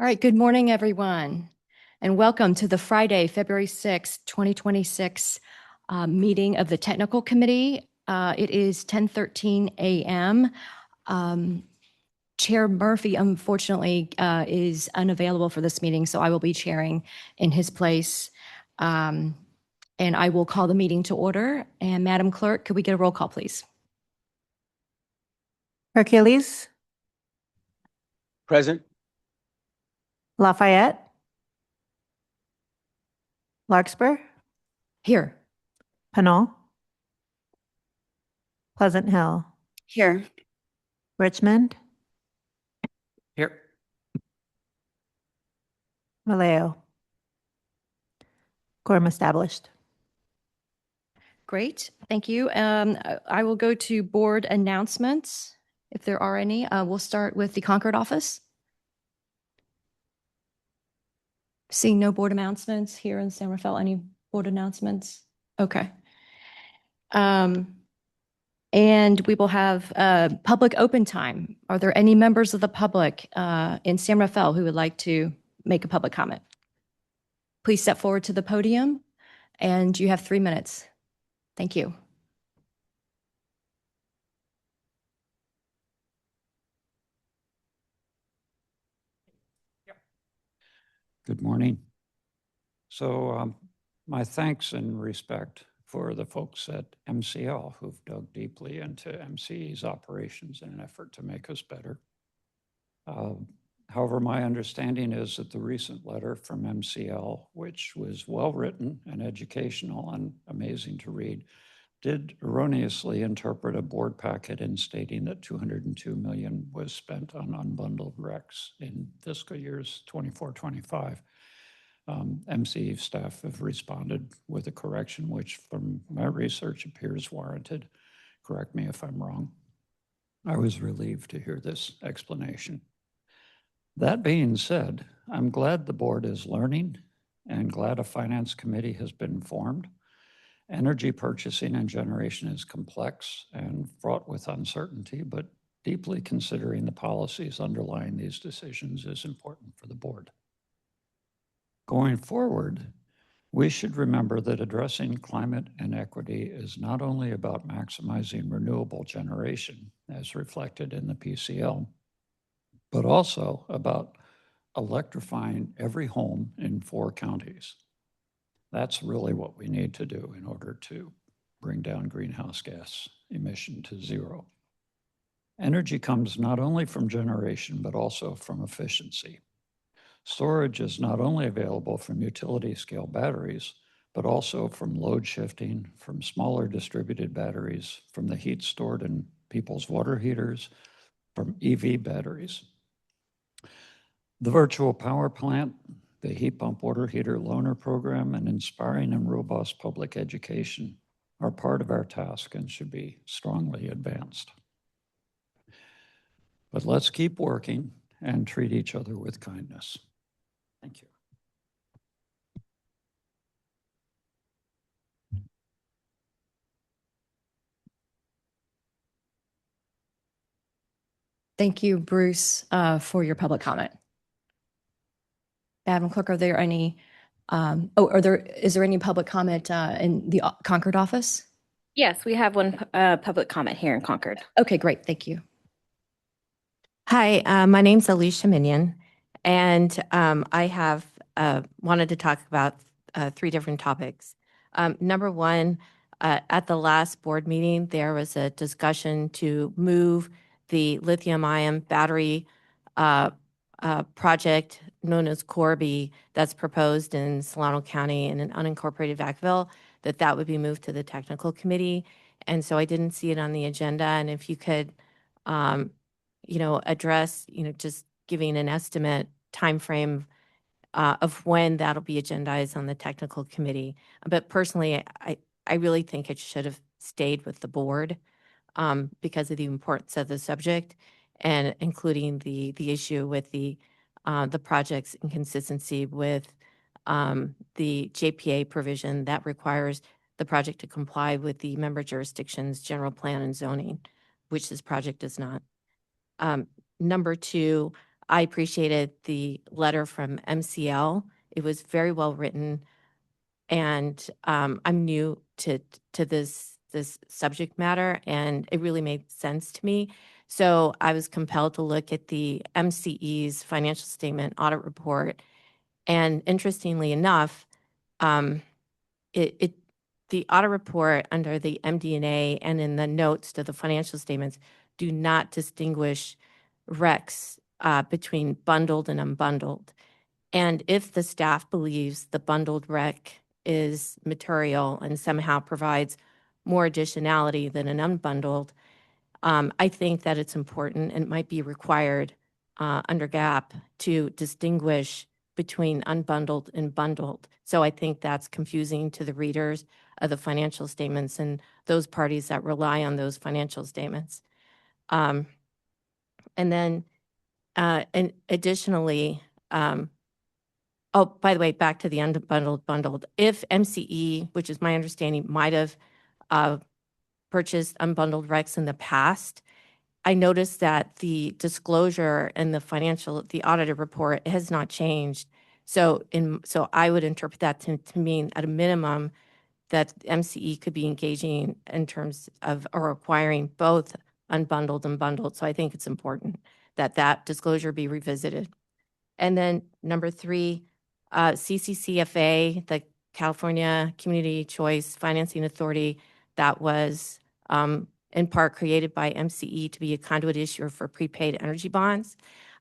All right, good morning, everyone, and welcome to the Friday, February 6th, 2026 meeting of the Technical Committee. It is 10:13 a.m. Chair Murphy, unfortunately, is unavailable for this meeting, so I will be chairing in his place. And I will call the meeting to order. And Madam Clerk, could we get a roll call, please? Hercules, Present. Lafayette, Larkspur, Here. Pinal, Pleasant Hill, Here. Richmond, Here. Vallejo. Quorum established. Great, thank you. I will go to board announcements, if there are any. We'll start with the Concord office. Seeing no board announcements here in San Rafael. Any board announcements? Okay. And we will have public open time. Are there any members of the public in San Rafael who would like to make a public comment? Please step forward to the podium, and you have 3 minutes. Thank you. Good morning. So my thanks and respect for the folks at MCL who've dug deeply into MCE's operations in an effort to make us better. However, my understanding is that the recent letter from MCL, which was well-written and educational and amazing to read, did erroneously interpret a board packet in stating that $202 million was spent on unbundled recs in fiscal years 24-25. MCE staff have responded with a correction, which from my research appears warranted. Correct me if I'm wrong. I was relieved to hear this explanation. That being said, I'm glad the board is learning and glad a finance committee has been formed. Energy purchasing and generation is complex and fraught with uncertainty, but deeply considering the policies underlying these decisions is important for the board. Going forward, we should remember that addressing climate inequity is not only about maximizing renewable generation, as reflected in the PCL, but also about electrifying every home in 4 counties. That's really what we need to do in order to bring down greenhouse gas emission to 0. Energy comes not only from generation, but also from efficiency. Storage is not only available from utility scale batteries, but also from load shifting, from smaller distributed batteries, from the heat stored in people's water heaters, from EV batteries. The virtual power plant, the heat pump water heater loaner program, and inspiring and robust public education are part of our task and should be strongly advanced. But let's keep working and treat each other with kindness. Thank you. Thank you, Bruce, for your public comment. Madam Clerk, are there any, is there any public comment in the Concord office? Yes, we have one public comment here in Concord. Okay, great. Thank you. Hi, my name's Alicia Minion, and I have wanted to talk about 3 different topics. Number one, at the last board meeting, there was a discussion to move the lithium-ion battery project known as Corby that's proposed in Solano County in an unincorporated Vacaville, that would be moved to the technical committee. And so I didn't see it on the agenda. And if you could, address, just giving an estimate timeframe of when that'll be agendized on the technical committee. But personally, I really think it should have stayed with the board because of the importance of the subject, and including the issue with the project's inconsistency with the JPA provision that requires the project to comply with the member jurisdiction's general plan and zoning, which this project does not. Number two, I appreciated the letter from MCL. It was very well written, and I'm new to this subject matter, and it really made sense to me. So I was compelled to look at the MCE's financial statement audit report, and interestingly enough, um, it the audit report under the MD&A and in the notes to the financial statements do not distinguish recs between bundled and unbundled. And if the staff believes the bundled rec is material and somehow provides more additionality than an unbundled, I think that it's important and it might be required under GAAP to distinguish between unbundled and bundled. So I think that's confusing to the readers of the financial statements and those parties that rely on those financial statements. And then, and additionally, oh, by the way, back to the unbundled bundled. If MCE, which is my understanding, might have purchased unbundled recs in the past, I noticed that the disclosure and the audited report has not changed. So I would interpret that to mean at a minimum that MCE could be engaging in terms of or acquiring both unbundled and bundled. So I think it's important that that disclosure be revisited. And then number 3, CCCFA, the California Community Choice Financing Authority, that was in part created by MCE to be a conduit issuer for prepaid energy bonds.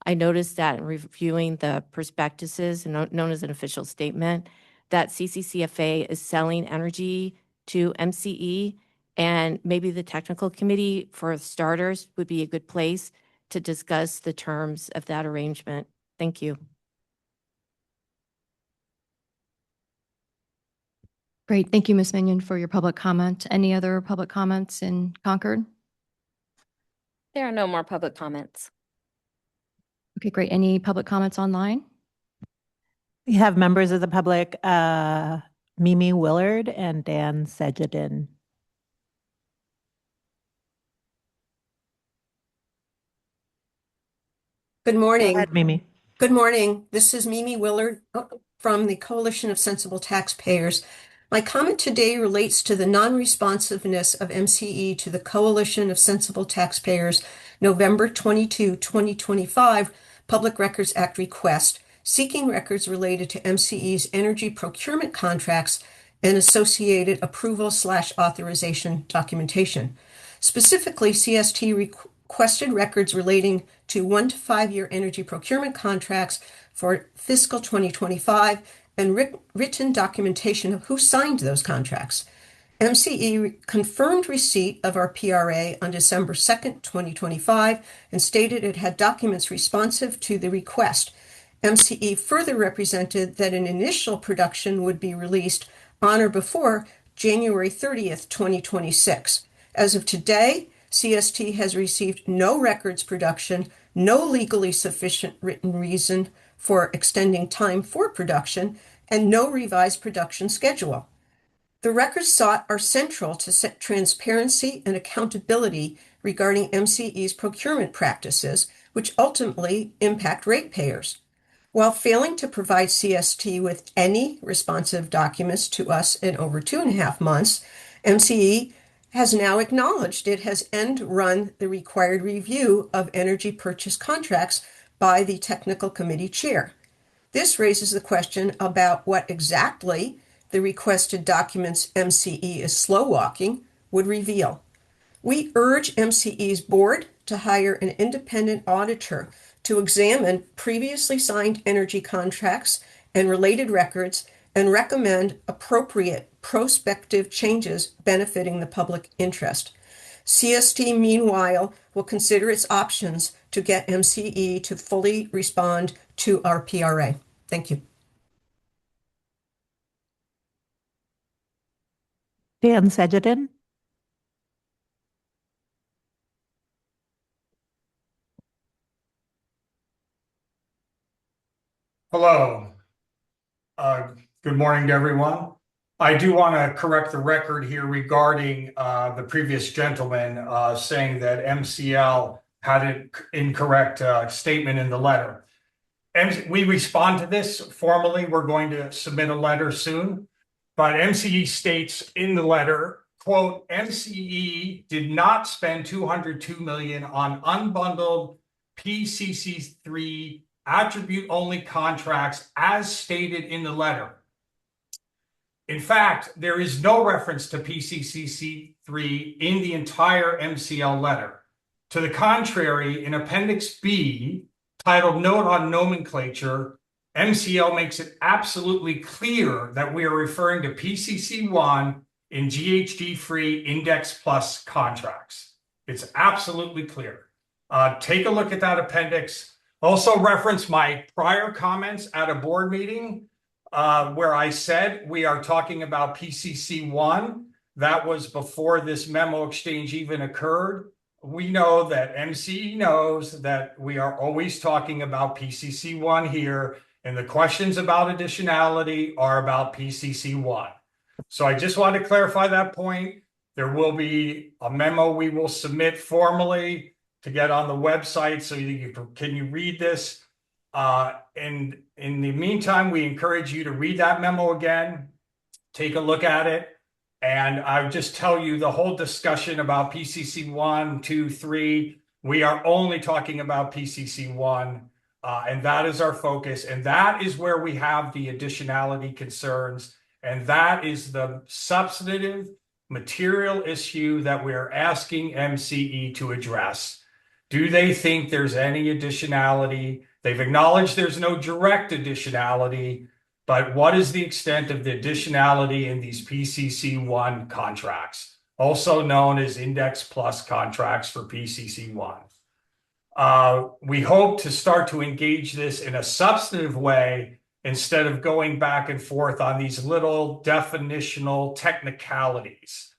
I noticed that in reviewing the prospectuses, known as an official statement, that CCCFA is selling energy to MCE, and maybe the technical committee, for starters, would be a good place to discuss the terms of that arrangement. Thank you. Great. Thank you, Ms. Minion, for your public comment. Any other public comments in Concord? There are no more public comments. Okay, great. Any public comments online? We have members of the public, Mimi Willard and Dan Sejadin. Good Go morning. ahead, Mimi. Good morning. This is Mimi Willard from the Coalition of Sensible Taxpayers. My comment today relates to the non-responsiveness of MCE to the Coalition of Sensible Taxpayers November 22, 2025 Public Records Act request seeking records related to MCE's energy procurement contracts and associated approval/authorization documentation. Specifically, CST requested records relating to 1 to 5 year energy procurement contracts for fiscal 2025 and written documentation of who signed those contracts. MCE confirmed receipt of our PRA on December 2nd, 2025, and stated it had documents responsive to the request. MCE further represented that an initial production would be released on or before January 30th, 2026. As of today, CST has received no records production, no legally sufficient written reason for extending time for production, and no revised production schedule. The records sought are central to transparency and accountability regarding MCE's procurement practices, which ultimately impact ratepayers. While failing to provide CST with any responsive documents to us in over 2.5 months, MCE has now acknowledged it has end-run the required review of energy purchase contracts by the technical committee chair. This raises the question about what exactly the requested documents MCE is slow-walking would reveal. We urge MCE's board to hire an independent auditor to examine previously signed energy contracts and related records and recommend appropriate prospective changes benefiting the public interest. CST, meanwhile, will consider its options to get MCE to fully respond to our PRA. Thank you. Dan Sejadin. Hello. Good morning to everyone. I do want to correct the record here regarding the previous gentleman saying that MCL had an incorrect statement in the letter. And we respond to this formally. We're going to submit a letter soon. But MCE states in the letter, quote, MCE did not spend $202 million on unbundled PCC3 attribute-only contracts as stated in the letter. In fact, there is no reference to PCC3 in the entire MCL letter. To the contrary, in Appendix B, titled Note on Nomenclature, MCL makes it absolutely clear that we are referring to PCC1 in GHG-free Index Plus contracts. It's absolutely clear. Take a look at that appendix. Also reference my prior comments at a board meeting where I said we are talking about PCC1. That was before this memo exchange even occurred. We know that MCE knows that we are always talking about PCC1 here, and the questions about additionality are about PCC1. So I just want to clarify that point. There will be a memo we will submit formally to get on the website so you can read this. And in the meantime, we encourage you to read that memo again, take a look at it. And I would just tell you the whole discussion about PCC 1, 2, 3, we are only talking about PCC 1, and that is our focus. And that is where we have the additionality concerns. And that is the substantive material issue that we're asking MCE to address. Do they think there's any additionality? They've acknowledged there's no direct additionality, but what is the extent of the additionality in these PCC1 contracts, also known as Index Plus contracts for PCC1? We hope to start to engage this in a substantive way instead of going back and forth on these little definitional technicalities.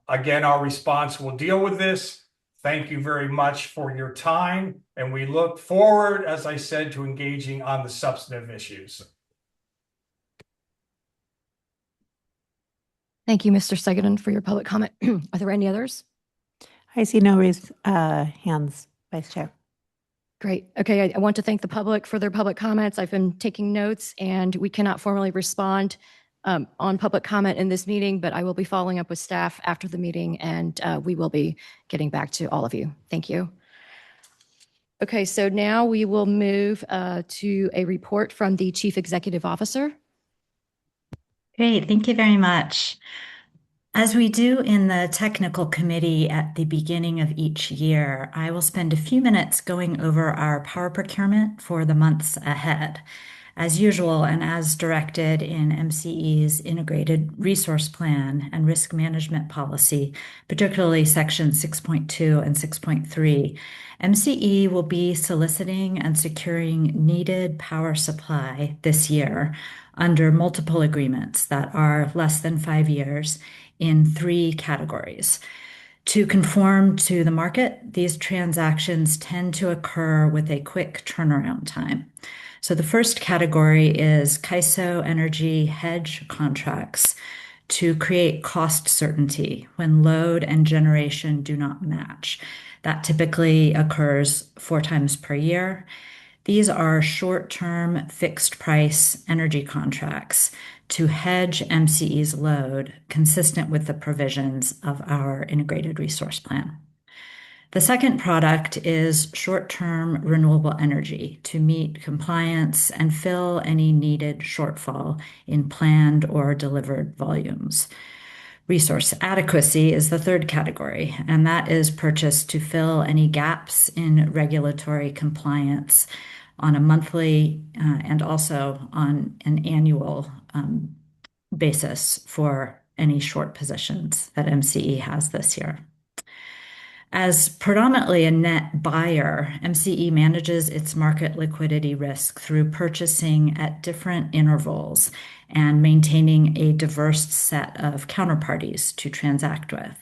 Again, our response will deal with this. Thank you very much for your time, and we look forward, as I said, to engaging on the substantive issues. Thank you, Mr. Segadon, for your public comment. Are there any others? I see no hands, Vice Chair. Great. Okay, I want to thank the public for their public comments. I've been taking notes, and we cannot formally respond on public comment in this meeting, but I will be following up with staff after the meeting, and we will be getting back to all of you. Thank you. Okay, so now we will move to a report from the Chief Executive Officer. Great, thank you very much. As we do in the technical committee at the beginning of each year, I will spend a few minutes going over our power procurement for the months ahead. As usual, and as directed in MCE's Integrated Resource Plan and Risk Management Policy, particularly Section 6.2 and 6.3, MCE will be soliciting and securing needed power supply this year under multiple agreements that are less than 5 years in 3 categories. To conform to the market, these transactions tend to occur with a quick turnaround time. So the first category is CAISO energy hedge contracts to create cost certainty when load and generation do not match. That typically occurs 4 times per year. These are short-term fixed price energy contracts to hedge MCE's load consistent with the provisions of our Integrated Resource Plan. The second product is short-term renewable energy to meet compliance and fill any needed shortfall in planned or delivered volumes. Resource adequacy is the third category, and that is purchased to fill any gaps in regulatory compliance on a monthly and also on an annual basis for any short positions that MCE has this year. As predominantly a net buyer, MCE manages its market liquidity risk through purchasing at different intervals and maintaining a diverse set of counterparties to transact with.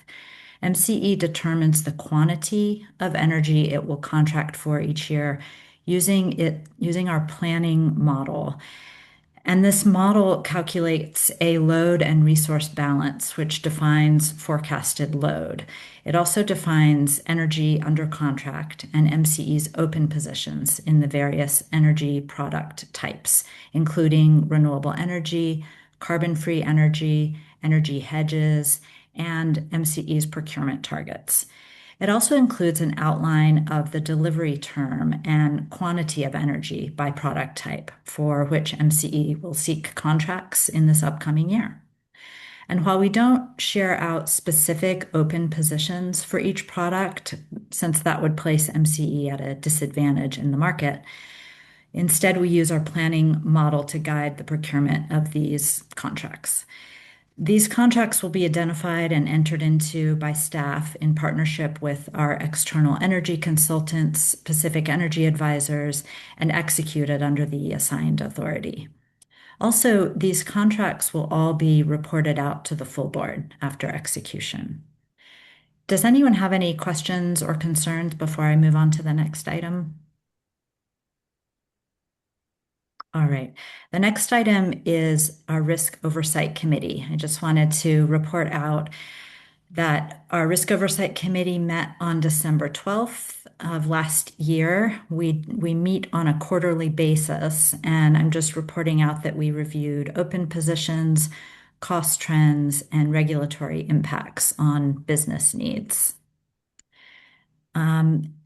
MCE determines the quantity of energy it will contract for each year using our planning model. And this model calculates a load and resource balance, which defines forecasted load. It also defines energy under contract and MCE's open positions in the various energy product types, including renewable energy, carbon-free energy, energy hedges, and MCE's procurement targets. It also includes an outline of the delivery term and quantity of energy by product type for which MCE will seek contracts in this upcoming year. And while we don't share out specific open positions for each product, since that would place MCE at a disadvantage in the market, instead we use our planning model to guide the procurement of these contracts. These contracts will be identified and entered into by staff in partnership with our external energy consultants, Pacific Energy Advisors, and executed under the assigned authority. Also, these contracts will all be reported out to the full board after execution. Does anyone have any questions or concerns before I move on to the next item? All right. The next item is our Risk Oversight Committee. I just wanted to report out that our Risk Oversight Committee met on December 12th of last year. We meet on a quarterly basis, and I'm just reporting out that we reviewed open positions, cost trends, and regulatory impacts on business needs.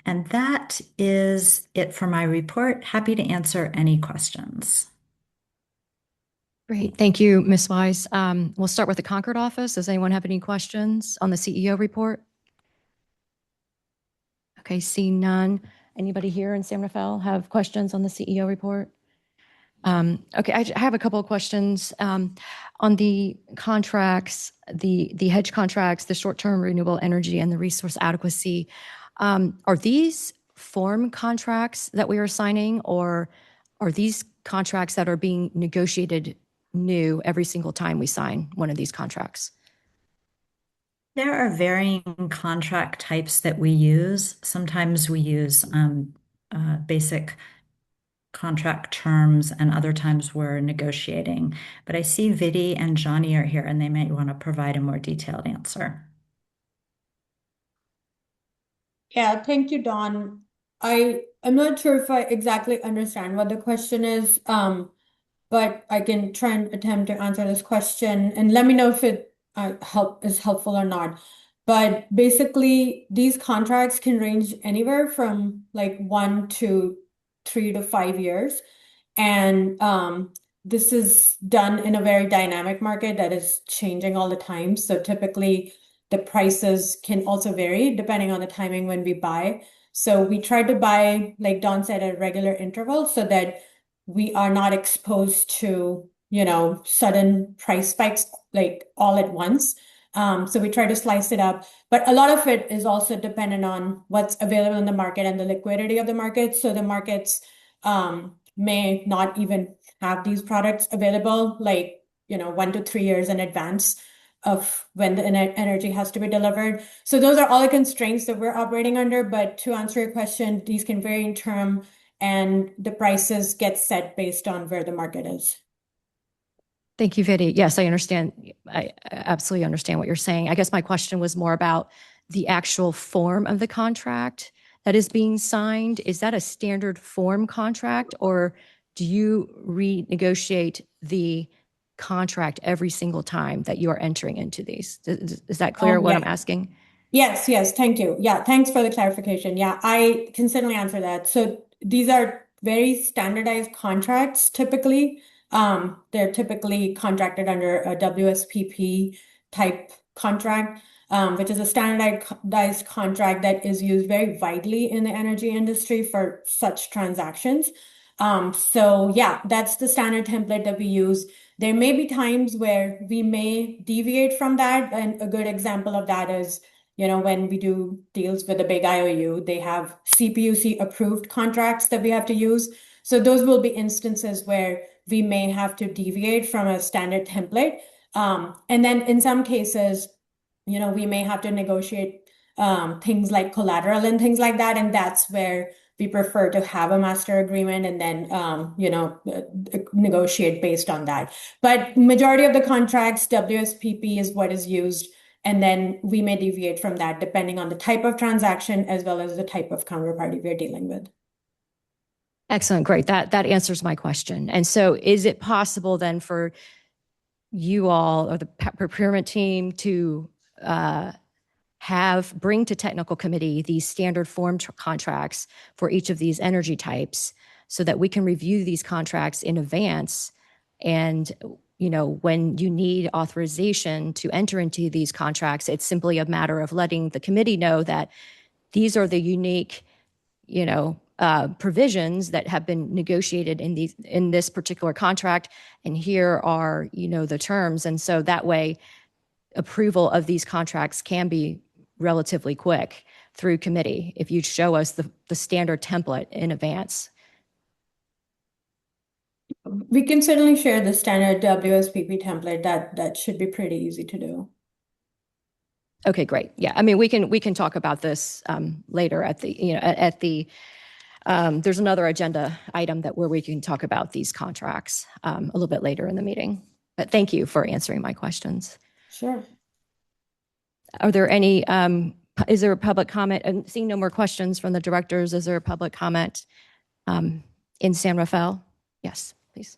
And that is it for my report. Happy to answer any questions. Great. Thank you, Ms. Wise. We'll start with the Concord office. Does anyone have any questions on the CEO report? Okay, seeing none. Anybody here in San Rafael have questions on the CEO report? Okay, I have a couple of questions on the contracts, the hedge contracts, the short-term renewable energy, and the resource adequacy. Are these form contracts that we are signing, or are these contracts that are being negotiated new every single time we sign one of these contracts? There are varying contract types that we use. Sometimes we use basic contract terms, and other times we're negotiating. But I see Vidi and Johnny are here, and they might want to provide a more detailed answer. Yeah, thank you, Dawn. I'm not sure if I exactly understand what the question is, but I can try and attempt to answer this question, and let me know if it is helpful or not. But basically, these contracts can range anywhere from like 1 to 3 to 5 years, and this is done in a very dynamic market that is changing all the time. So typically, the prices can also vary depending on the timing when we buy. So we try to buy, like Dawn said, at regular intervals so that we are not exposed to, sudden price spikes like all at once. So we try to slice it up. But a lot of it is also dependent on what's available in the market and the liquidity of the market. So the markets may not even have these products available, 1 to 3 years in advance of when the energy has to be delivered. So those are all the constraints that we're operating under. But to answer your question, these can vary in term, and the prices get set based on where the market is. Thank you, Vidi. Yes, I understand. I absolutely understand what you're saying. I guess my question was more about the actual form of the contract that is being signed. Is that a standard form contract, or do you renegotiate the contract every single time that you are entering into these? Is that clear what I'm asking? Yes, thank you. Yeah, thanks for the clarification. Yeah, I can certainly answer that. So these are very standardized contracts typically. They're typically contracted under a WSPP type contract, which is a standardized contract that is used very widely in the energy industry for such transactions. So yeah, that's the standard template that we use. There may be times where we may deviate from that. And a good example of that is, when we do deals with a big IOU, they have CPUC approved contracts that we have to use. So those will be instances where we may have to deviate from a standard template. And then in some cases, we may have to negotiate things like collateral and things like that. And that's where we prefer to have a master agreement and then, negotiate based on that. But majority of the contracts, WSPP is what is used. And then we may deviate from that depending on the type of transaction as well as the type of counterparty we're dealing with. Excellent. Great. That answers my question. And so is it possible then for you all or the procurement team to bring to technical committee these standard form contracts for each of these energy types so that we can review these contracts in advance? And, when you need authorization to enter into these contracts, it's simply a matter of letting the committee know that these are the unique, provisions that have been negotiated in this particular contract, and here are the terms. And so that way approval of these contracts can be relatively quick through committee if you show us the standard template in advance. We can certainly share the standard WSPP template. That should be pretty easy to do. Okay, great. Yeah, I mean, we can talk about this later at the there's another agenda item where we can talk about these contracts a little bit later in the meeting. But thank you for answering my questions. Sure. Are there any, is there a public comment? And seeing no more questions from the directors, is there a public comment in San Rafael? Yes, please.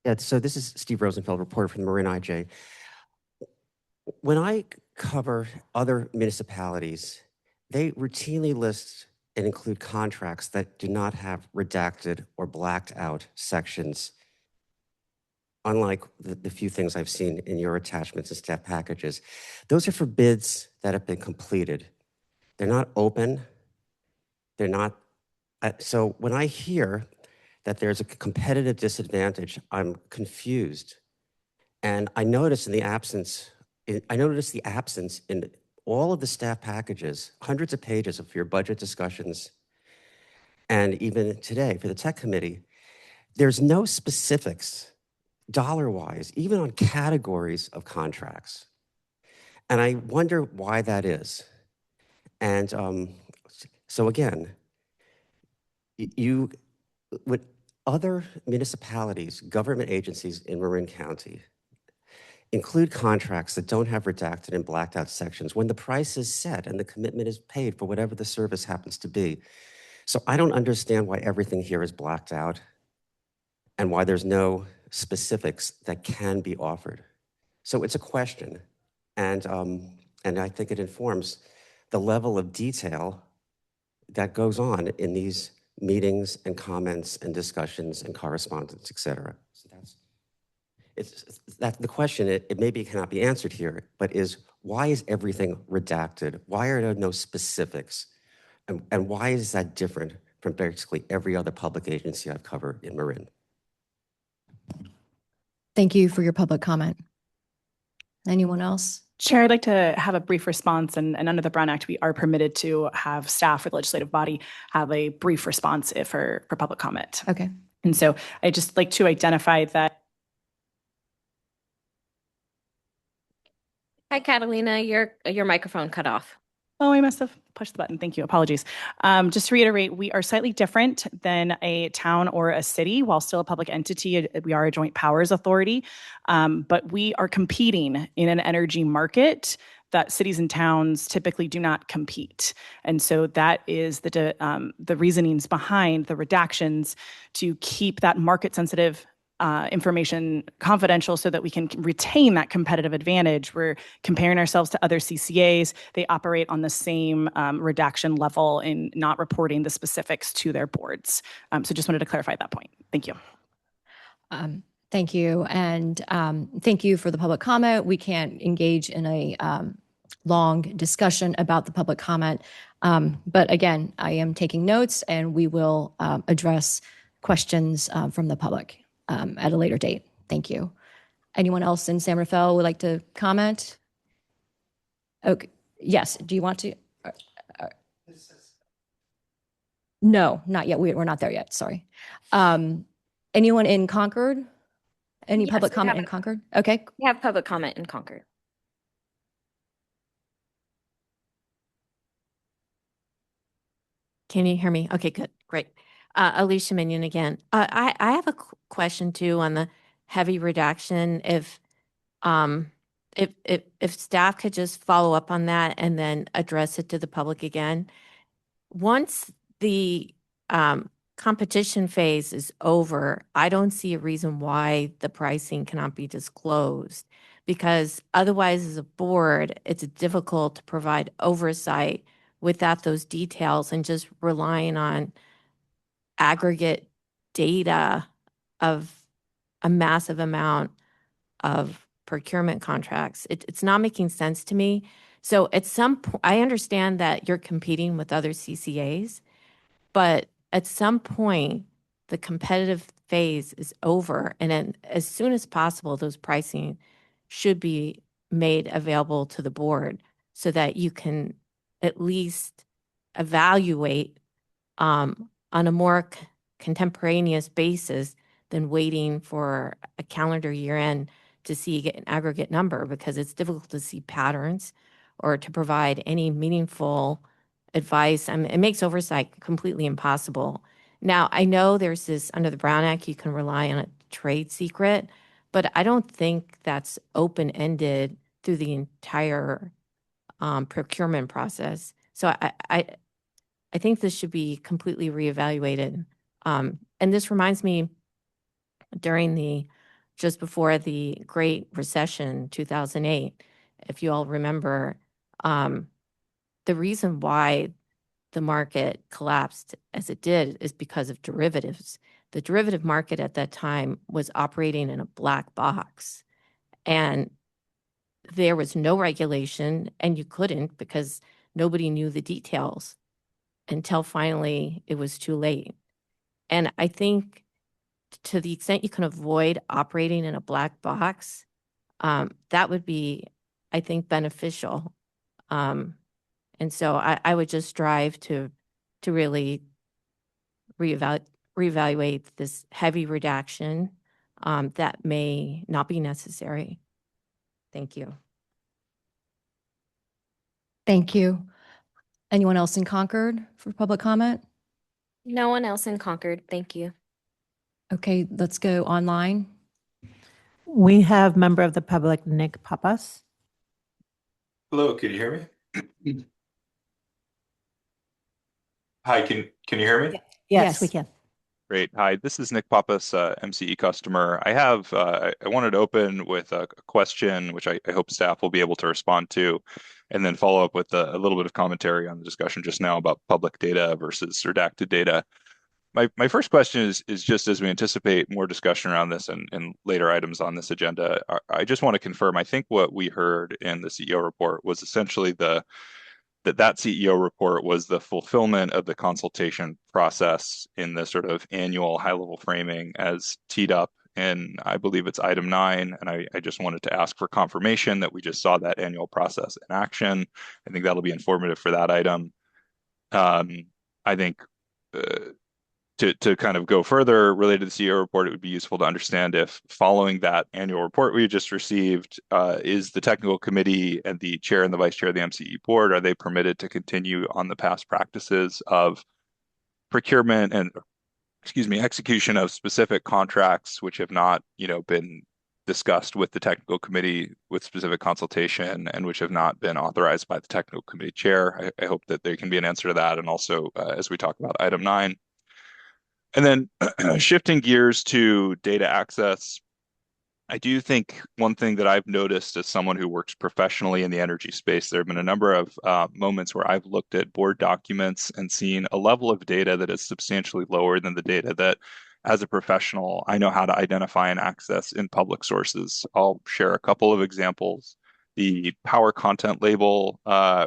Yeah, so this is Steve Rosenfeld, reporter from the Marin IJ. When I cover other municipalities, they routinely list and include contracts that do not have redacted or blacked out sections, unlike the few things I've seen in your attachments and staff packages. Those are for bids that have been completed. They're not open. They're not. So when I hear that there's a competitive disadvantage, I'm confused. And I notice the absence in all of the staff packages, hundreds of pages of your budget discussions, and even today for the tech committee, there's no specifics dollar-wise, even on categories of contracts. And I wonder why that is. And so again, with other municipalities, government agencies in Marin County, include contracts that don't have redacted and blacked out sections when the price is set and the commitment is paid for whatever the service happens to be. So I don't understand why everything here is blacked out and why there's no specifics that can be offered. So it's a question, and I think it informs the level of detail that goes on in these meetings and comments and discussions and correspondence, et cetera. So that's the question. It maybe cannot be answered here, but is why is everything redacted? Why are there no specifics? And why is that different from basically every other public agency I've covered in Marin? Thank you for your public comment. Anyone else? Chair, I'd like to have a brief response, and under the Brown Act, we are permitted to have staff or the legislative body have a brief response for public comment. Okay. And so I'd just like to identify that. Hi, Catalina, your microphone cut off. Oh, I must have pushed the button. Thank you. Apologies. Just to reiterate, we are slightly different than a town or a city. While still a public entity, we are a joint powers authority, but we are competing in an energy market that cities and towns typically do not compete. And so that is the reasonings behind the redactions to keep that market sensitive information confidential so that we can retain that competitive advantage. We're comparing ourselves to other CCAs. They operate on the same redaction level in not reporting the specifics to their boards. So just wanted to clarify that point. Thank you. Thank you. And thank you for the public comment. We can't engage in a long discussion about the public comment. But again, I am taking notes and we will address questions from the public at a later date. Thank you. Anyone else in San Rafael would like to comment? Okay. Yes. Do you want to? No, not yet. We're not there yet. Sorry. Anyone in Concord? Any public comment in Concord? Okay. We have public comment in Concord. Can you hear me? Okay, good, great. Alicia Minion again. I have a question too on the heavy redaction. If staff could just follow up on that and then address it to the public again. Once the competition phase is over, I don't see a reason why the pricing cannot be disclosed, because otherwise, as a board, it's difficult to provide oversight without those details and just relying on aggregate data of a massive amount of procurement contracts. It's not making sense to me. So at some point, I understand that you're competing with other CCAs, but at some point, the competitive phase is over. And then as soon as possible, those pricing should be made available to the board so that you can at least evaluate on a more contemporaneous basis than waiting for a calendar year end to see an aggregate number, because it's difficult to see patterns or to provide any meaningful advice. I mean, it makes oversight completely impossible. Now, I know there's this, under the Brown Act, you can rely on a trade secret, but I don't think that's open-ended through the entire procurement process. So I think this should be completely reevaluated. And this reminds me, just before the Great Recession, 2008, if you all remember, the reason why the market collapsed as it did is because of derivatives. The derivative market at that time was operating in a black box, and there was no regulation, and you couldn't, because nobody knew the details until finally it was too late. And I think to the extent you can avoid operating in a black box, that would be, I think, beneficial. And so I would just strive to really reevaluate this heavy redaction that may not be necessary. Thank you. Thank you. Anyone else in Concord for public comment? No one else in Concord. Thank you. Okay, let's go online. We have member of the public, Nick Papas. Hello, can you hear me? Hi, can you hear me? Yes, we can. Great. Hi, this is Nick Papas, MCE customer. I wanted to open with a question, which I hope staff will be able to respond to, and then follow up with a little bit of commentary on the discussion just now about public data versus redacted data. My first question is just as we anticipate more discussion around this and later items on this agenda, I just want to confirm, I think what we heard in the CEO report was essentially that CEO report was the fulfillment of the consultation process in the sort of annual high-level framing as teed up in, I believe it's item 9, and I just wanted to ask for confirmation that we just saw that annual process in action. I think that'll be informative for that item. I think to kind of go further related to the CEO report, it would be useful to understand if following that annual report we just received, is the technical committee and the chair and the vice chair of the MCE board, are they permitted to continue on the past practices of procurement and, execution of specific contracts which have not, been discussed with the technical committee with specific consultation and which have not been authorized by the technical committee chair? I hope that there can be an answer to that. And also, as we talk about item 9, and then shifting gears to data access, I do think one thing that I've noticed as someone who works professionally in the energy space, there have been a number of moments where I've looked at board documents and seen a level of data that is substantially lower than the data that, as a professional, I know how to identify and access in public sources. I'll share a couple of examples. The power content label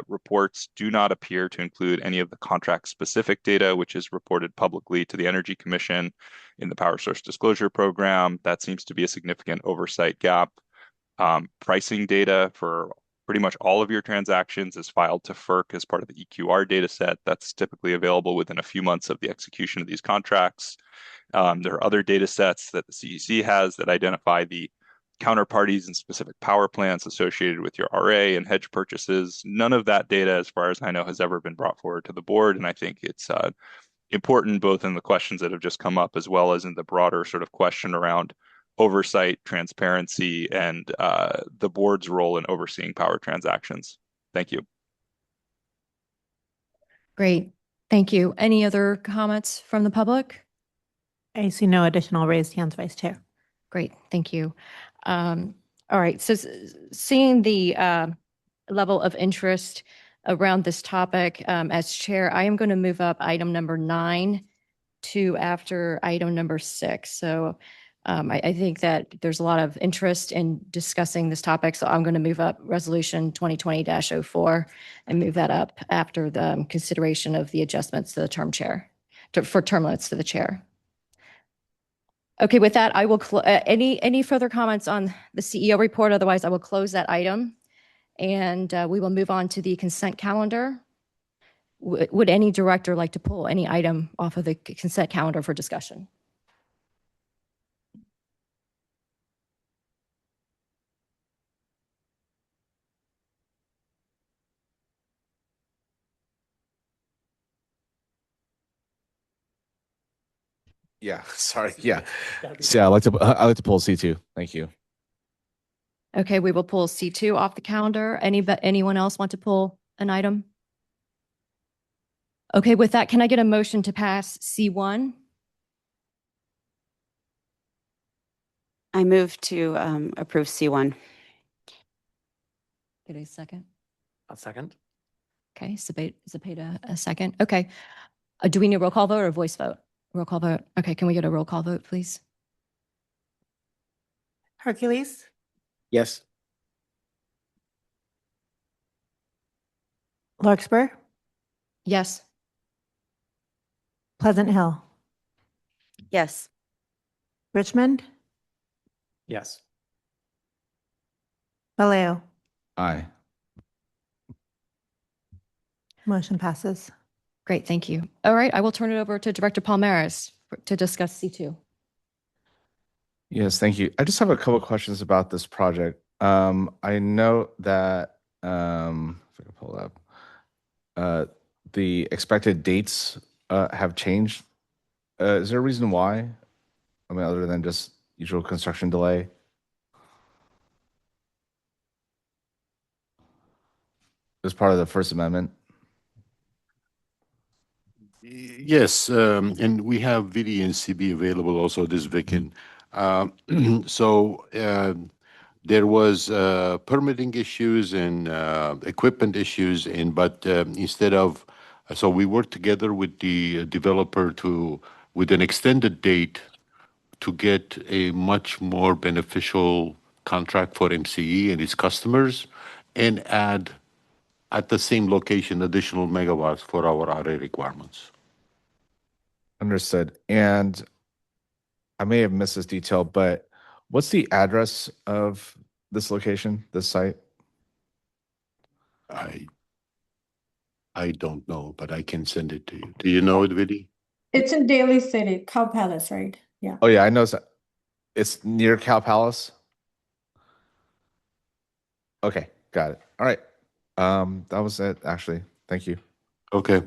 reports do not appear to include any of the contract-specific data, which is reported publicly to the Energy Commission in the Power Source Disclosure Program. That seems to be a significant oversight gap. Pricing data for pretty much all of your transactions is filed to FERC as part of the EQR data set. That's typically available within a few months of the execution of these contracts. There are other data sets that the CEC has that identify the counterparties and specific power plants associated with your RA and hedge purchases. None of that data, as far as I know, has ever been brought forward to the board. And I think it's important both in the questions that have just come up as well as in the broader sort of question around oversight, transparency, and the board's role in overseeing power transactions. Thank you. Great. Thank you. Any other comments from the public? I see no additional raised hands, Vice Chair. Great. Thank you. All right. So seeing the level of interest around this topic, as chair, I am going to move up item number 9 to after item number 6. So I think that there's a lot of interest in discussing this topic. So I'm going to move up resolution 2020-04 and move that up after the consideration of the adjustments to the term chair, for term limits to the chair. Okay, with that, I will any further comments on the CEO report? Otherwise, I will close that item, and we will move on to the consent calendar. Would any director like to pull any item off of the consent calendar for discussion? Yeah, sorry. Yeah. So yeah, I'd like to pull C2. Thank you. Okay, we will pull C2 off the calendar. Anyone else want to pull an item? Okay, with that, can I get a motion to pass C1? I move to approve C1. Get a second. I'll second. Okay, Zepeda, a second. Okay. Do we need a roll call vote or a voice vote? Roll call vote. Okay, can we get a roll call vote, please? Hercules, Yes. Larkspur, Yes. Pleasant Hill, Yes. Richmond, Yes. Vallejo. Aye. Motion passes. Great, thank you. All right, I will turn it over to Director Palmares to discuss C2. Yes, thank you. I just have a couple of questions about this project. I know that if I can pull it up, the expected dates have changed. Is there a reason why? I mean, other than just usual construction delay? As part of the First Amendment? Yes, and we have VD and CB available also this weekend. So there was permitting issues and equipment issues, but instead of, so we worked together with the developer with an extended date to get a much more beneficial contract for MCE and its customers, and add at the same location additional megawatts for our RA requirements. Understood. And I may have missed this detail, but what's the address of this location, this site? I don't know, but I can send it to you. Do you know it, Vidi? It's in Daly City, Cow Palace, right? Yeah. Oh yeah, I know. It's near Cow Palace. Okay, got it. All right. That was it, actually. Thank you. Okay.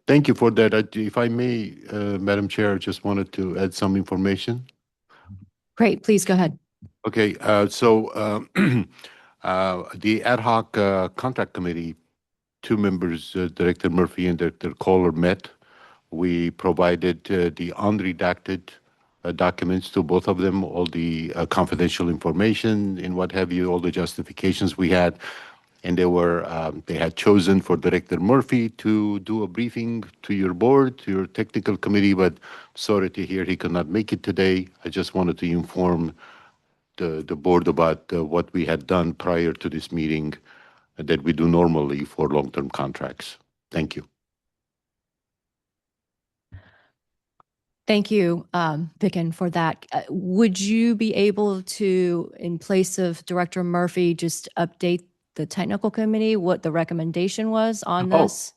Thank you for that. If I may, Madam Chair, I just wanted to add some information. Great, please go ahead. Okay, so the ad hoc contract committee, 2 members, Director Murphy and Director Kohler, met. We provided the unredacted documents to both of them, all the confidential information and what have you, all the justifications we had. And they had chosen for Director Murphy to do a briefing to your board, to your technical committee, but sorry to hear he could not make it today. I just wanted to inform the board about what we had done prior to this meeting that we do normally for long-term contracts. Thank you. Thank you, Vicken, for that. Would you be able to, in place of Director Murphy, just update the technical committee what the recommendation was on this?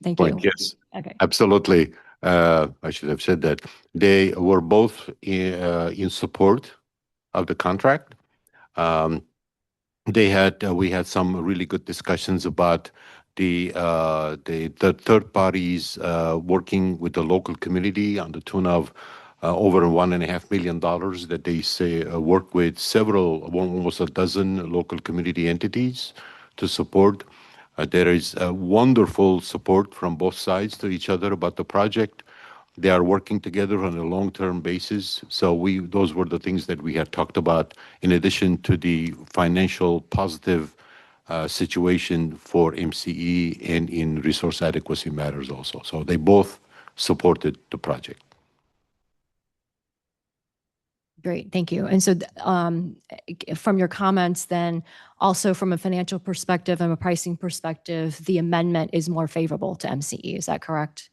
Thank you. Yes, Okay. absolutely. I should have said that. They were both in support of the contract. We had some really good discussions about the third parties working with the local community on the tune of over $1.5 million that they say work with almost a dozen local community entities to support. There is wonderful support from both sides to each other about the project. They are working together on a long-term basis. So those were the things that we had talked about in addition to the financial positive situation for MCE and in resource adequacy matters also. So they both supported the project. Great, thank you. And so from your comments then, also from a financial perspective and a pricing perspective, the amendment is more favorable to MCE, is that correct?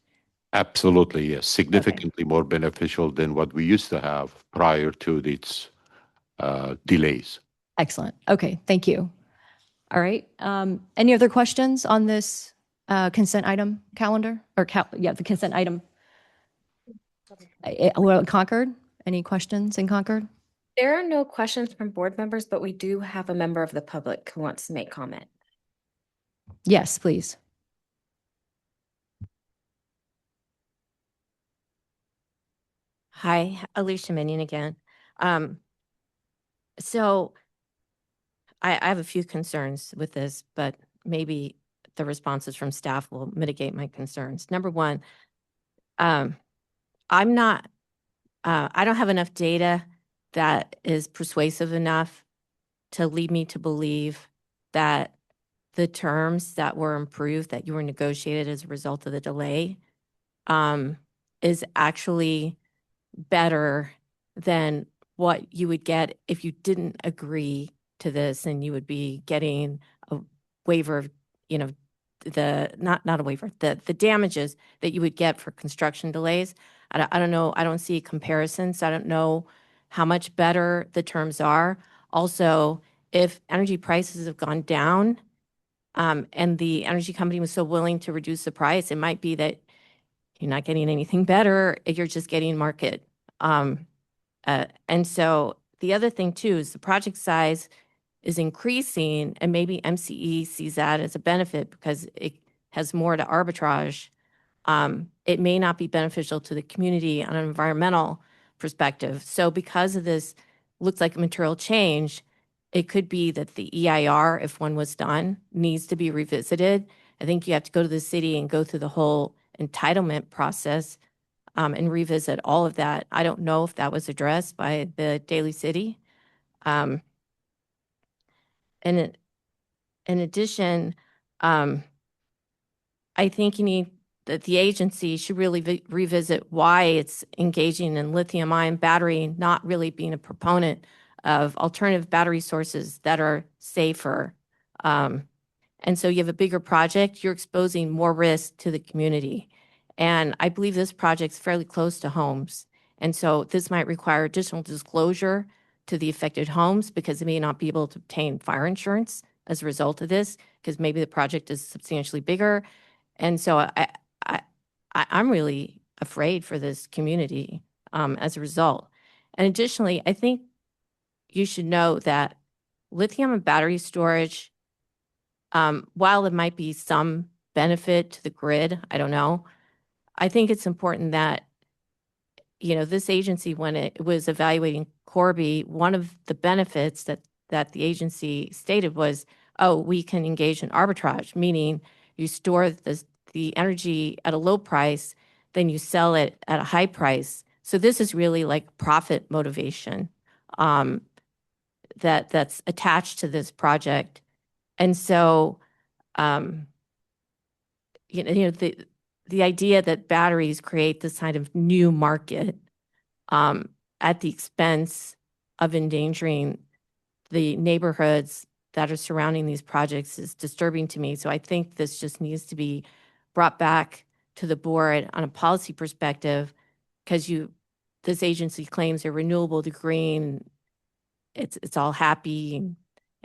Absolutely, yes. Significantly more beneficial than what we used to have prior to its delays. Excellent. Okay, thank you. All right. Any other questions on this consent item calendar? Or the consent item. Concord? Any questions in Concord? There are no questions from board members, but we do have a member of the public who wants to make comment. Yes, please. Hi, Alicia Minion again. So I have a few concerns with this, but maybe the responses from staff will mitigate my concerns. Number one, I don't have enough data that is persuasive enough to lead me to believe that the terms that were improved, that you were negotiated as a result of the delay, is actually better than what you would get if you didn't agree to this, and you would be getting a waiver of, not a waiver, the damages that you would get for construction delays. I don't know. I don't see comparisons. I don't know how much better the terms are. Also, if energy prices have gone down, and the energy company was so willing to reduce the price, it might be that you're not getting anything better. You're just getting market. And so the other thing too is the project size is increasing, and maybe MCE sees that as a benefit because it has more to arbitrage. It may not be beneficial to the community on an environmental perspective. So because of this, looks like a material change, it could be that the EIR, if one was done, needs to be revisited. I think you have to go to the city and go through the whole entitlement process and revisit all of that. I don't know if that was addressed by the Daly City. And in addition, I think that the agency should really revisit why it's engaging in lithium-ion battery, not really being a proponent of alternative battery sources that are safer. And so you have a bigger project, you're exposing more risk to the community. And I believe this project's fairly close to homes. And so this might require additional disclosure to the affected homes because they may not be able to obtain fire insurance as a result of this, because maybe the project is substantially bigger. And so I'm really afraid for this community as a result. And additionally, I think you should know that lithium and battery storage, while there might be some benefit to the grid, I don't know, I think it's important that, this agency, when it was evaluating Corby, one of the benefits that the agency stated was, oh, we can engage in arbitrage, meaning you store the energy at a low price, then you sell it at a high price. So this is really like profit motivation that's attached to this project. And so, the idea that batteries create this kind of new market at the expense of endangering the neighborhoods that are surrounding these projects is disturbing to me. So I think this just needs to be brought back to the board on a policy perspective, because this agency claims they're renewable to green. It's all happy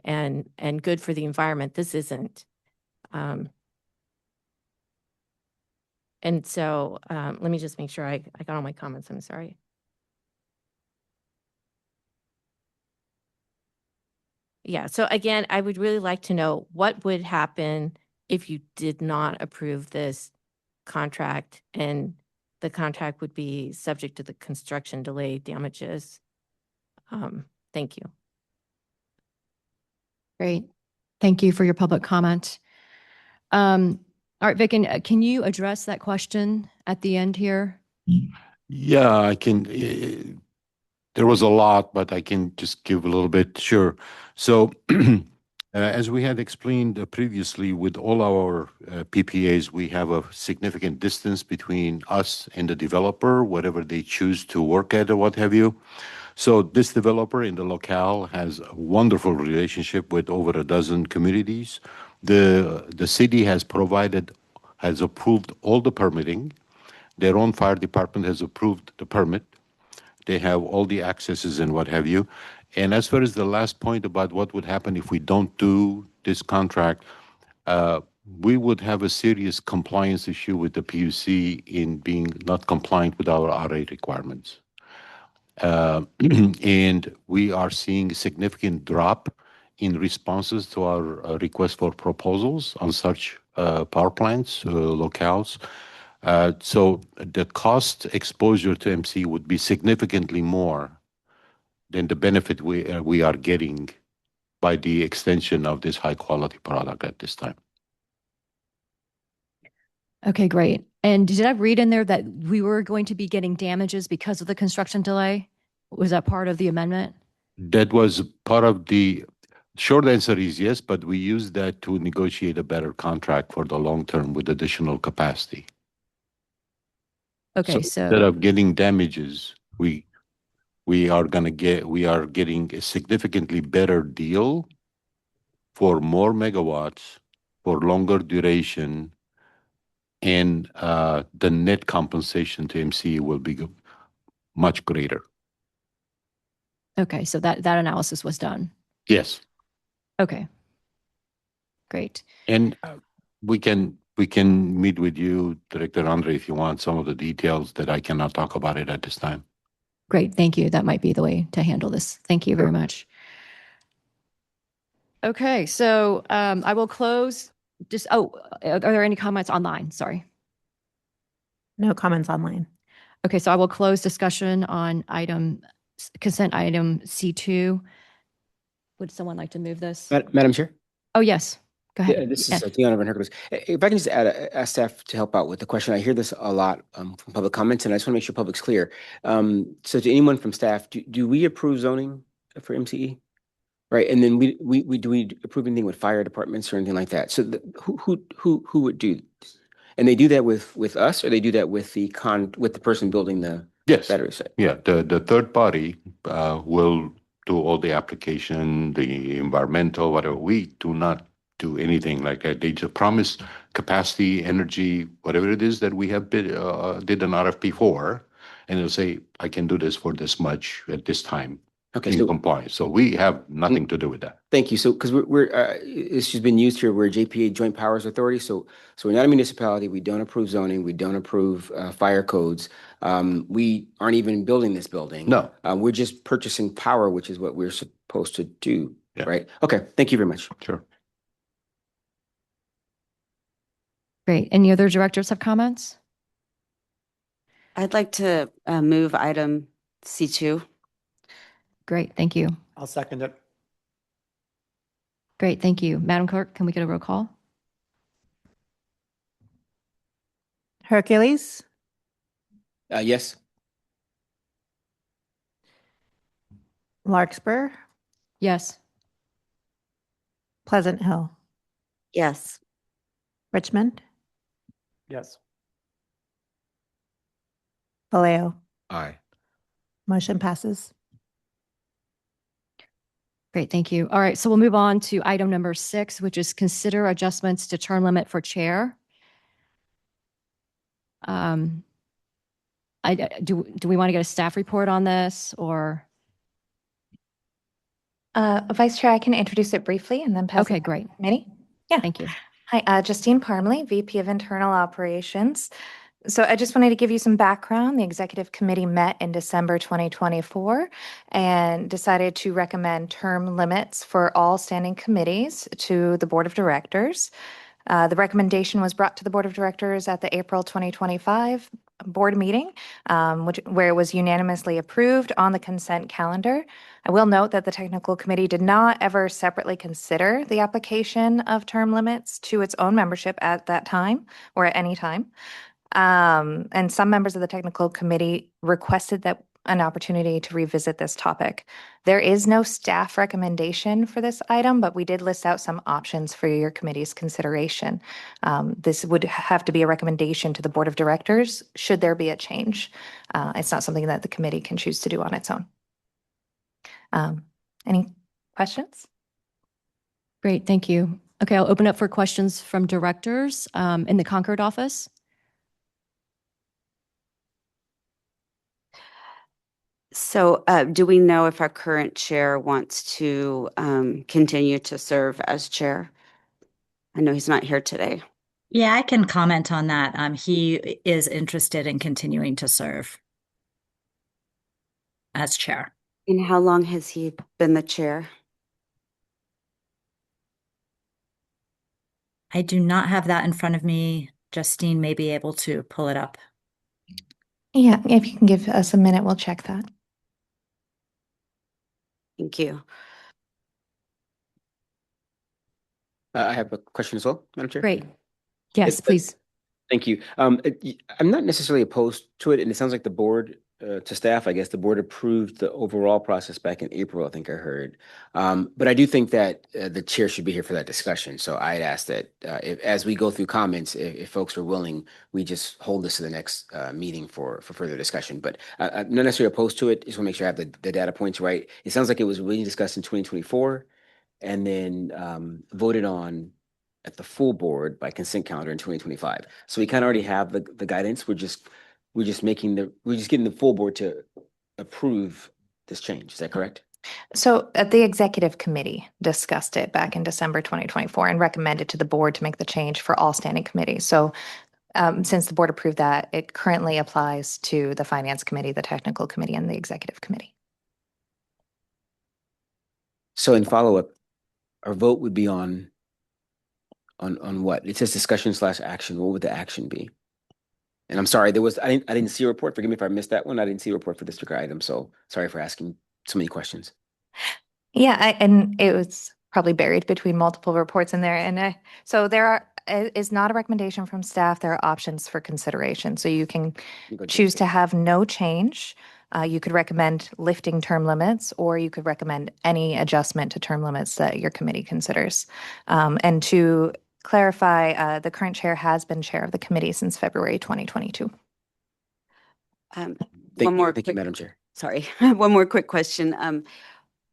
and good for the environment. This isn't. And so let me just make sure I got all my comments. I'm sorry. Yeah, so again, I would really like to know what would happen if you did not approve this contract, and the contract would be subject to the construction delay damages. Thank you. Great. Thank you for your public comment. All right, Vic, can you address that question at the end here? Yeah, I can. There was a lot, but I can just give a little bit. Sure. So, as we had explained previously, with all our PPAs, we have a significant distance between us and the developer, whatever they choose to work at or what have you. So this developer in the locale has a wonderful relationship with over a dozen communities. The city has approved all the permitting. Their own fire department has approved the permit. They have all the accesses and what have you. And as far as the last point about what would happen if we don't do this contract, we would have a serious compliance issue with the PUC in being not compliant with our RA requirements. And we are seeing a significant drop in responses to our request for proposals on such power plants, locales. So the cost exposure to MC would be significantly more than the benefit we are getting by the extension of this high quality product at this time. Okay, great. And did I read in there that we were going to be getting damages because of the construction delay? Was that part of the amendment? That was part of the short answer is yes, but we used that to negotiate a better contract for the long term with additional capacity. Okay, instead of getting damages, we are getting a significantly better deal for more megawatts, for longer duration, and the net compensation to MCE will be much greater. Okay, so that analysis was done. Yes. Okay. Great. And we can meet with you, Director Andre, if you want some of the details that I cannot talk about it at this time. Great. Thank you. That might be the way to handle this. Thank you very much. Okay, so I will close. Are there any comments online? Sorry. No comments online. Okay, so I will close discussion on consent item C2. Would someone like to move this? Madam Chair? Oh, yes. Go ahead. Yeah, this is Dion Van Hercules. If I can just ask staff to help out with the question. I hear this a lot from public comments, and I just want to make sure public's clear. So to anyone from staff, do we approve zoning for MCE? Right, and then do we approve anything with fire departments or anything like that? So who would do? And they do that with us, or they do that with the person building the battery set? Yeah, the third party will do all the application, the environmental, whatever. We do not do anything like that. They just promise capacity, energy, whatever it is that we have did an RFP for, and they'll say, I can do this for this much at this time. Okay, in compliance. So we have nothing to do with that. Thank you. So, because it's just been used here, we're a JPA Joint Powers Authority. So we're not a municipality. We don't approve zoning. We don't approve fire codes. We aren't even building this building. No. We're just purchasing power, which is what we're supposed to do. Yeah. Right. Okay. Thank you very much. Sure. Great. Any other directors have comments? I'd like to move item C2. Great. Thank you. I'll second it. Great. Thank you. Madam Clerk, can we get a roll call? Hercules, Yes. Larkspur, Yes. Pleasant Hill, Yes. Richmond, Yes. Vallejo. Aye. Motion passes. Great. Thank you. All right. So we'll move on to item number 6, which is consider adjustments to term limit for chair. Do we want to get a staff report on this, or? Vice Chair, I can introduce it briefly and then pass Okay, it great. to the committee. Yeah. Thank you. Hi, Justine Parmley, VP of Internal Operations. So I just wanted to give you some background. The executive committee met in December 2024 and decided to recommend term limits for all standing committees to the board of directors. The recommendation was brought to the board of directors at the April 2025 board meeting, where it was unanimously approved on the consent calendar. I will note that the technical committee did not ever separately consider the application of term limits to its own membership at that time or at any time. And some members of the technical committee requested that an opportunity to revisit this topic. There is no staff recommendation for this item, but we did list out some options for your committee's consideration. This would have to be a recommendation to the board of directors should there be a change. It's not something that the committee can choose to do on its own. Any questions? Great, thank you. Okay, I'll open up for questions from directors in the Concord office. So do we know if our current chair wants to continue to serve as chair? I know he's not here today. Yeah, I can comment on that. He is interested in continuing to serve as chair. And how long has he been the chair? I do not have that in front of me. Justine may be able to pull it up. Yeah, if you can give us a minute, we'll check that. Thank you. I have a question as well, Madam Chair. Great. Yes, please. Thank you. I'm not necessarily opposed to it, and it sounds like the board, to staff, I guess, the board approved the overall process back in April, I think I heard. But I do think that the chair should be here for that discussion. So I'd ask that as we go through comments, if folks are willing, we just hold this to the next meeting for further discussion. But I'm not necessarily opposed to it. Just want to make sure I have the data points right. It sounds like it was really discussed in 2024 and then voted on at the full board by consent calendar in 2025. So we kind of already have the guidance. We're just getting the full board to approve this change. Is that correct? So the executive committee discussed it back in December 2024 and recommended to the board to make the change for all standing committees. So since the board approved that, it currently applies to the finance committee, the technical committee, and the executive committee. So in follow-up, our vote would be on what? It says discussion/action. What would the action be? And I'm sorry, I didn't see a report. Forgive me if I missed that one. I didn't see a report for this particular item. So sorry for asking so many questions. Yeah, and it was probably buried between multiple reports in there. And so is not a recommendation from staff. There are options for consideration. So you can choose to have no change. You could recommend lifting term limits, or you could recommend any adjustment to term limits that your committee considers. And to clarify, the current chair has been chair of the committee since February 2022. Thank you, Madam Chair. Sorry, one more quick question.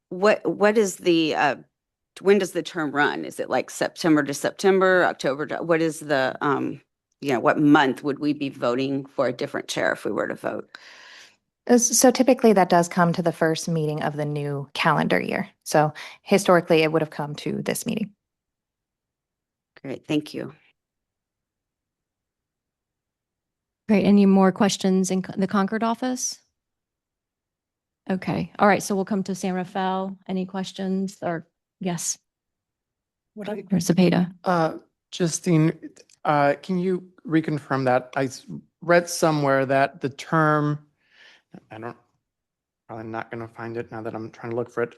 What is when does the term run? Is it like September to September, October to, what is the, what month would we be voting for a different chair if we were to vote? So typically that does come to the first meeting of the new calendar year. So historically it would have come to this meeting. Great, thank you. Great. Any more questions in the Concord office? Okay. All right. So we'll come to San Rafael. Any questions or yes? Or Zepeda? Justine, can you reconfirm that? I read somewhere that the term, probably not going to find it now that I'm trying to look for it,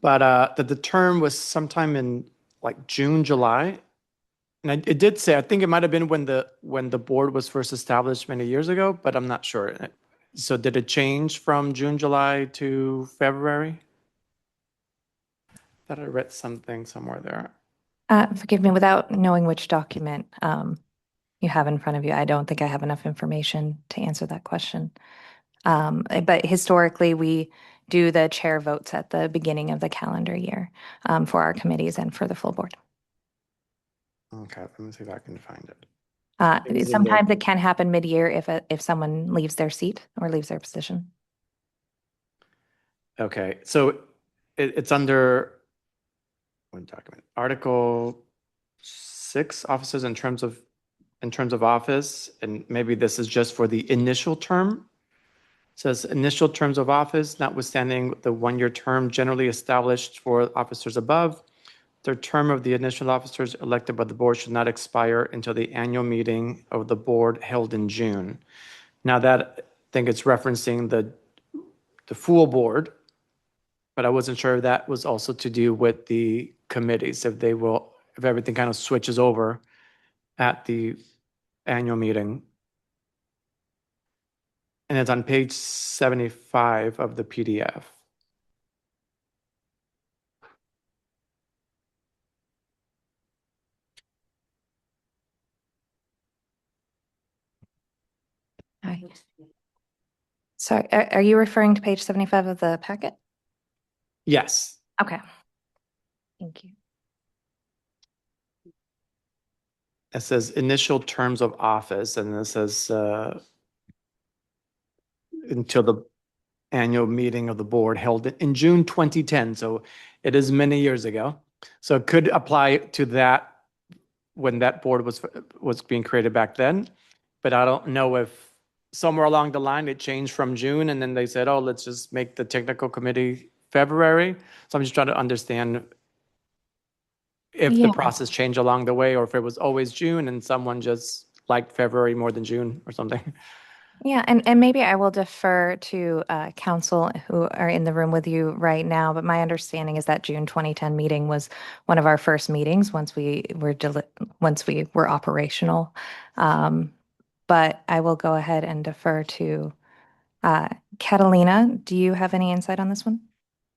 but that the term was sometime in like June, July. And it did say, I think it might have been when the board was first established many years ago, but I'm not sure. So did it change from June, July to February? Thought I read something somewhere there. Forgive me, without knowing which document you have in front of you, I don't think I have enough information to answer that question. But historically, we do the chair votes at the beginning of the calendar year for our committees and for the full board. Okay, let me see if I can find it. Sometimes it can happen mid-year if someone leaves their seat or leaves their position. Okay, so it's under one document, Article 6, officers in terms of in terms of office, and maybe this is just for the initial term. It says initial terms of office, notwithstanding the one-year term generally established for officers above, their term of the initial officers elected by the board should not expire until the annual meeting of the board held in June. Now that, I think it's referencing the full board, but I wasn't sure if that was also to do with the committees, if everything kind of switches over at the annual meeting. And it's on page 75 of the PDF. Hi. Sorry, are you referring to page 75 of the packet? Yes. Okay. Thank you. It says initial terms of office, and it says until the annual meeting of the board held in June 2010. So it is many years ago. So it could apply to that when that board was being created back then. But I don't know if somewhere along the line it changed from June and then they said, oh, let's just make the technical committee February. So I'm just trying to understand if the process changed along the way or if it was always June and someone just liked February more than June or something. Yeah, and maybe I will defer to council who are in the room with you right now, but my understanding is that June 2010 meeting was one of our first meetings once we were operational. But I will go ahead and defer to Catalina. Do you have any insight on this one?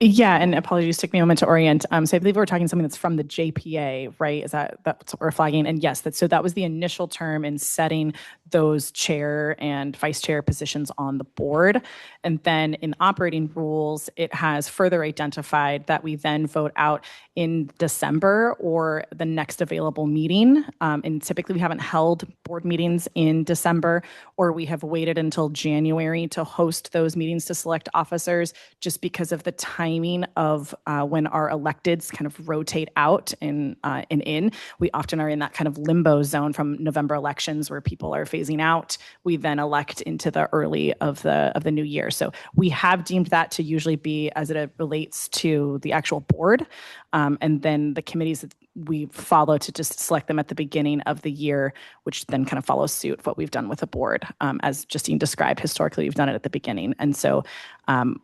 Yeah, and apologies, took me a moment to orient. So I believe we're talking something that's from the JPA, right? That's what we're flagging? And yes, that was the initial term in setting those chair and vice chair positions on the board. And then in operating rules, it has further identified that we then vote out in December or the next available meeting. And typically we haven't held board meetings in December, or we have waited until January to host those meetings to select officers just because of the timing of when our electeds kind of rotate out and in. We often are in that kind of limbo zone from November elections where people are phasing out. We then elect into the early of the new year. So we have deemed that to usually be as it relates to the actual board. And then the committees that we follow to just select them at the beginning of the year, which then kind of follows suit what we've done with the board. As Justine described, historically, we've done it at the beginning. And so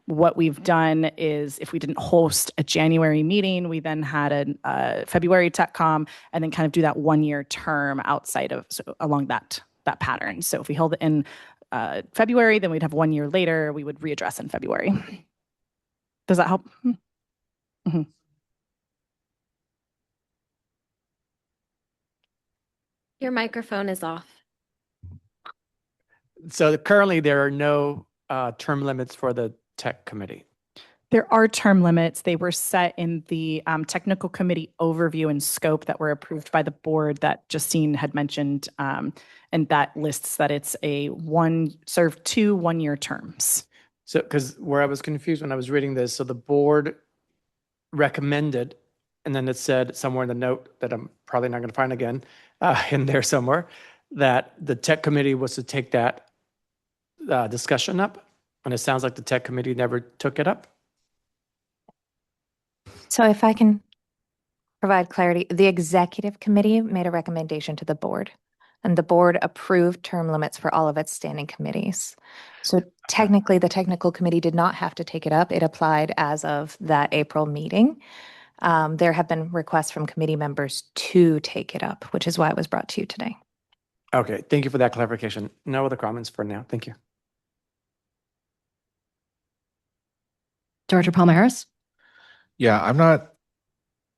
what we've done is if we didn't host a January meeting, we then had a February TechCom and then kind of do that 1-year term outside of, along that pattern. So if we held it in February, then we'd have 1 year later, we would readdress in February. Does that help? Mm-hmm. Your microphone is off. So currently there are no term limits for the tech committee. There are term limits. They were set in the technical committee overview and scope that were approved by the board that Justine had mentioned. And that lists that it's serve 2 1-year terms. So, because where I was confused when I was reading this, so the board recommended, and then it said somewhere in the note that I'm probably not going to find again, in there somewhere, that the tech committee was to take that discussion up. And it sounds like the tech committee never took it up. So if I can provide clarity, the executive committee made a recommendation to the board, and the board approved term limits for all of its standing committees. So technically, the technical committee did not have to take it up. It applied as of that April meeting. There have been requests from committee members to take it up, which is why it was brought to you today. Okay, thank you for that clarification. No other comments for now. Thank you. Director Palmer-Harris? Yeah, I'm not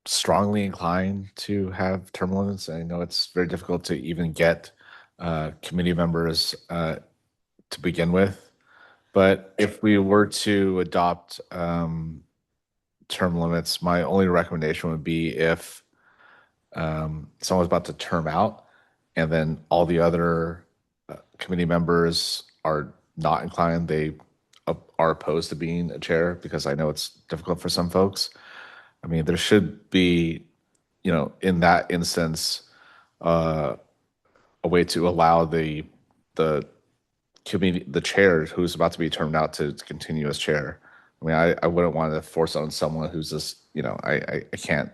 strongly inclined to have term limits. I know it's very difficult to even get committee members to begin with. But if we were to adopt term limits, my only recommendation would be if someone's about to term out and then all the other committee members are not inclined, they are opposed to being a chair, because I know it's difficult for some folks. I mean, there should be, in that instance, a way to allow the committee, the chair who's about to be termed out to continue as chair. I mean, I wouldn't want to force on someone who's just, I can't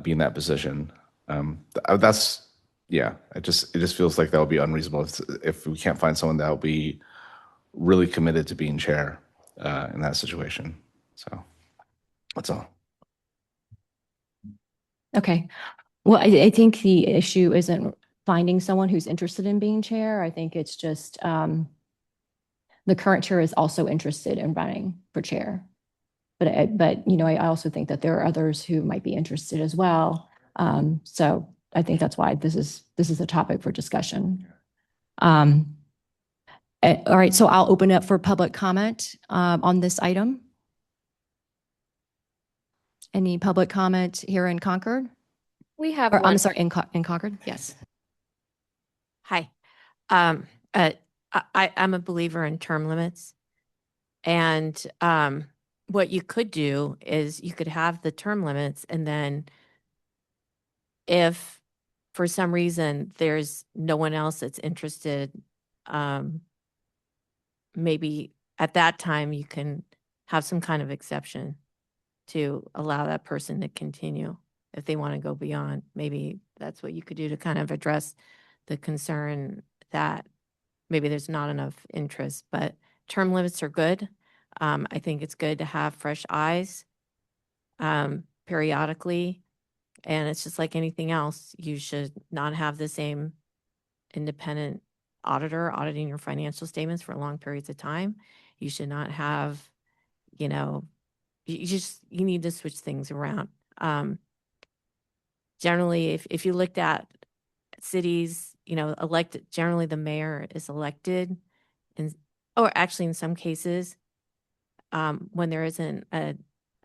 be in that position. That's, yeah, it just feels like that would be unreasonable if we can't find someone that will be really committed to being chair in that situation. So that's all. Okay. Well, I think the issue isn't finding someone who's interested in being chair. I think it's just the current chair is also interested in running for chair. But I also think that there are others who might be interested as well. So I think that's why this is a topic for discussion. All right, so I'll open up for public comment on this item. Any public comment here in Concord? We have Or, one. I'm sorry, in Concord? Yes. Hi. I'm a believer in term limits. And what you could do is you could have the term limits, and then if for some reason there's no one else that's interested, maybe at that time you can have some kind of exception to allow that person to continue if they want to go beyond. Maybe that's what you could do to kind of address the concern that maybe there's not enough interest, but term limits are good. I think it's good to have fresh eyes periodically, and it's just like anything else. You should not have the same independent auditor auditing your financial statements for long periods of time. You should not have, you need to switch things around. Generally, if you looked at cities, elected, generally the mayor is elected, or actually in some cases, when there isn't an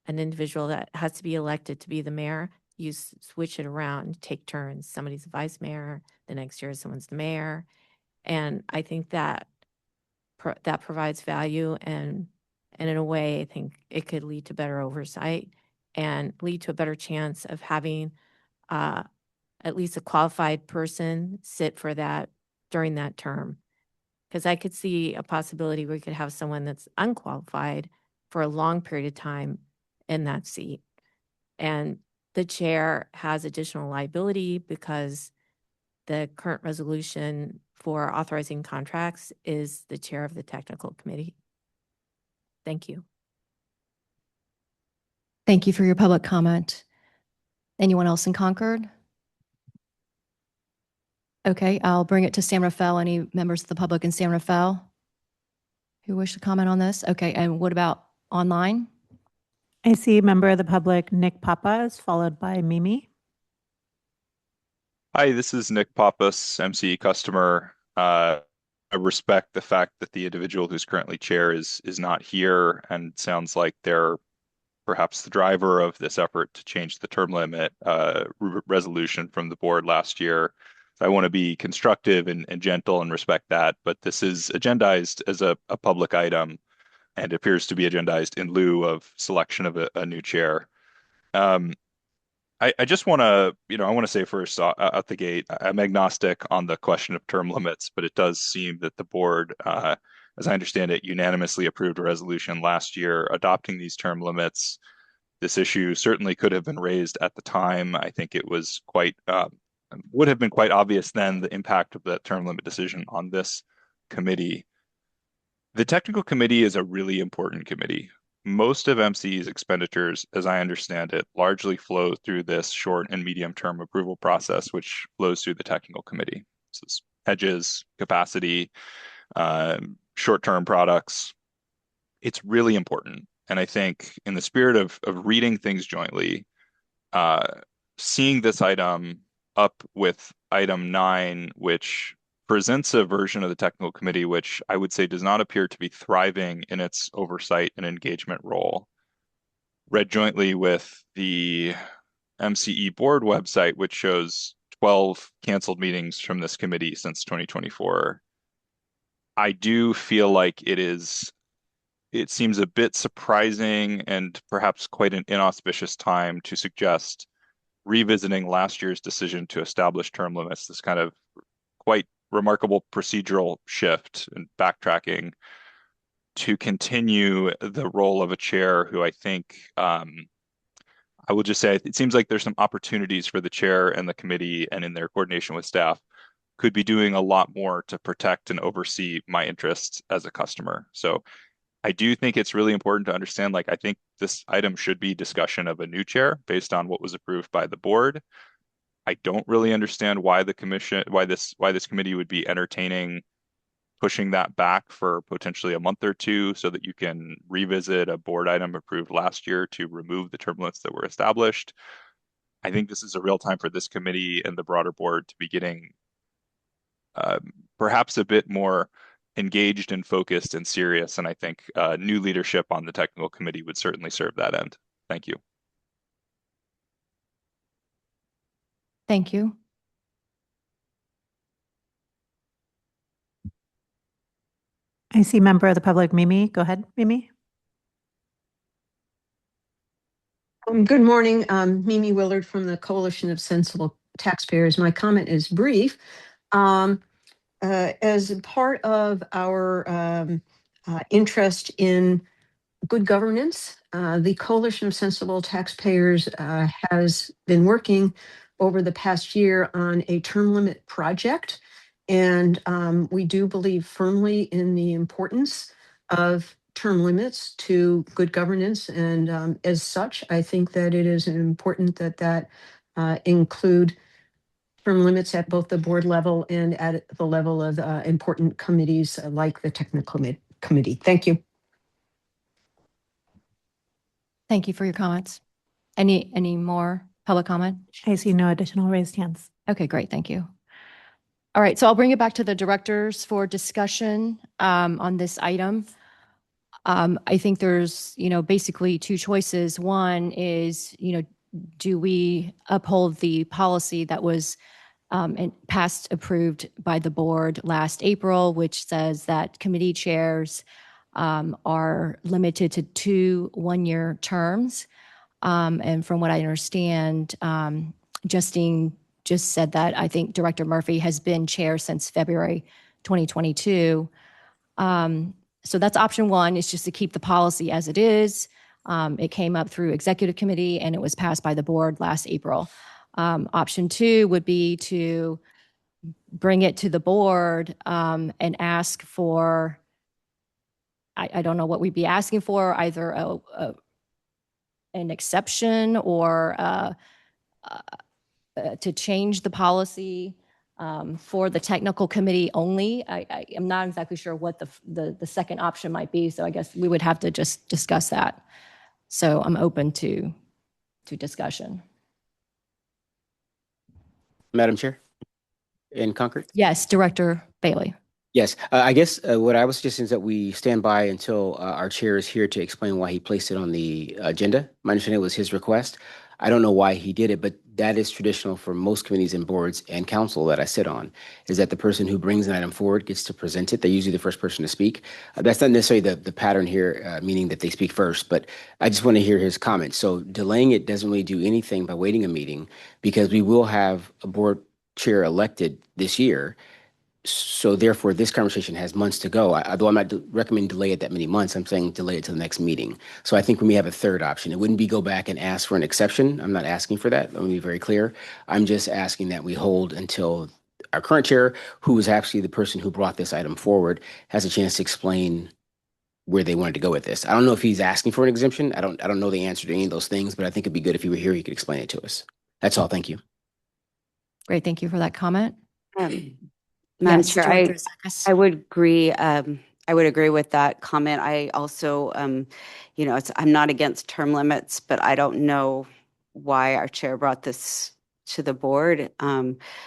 individual that has to be elected to be the mayor, you switch it around, take turns. Somebody's the vice mayor, the next year someone's the mayor. And I think that that provides value, and in a way, I think it could lead to better oversight and lead to a better chance of having at least a qualified person sit for that during that term. Because I could see a possibility where we could have someone that's unqualified for a long period of time in that seat. And the chair has additional liability because the current resolution for authorizing contracts is the chair of the technical committee. Thank you. Thank you for your public comment. Anyone else in Concord? Okay, I'll bring it to San Rafael. Any members of the public in San Rafael who wish to comment on this? Okay, and what about online? I see member of the public, Nick Papas, followed by Mimi. Hi, this is Nick Pappas, MCE customer. I respect the fact that the individual who's currently chair is not here, and sounds like they're perhaps the driver of this effort to change the term limit resolution from the board last year. So I want to be constructive and gentle and respect that, but this is agendized as a public item and appears to be agendized in lieu of selection of a new chair. I just want to, I want to say first out the gate, I'm agnostic on the question of term limits, but it does seem that the board, as I understand it, unanimously approved a resolution last year adopting these term limits. This issue certainly could have been raised at the time. I think it was would have been quite obvious then the impact of that term limit decision on this committee. The technical committee is a really important committee. Most of MCE's expenditures, as I understand it, largely flow through this short and medium term approval process, which flows through the technical committee. So it's hedges, capacity, short-term products. It's really important. And I think in the spirit of reading things jointly, seeing this item up with item 9, which presents a version of the technical committee, which I would say does not appear to be thriving in its oversight and engagement role. Read jointly with the MCE board website, which shows 12 canceled meetings from this committee since 2024. I do feel like it seems a bit surprising and perhaps quite an inauspicious time to suggest revisiting last year's decision to establish term limits, this kind of quite remarkable procedural shift and backtracking to continue the role of a chair who I think I will just say it seems like there's some opportunities for the chair and the committee and in their coordination with staff could be doing a lot more to protect and oversee my interests as a customer. So I do think it's really important to understand, like, I think this item should be discussion of a new chair based on what was approved by the board. I don't really understand why this committee would be entertaining pushing that back for potentially a month or two so that you can revisit a board item approved last year to remove the term limits that were established. I think this is a real time for this committee and the broader board to be getting perhaps a bit more engaged and focused and serious. And I think new leadership on the technical committee would certainly serve that end. Thank you. Thank you. I see member of the public, Mimi. Go ahead, Mimi. Good morning. Mimi Willard from the Coalition of Sensible Taxpayers. My comment is brief. As part of our interest in good governance, the Coalition of Sensible Taxpayers has been working over the past year on a term limit project. And we do believe firmly in the importance of term limits to good governance. And as such, I think that it is important that include term limits at both the board level and at the level of important committees like the technical committee. Thank you. Thank you for your comments. Any more public comment? I see no additional raised hands. Okay, great. Thank you. All right, so I'll bring it back to the directors for discussion on this item. I think there's, basically two choices. One is, do we uphold the policy that was passed, approved by the board last April, which says that committee chairs are limited to 2 one-year terms. And from what I understand, Justine just said that I think Director Murphy has been chair since February 2022. So that's option one, is just to keep the policy as it is. It came up through executive committee and it was passed by the board last April. Option two would be to bring it to the board and ask for, I don't know what we'd be asking for, either an exception or to change the policy for the technical committee only. I am not exactly sure what the second option might be, so I guess we would have to just discuss that. So I'm open to discussion. Madam Chair, in Concord? Yes, Director Bailey. Yes, I guess what I was suggesting is that we stand by until our chair is here to explain why he placed it on the agenda. My understanding was his request. I don't know why he did it, but that is traditional for most committees and boards and council that I sit on, is that the person who brings an item forward gets to present it. They're usually the first person to speak. That's not necessarily the pattern here, meaning that they speak first, but I just want to hear his comments. So delaying it doesn't really do anything by waiting a meeting, because we will have a board chair elected this year. So therefore, this conversation has months to go. Although I'm not recommending delay it that many months, I'm saying delay it to the next meeting. So I think we may have a third option. It wouldn't be go back and ask for an exception. I'm not asking for that. Let me be very clear. I'm just asking that we hold until our current chair, who is actually the person who brought this item forward, has a chance to explain where they wanted to go with this. I don't know if he's asking for an exemption. I don't know the answer to any of those things, but I think it'd be good if he were here, he could explain it to us. That's all. Thank you. Great, thank you for that comment. Madam Yes, Chair, Director Zekas. I would agree. I would agree with that comment. I also, I'm not against term limits, but I don't know why our chair brought this to the board.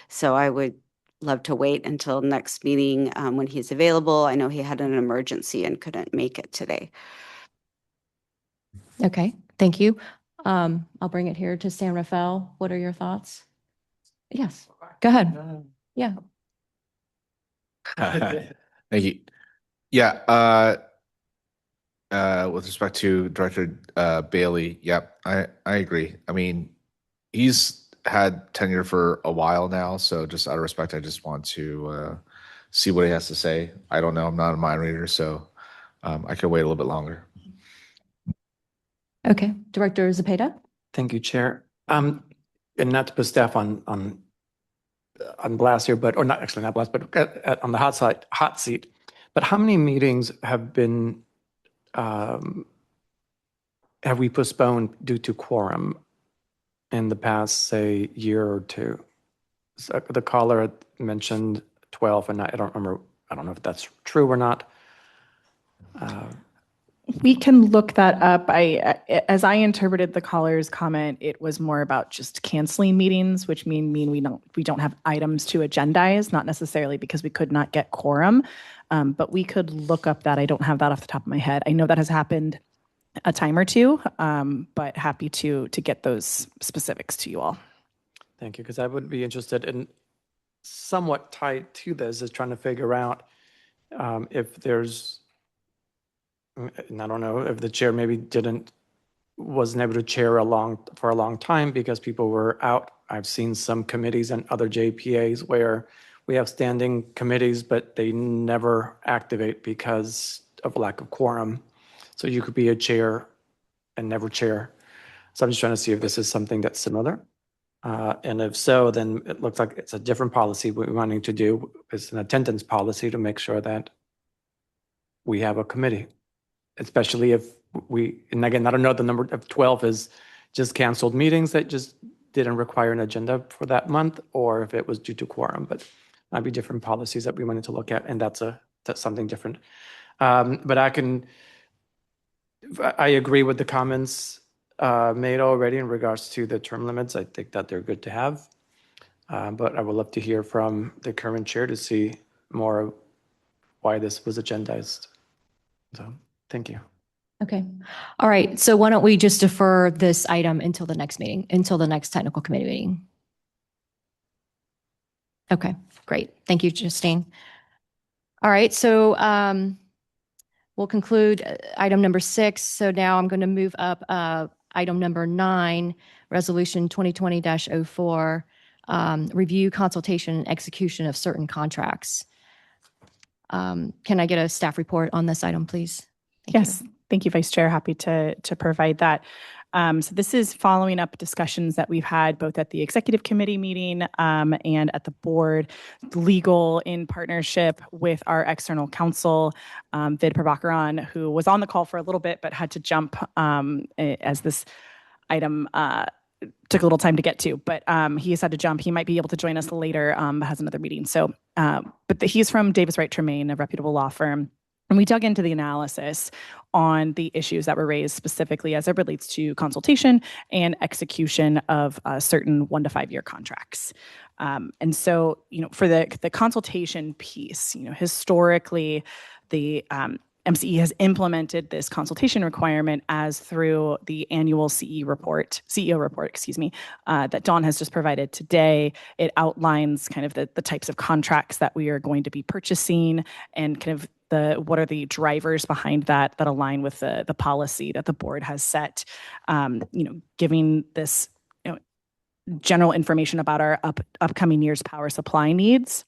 So I would love to wait until next meeting when he's available. I know he had an emergency and couldn't make it today. Okay, thank you. I'll bring it here to San Rafael. What are your thoughts? Yes, go ahead. Yeah. Thank you. Yeah, with respect to Director Bailey, yep, I agree. I mean, he's had tenure for a while now, so just out of respect, I just want to see what he has to say. I don't know. I'm not a mind reader, so I could wait a little bit longer. Okay, Director Zepeda? Thank you, Chair. And not to put staff on blast here, but, or not, actually not blast, but on the hot seat. But how many meetings have been, have we postponed due to quorum in the past, say, year or two? So the caller had mentioned 12, and I don't remember, I don't know if that's true or not. We can look that up. As I interpreted the caller's comment, it was more about just canceling meetings, which mean we don't have items to agendize, not necessarily because we could not get quorum, but we could look up that. I don't have that off the top of my head. I know that has happened a time or two, but happy to get those specifics to you all. Thank you, because I would be interested in, somewhat tied to this, is trying to figure out if there's, and I don't know if the chair maybe wasn't able to chair for a long time because people were out. I've seen some committees and other JPAs where we have standing committees, but they never activate because of lack of quorum. So you could be a chair and never chair. So I'm just trying to see if this is something that's similar. And if so, then it looks like it's a different policy we're wanting to do. It's an attendance policy to make sure that we have a committee, especially if and again, I don't know the number of 12 is just canceled meetings that just didn't require an agenda for that month, or if it was due to quorum, but might be different policies that we wanted to look at, and that's something different. But I agree with the comments made already in regards to the term limits. I think that they're good to have. But I would love to hear from the current chair to see more of why this was agendized. So thank you. Okay. All right. So why don't we just defer this item until the next meeting, until the next technical committee meeting? Okay, great. Thank you, Justine. All right. So we'll conclude item number 6. So now I'm going to move up item number 9, Resolution 2020-04, review, consultation, and execution of certain contracts. Can I get a staff report on this item, please? Yes. Thank you, Vice Chair. Happy to provide that. So this is following up discussions that we've had both at the executive committee meeting and at the board, legal in partnership with our external counsel, Vid Prabhakaran, who was on the call for a little bit but had to jump as this item took a little time to get to. But he has had to jump. He might be able to join us later, has another meeting. So, but he's from Davis Wright Tremaine, a reputable law firm. And we dug into the analysis on the issues that were raised specifically as it relates to consultation and execution of certain 1 to 5 year contracts. And so, for the consultation piece, historically, the MCE has implemented this consultation requirement as through the annual CEO report, that Dawn has just provided today. It outlines kind of the types of contracts that we are going to be purchasing and kind of what are the drivers behind that align with the policy that the board has set, giving this general information about our upcoming year's power supply needs.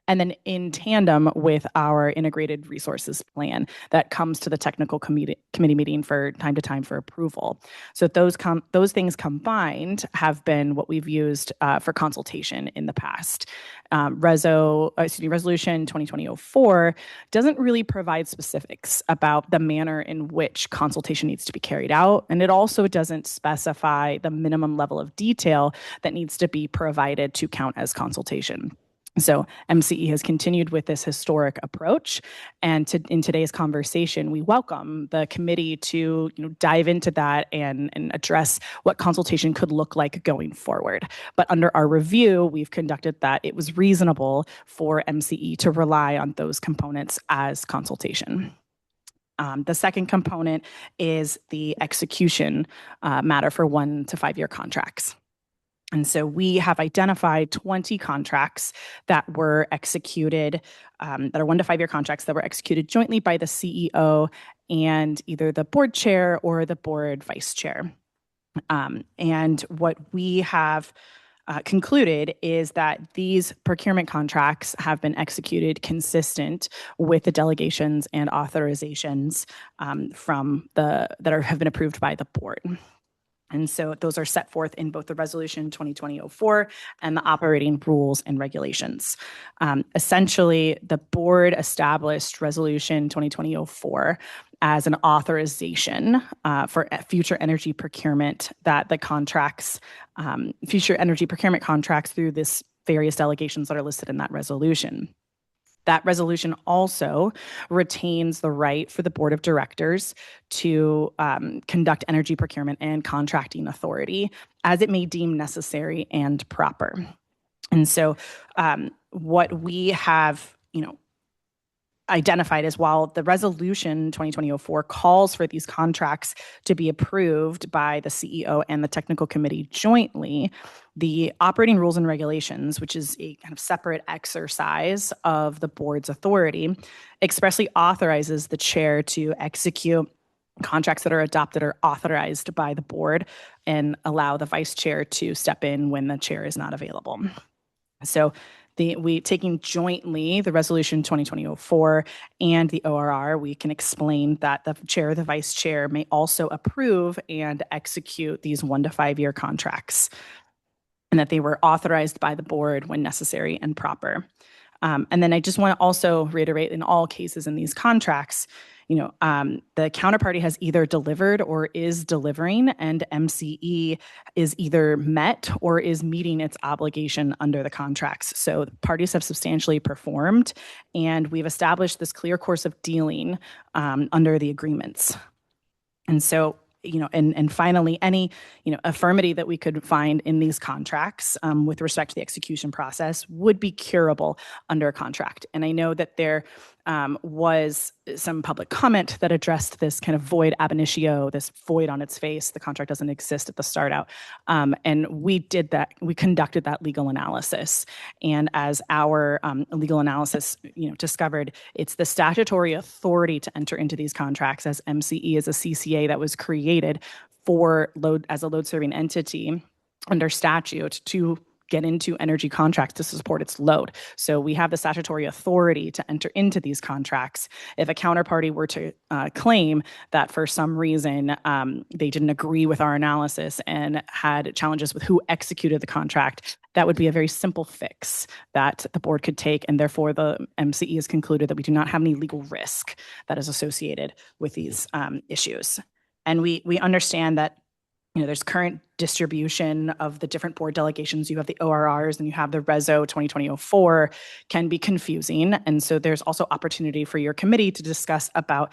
And then in tandem with our integrated resources plan that comes to the technical committee meeting for time to time for approval. So those things combined have been what we've used for consultation in the past. Resolution 2020-04 doesn't really provide specifics about the manner in which consultation needs to be carried out, and it also doesn't specify the minimum level of detail that needs to be provided to count as consultation. So MCE has continued with this historic approach, and in today's conversation, we welcome the committee to dive into that and address what consultation could look like going forward. But under our review, we've conducted that it was reasonable for MCE to rely on those components as consultation. The second component is the execution matter for 1 to 5 year contracts. And so we have identified 20 contracts that were executed, that are 1 to 5 year contracts that were executed jointly by the CEO and either the board chair or the board vice chair. And what we have concluded is that these procurement contracts have been executed consistent with the delegations and authorizations have been approved by the board. And so those are set forth in both the resolution 2020-04 and the operating rules and regulations. Essentially, the board established resolution 2020-04 as an authorization for future energy procurement that the contracts, future energy procurement contracts through this various delegations that are listed in that resolution. That resolution also retains the right for the board of directors to conduct energy procurement and contracting authority as it may deem necessary and proper. And so what we have, identified is while the resolution 2020-04 calls for these contracts to be approved by the CEO and the technical committee jointly, the operating rules and regulations, which is a kind of separate exercise of the board's authority, expressly authorizes the chair to execute contracts that are adopted or authorized by the board and allow the vice chair to step in when the chair is not available. So we taking jointly the resolution 2020-04 and the ORR, we can explain that the chair or the vice chair may also approve and execute these 1 to 5 year contracts, and that they were authorized by the board when necessary and proper. And then I just want to also reiterate, in all cases in these contracts, the counterparty has either delivered or is delivering, and MCE is either met or is meeting its obligation under the contracts. So the parties have substantially performed, and we've established this clear course of dealing under the agreements. And so, and finally, any, affirmity that we could find in these contracts with respect to the execution process would be curable under a contract. And I know that there was some public comment that addressed this kind of void ab initio, this void on its face. The contract doesn't exist at the start out. And we did that. We conducted that legal analysis. And as our legal analysis, discovered, it's the statutory authority to enter into these contracts, as MCE is a CCA that was created for as a load serving entity under statute to get into energy contracts to support its load. So we have the statutory authority to enter into these contracts. If a counterparty were to claim that for some reason they didn't agree with our analysis and had challenges with who executed the contract, that would be a very simple fix that the board could take. And therefore, the MCE has concluded that we do not have any legal risk that is associated with these issues. And we understand that there's current distribution of the different board delegations. You have the ORRs and you have the Reso 2020-04 can be confusing. And so there's also opportunity for your committee to discuss about,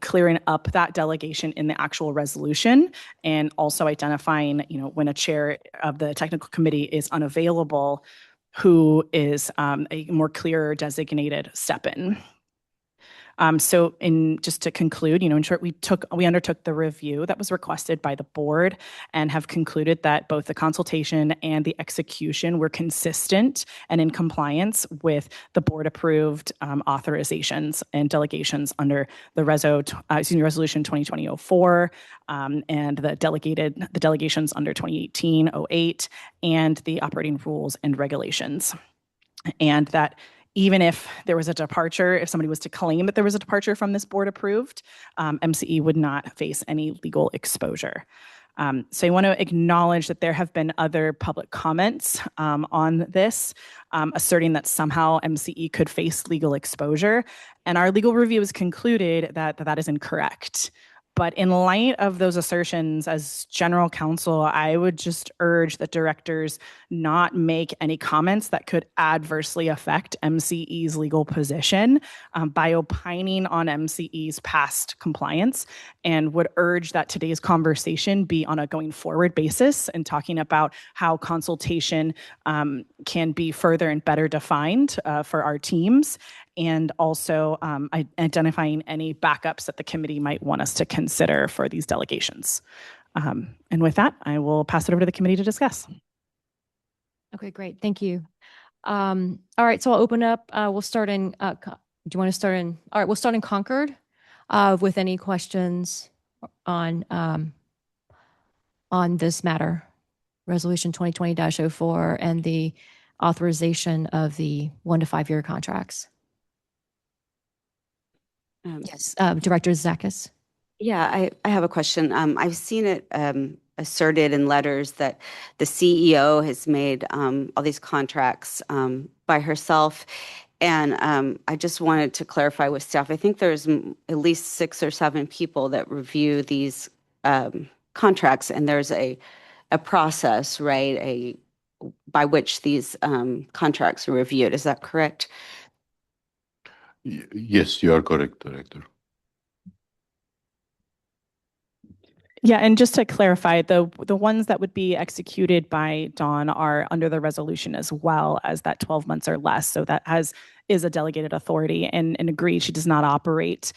clearing up that delegation in the actual resolution, and also identifying, when a chair of the technical committee is unavailable, who is a more clear designated step-in. So just to conclude, in short, we undertook the review that was requested by the board and have concluded that both the consultation and the execution were consistent and in compliance with the board approved authorizations and delegations under the resolution 2020-04 and the delegations under 2018-08 and the operating rules and regulations. And that even if there was a departure, if somebody was to claim that there was a departure from this board approved, MCE would not face any legal exposure. So I want to acknowledge that there have been other public comments on this, asserting that somehow MCE could face legal exposure. And our legal review has concluded that that is incorrect. But in light of those assertions, as general counsel, I would just urge that directors not make any comments that could adversely affect MCE's legal position by opining on MCE's past compliance, and would urge that today's conversation be on a going forward basis and talking about how consultation can be further and better defined for our teams, and also identifying any backups that the committee might want us to consider for these delegations. And with that, I will pass it over to the committee to discuss. Okay, great. Thank you. All right, so I'll open up. We'll start in, do you want to start in? All right, we'll start in Concord with any questions on this matter. Resolution 2020-04 and the authorization of the 1 to 5 year contracts? Yes, Director Zakis. Yeah, I have a question. I've seen it asserted in letters that the CEO has made all these contracts by herself. And I just wanted to clarify with staff. I think there's at least 6 or 7 people that review these contracts, and there's a process, right, by which these contracts are reviewed. Is that correct? Yes, you are correct, Director. Yeah, and just to clarify, the ones that would be executed by Dawn are under the resolution as well as that 12 months or less. So that is a delegated authority, and agree, she does not operate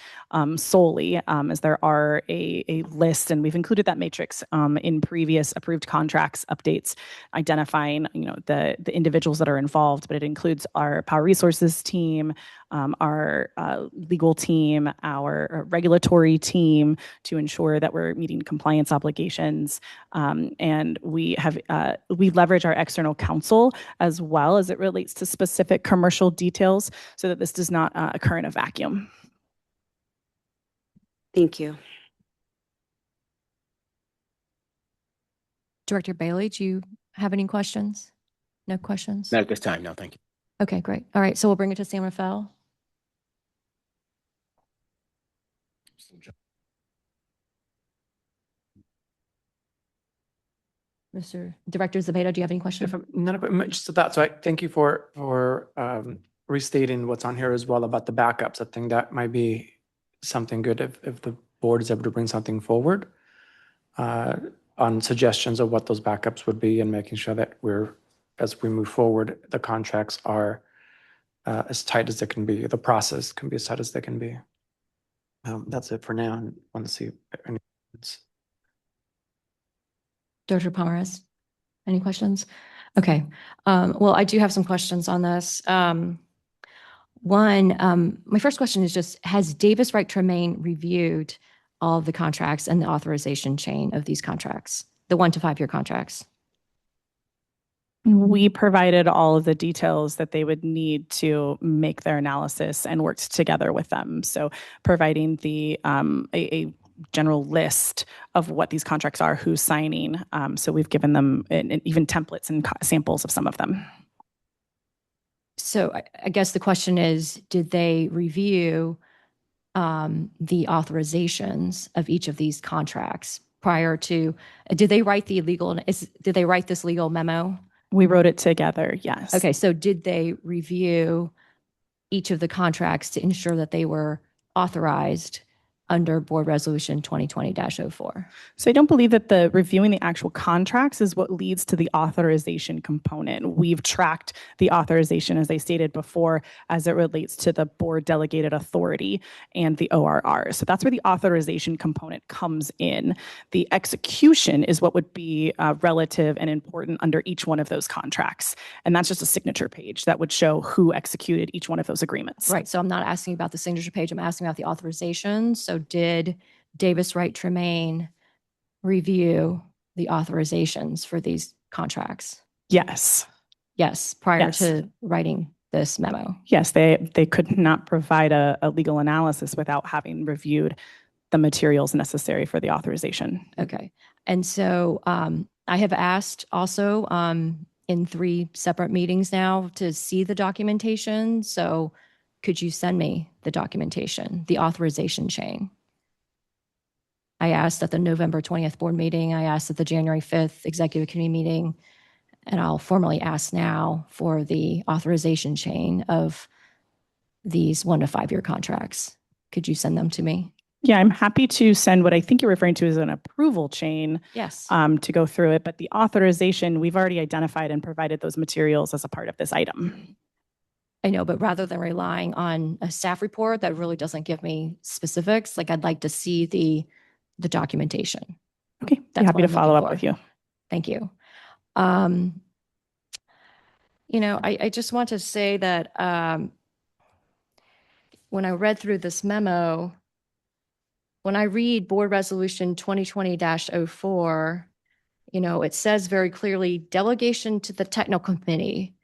solely, as there are a list, and we've included that matrix in previous approved contracts updates, identifying the individuals that are involved, but it includes our power resources team, our legal team, our regulatory team, to ensure that we're meeting compliance obligations. And we leverage our external counsel as well as it relates to specific commercial details, so that this does not occur in a vacuum. Thank you. Director Bailey, do you have any questions? No questions? Not at this time, no, thank you. Okay, great. All right, so we'll bring it to San Rafael. Mr. Director Zepeda, do you have any questions? Just that. So I thank you for restating what's on here as well about the backups. I think that might be something good if the board is able to bring something forward on suggestions of what those backups would be, and making sure that as we move forward, the contracts are as tight as they can be. The process can be as tight as they can be. That's it for now. I want to see any questions. Director Pomeroy, any questions? Okay. Well, I do have some questions on this. One, my first question is just, has Davis Wright Tremaine reviewed all of the contracts and the authorization chain of these contracts, the 1 to 5 year contracts? We provided all of the details that they would need to make their analysis and worked together with them. So providing a general list of what these contracts are, who's signing. So we've given them even templates and samples of some of them. So I guess the question is, did they review the authorizations of each of these contracts prior to, did they write did they write this legal memo? We wrote it together, yes. Okay, so did they review each of the contracts to ensure that they were authorized under Board Resolution 2020-04? So I don't believe that the reviewing the actual contracts is what leads to the authorization component. We've tracked the authorization, as I stated before, as it relates to the board delegated authority and the ORR. So that's where the authorization component comes in. The execution is what would be relative and important under each one of those contracts. And that's just a signature page that would show who executed each one of those agreements. Right, so I'm not asking about the signature page, I'm asking about the authorization. So did Davis Wright Tremaine review the authorizations for these contracts? Yes. Yes, prior to writing this memo. Yes, they could not provide a legal analysis without having reviewed the materials necessary for the authorization. Okay. And so I have asked also in 3 separate meetings now to see the documentation. So could you send me the documentation, the authorization chain? I asked at the November 20th board meeting. I asked at the January 5th executive committee meeting, and I'll formally ask now for the authorization chain of these 1 to 5 year contracts. Could you send them to me? Yeah, I'm happy to send what I think you're referring to as an approval chain. Yes. To go through it, but the authorization, we've already identified and provided those materials as a part of this item. I know, but rather than relying on a staff report that really doesn't give me specifics, like I'd like to see the documentation. Okay, I'm happy to follow up with you. Thank you. I just want to say that when I read through this memo, when I read Board Resolution 2020-04, It says very clearly delegation to the technical committee.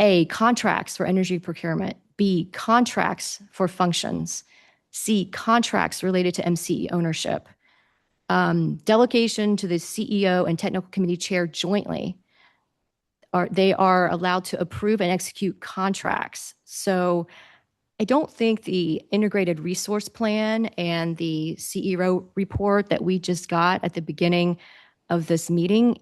A, contracts for energy procurement. B, contracts for functions. C, contracts related to MCE ownership. Delegation to the CEO and technical committee chair jointly. They are allowed to approve and execute contracts. So I don't think the integrated resource plan and the CEO report that we just got at the beginning of this meeting,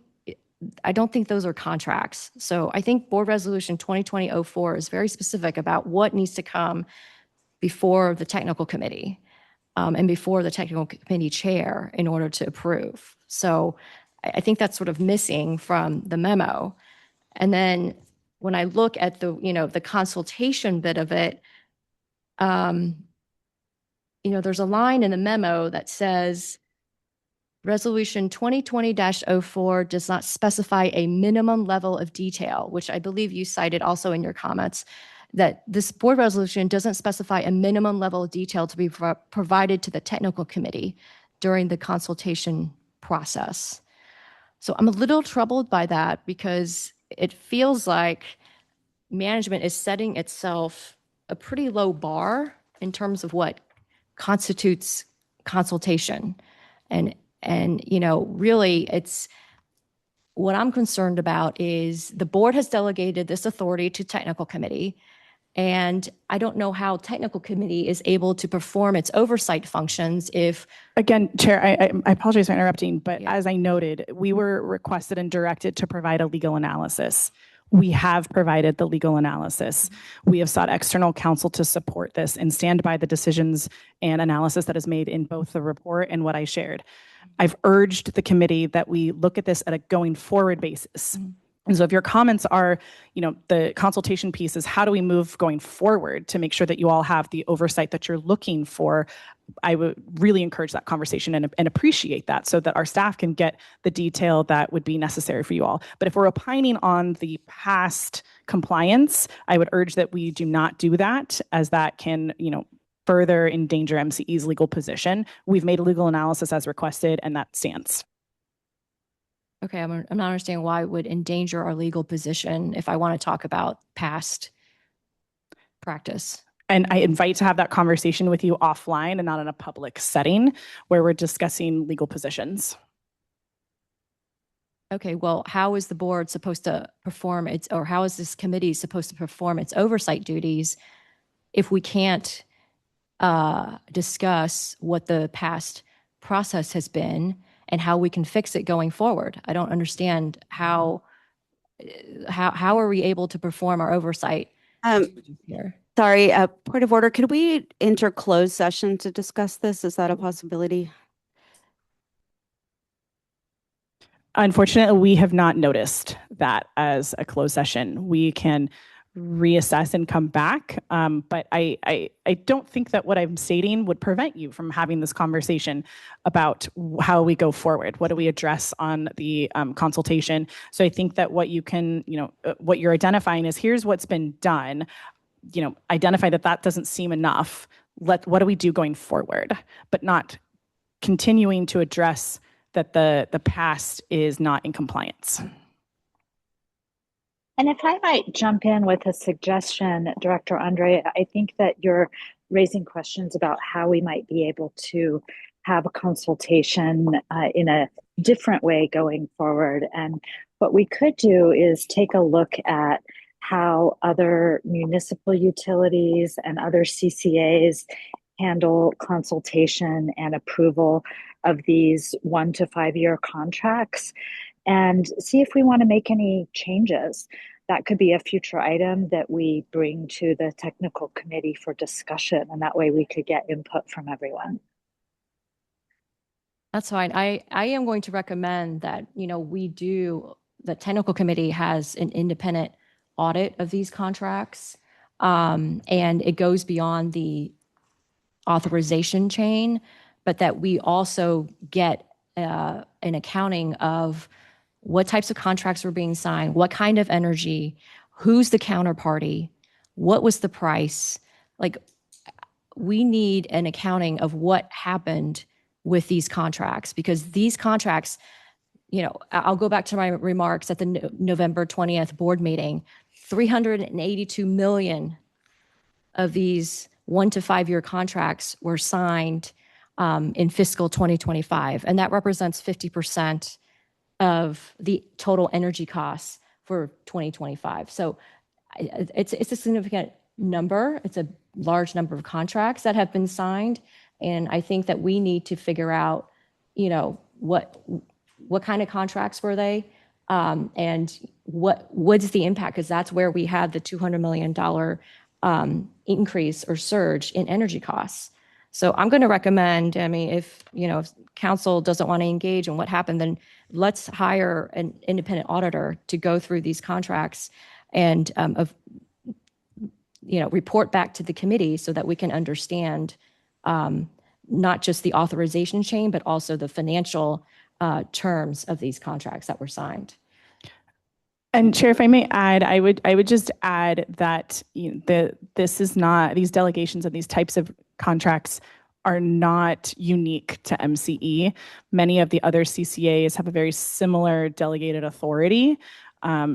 I don't think those are contracts. So I think Board Resolution 2020-04 is very specific about what needs to come before the technical committee and before the technical committee chair in order to approve. So I think that's sort of missing from the memo. And then when I look at the consultation bit of it, there's a line in the memo that says Resolution 2020-04 does not specify a minimum level of detail, which I believe you cited also in your comments, that this board resolution doesn't specify a minimum level of detail to be provided to the technical committee during the consultation process. So I'm a little troubled by that because it feels like management is setting itself a pretty low bar in terms of what constitutes consultation. And really it's what I'm concerned about is the board has delegated this authority to technical committee. And I don't know how technical committee is able to perform its oversight functions if. Again, Chair, I apologize for interrupting, but as I noted, we were requested and directed to provide a legal analysis. We have provided the legal analysis. We have sought external counsel to support this and stand by the decisions and analysis that is made in both the report and what I shared. I've urged the committee that we look at this at a going forward basis. And so if your comments are, the consultation piece is how do we move going forward to make sure that you all have the oversight that you're looking for, I would really encourage that conversation and appreciate that so that our staff can get the detail that would be necessary for you all. But if we're opining on the past compliance, I would urge that we do not do that, as that can, further endanger MCE's legal position. We've made a legal analysis as requested, and that stands. Okay, I'm not understanding why it would endanger our legal position if I want to talk about past practice. And I invite to have that conversation with you offline and not in a public setting where we're discussing legal positions. Okay, well, how is the board supposed to perform or how is this committee supposed to perform its oversight duties if we can't discuss what the past process has been and how we can fix it going forward? I don't understand how are we able to perform our oversight here? Sorry, point of order. Could we enter closed session to discuss this? Is that a possibility? Unfortunately, we have not noticed that as a closed session. We can reassess and come back. But I don't think that what I'm stating would prevent you from having this conversation about how we go forward. What do we address on the consultation? So I think that what you can, what you're identifying is here's what's been done. Identify that doesn't seem enough. What do we do going forward? But not continuing to address that the past is not in compliance. And if I might jump in with a suggestion, Director Andre, I think that you're raising questions about how we might be able to have a consultation in a different way going forward. And what we could do is take a look at how other municipal utilities and other CCAs handle consultation and approval of these 1 to 5 year contracts and see if we want to make any changes. That could be a future item that we bring to the technical committee for discussion, and that way we could get input from everyone. That's fine. I am going to recommend that, the technical committee has an independent audit of these contracts, and it goes beyond the authorization chain, but that we also get an accounting of what types of contracts were being signed, what kind of energy, who's the counterparty, what was the price. Like, we need an accounting of what happened with these contracts, because these contracts, I'll go back to my remarks at the November 20th board meeting. 382 million of these 1 to 5 year contracts were signed in fiscal 2025, and that represents 50% of the total energy costs for 2025. So it's a significant number. It's a large number of contracts that have been signed, and I think that we need to figure out, what kind of contracts were they, and what's the impact, because that's where we had the $200 million increase or surge in energy costs. So I'm going to recommend, if council doesn't want to engage in what happened, then let's hire an independent auditor to go through these contracts and report back to the committee so that we can understand not just the authorization chain, but also the financial terms of these contracts that were signed. And Chair, if I may add, I would just add that these delegations of these types of contracts are not unique to MCE. Many of the other CCAs have a very similar delegated authority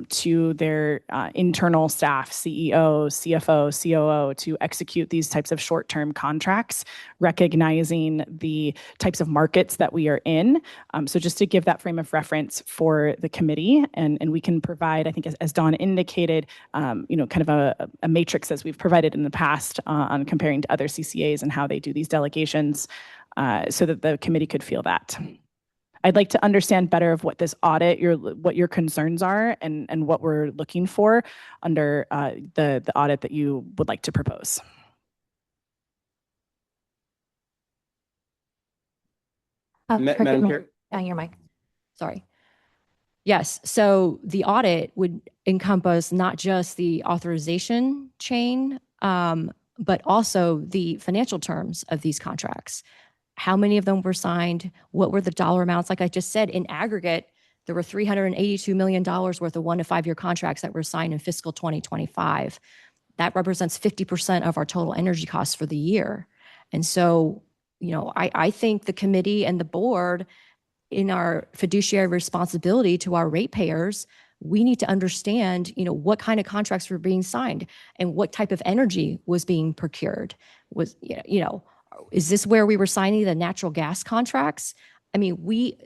to their internal staff, CEO, CFO, COO, to execute these types of short-term contracts, recognizing the types of markets that we are in. So just to give that frame of reference for the committee, and we can provide, I think, as Dawn indicated, kind of a matrix as we've provided in the past on comparing to other CCAs and how they do these delegations, so that the committee could feel that. I'd like to understand better of what this audit, what your concerns are, and what we're looking for under the audit that you would like to propose. Madam Chair? Your mic. Sorry. Yes. So the audit would encompass not just the authorization chain, but also the financial terms of these contracts. How many of them were signed? What were the dollar amounts? Like I just said, in aggregate, there were $382 million worth of 1 to 5 year contracts that were signed in fiscal 2025. That represents 50% of our total energy costs for the year. And so, I think the committee and the board, in our fiduciary responsibility to our ratepayers, we need to understand, what kind of contracts were being signed and what type of energy was being procured. Is this where we were signing the natural gas contracts? We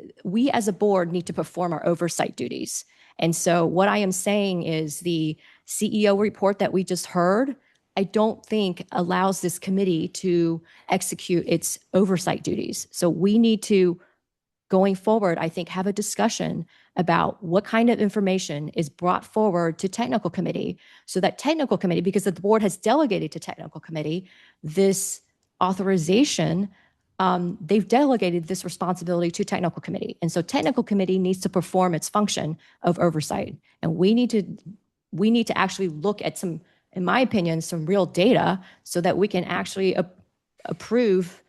as a board need to perform our oversight duties. And so what I am saying is the CEO report that we just heard, I don't think allows this committee to execute its oversight duties. So we need to, going forward, I think, have a discussion about what kind of information is brought forward to technical committee, so that technical committee, because the board has delegated to technical committee this authorization, they've delegated this responsibility to technical committee. And so technical committee needs to perform its function of oversight. And we need to actually look at some, in my opinion, some real data so that we can actually approve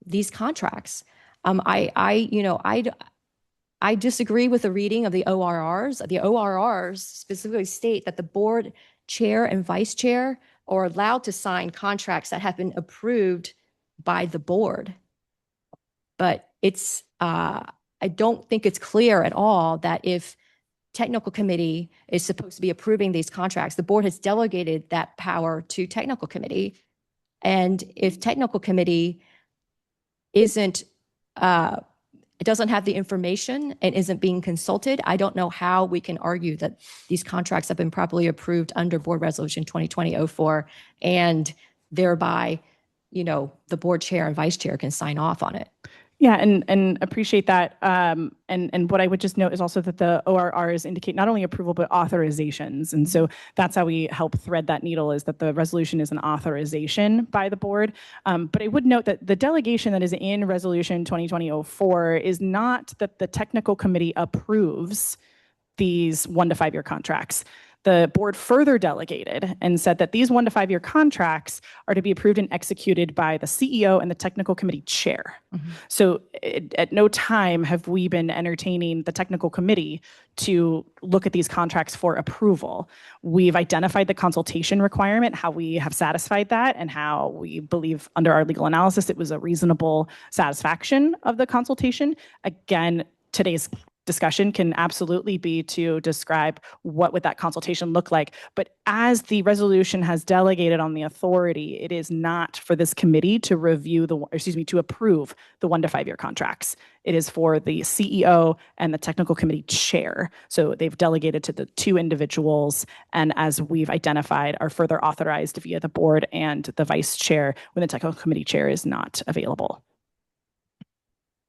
these contracts. I disagree with the reading of the ORRs. The ORRs specifically state that the board chair and vice chair are allowed to sign contracts that have been approved by the board. But I don't think it's clear at all that if technical committee is supposed to be approving these contracts, the board has delegated that power to technical committee. And if technical committee doesn't have the information and isn't being consulted, I don't know how we can argue that these contracts have been properly approved under Board Resolution 2020-04, and thereby, the board chair and vice chair can sign off on it. Yeah, and appreciate that. And what I would just note is also that the ORRs indicate not only approval, but authorizations. And so that's how we help thread that needle, is that the resolution is an authorization by the board. But I would note that the delegation that is in Resolution 2020-04 is not that the technical committee approves these 1 to 5 year contracts. The board further delegated and said that these 1 to 5 year contracts are to be approved and executed by the CEO and the technical committee chair. So at no time have we been entertaining the technical committee to look at these contracts for approval. We've identified the consultation requirement, how we have satisfied that, and how we believe under our legal analysis it was a reasonable satisfaction of the consultation. Again, today's discussion can absolutely be to describe what would that consultation look like. But as the resolution has delegated on the authority, it is not for this committee to review to approve the 1 to 5 year contracts. It is for the CEO and the technical committee chair. So they've delegated to the 2 individuals, and as we've identified, are further authorized via the board and the vice chair when the technical committee chair is not available.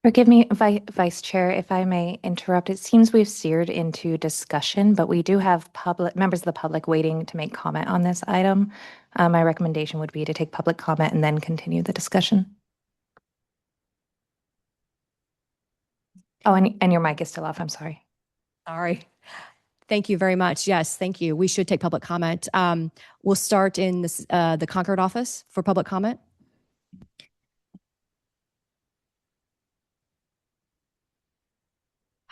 Forgive me, Vice Chair, if I may interrupt. It seems we've steered into discussion, but we do have members of the public waiting to make comment on this item. My recommendation would be to take public comment and then continue the discussion. Oh, and your mic is still off. I'm sorry. Sorry. Thank you very much. Yes, thank you. We should take public comment. We'll start in the Concord office for public comment.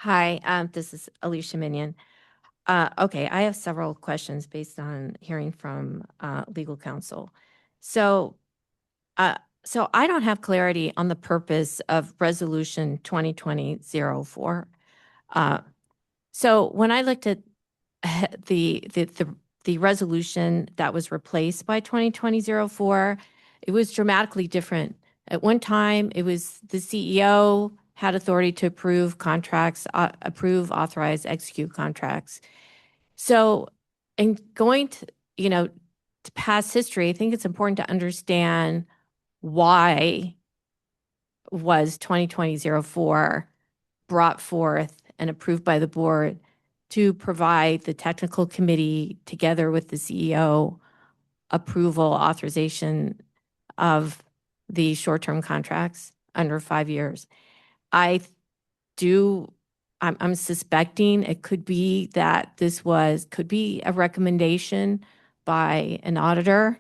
Hi, this is Alicia Minion. Okay, I have several questions based on hearing from legal counsel. So I don't have clarity on the purpose of Resolution 2020-04. So when I looked at the resolution that was replaced by 2020-04, it was dramatically different. At one time, it was the CEO had authority to approve contracts, authorize, execute contracts. So in going to, to past history, I think it's important to understand why was 2020-04 brought forth and approved by the board to provide the technical committee together with the CEO approval authorization of the short-term contracts under 5 years. I'm suspecting it could be that this could be a recommendation by an auditor.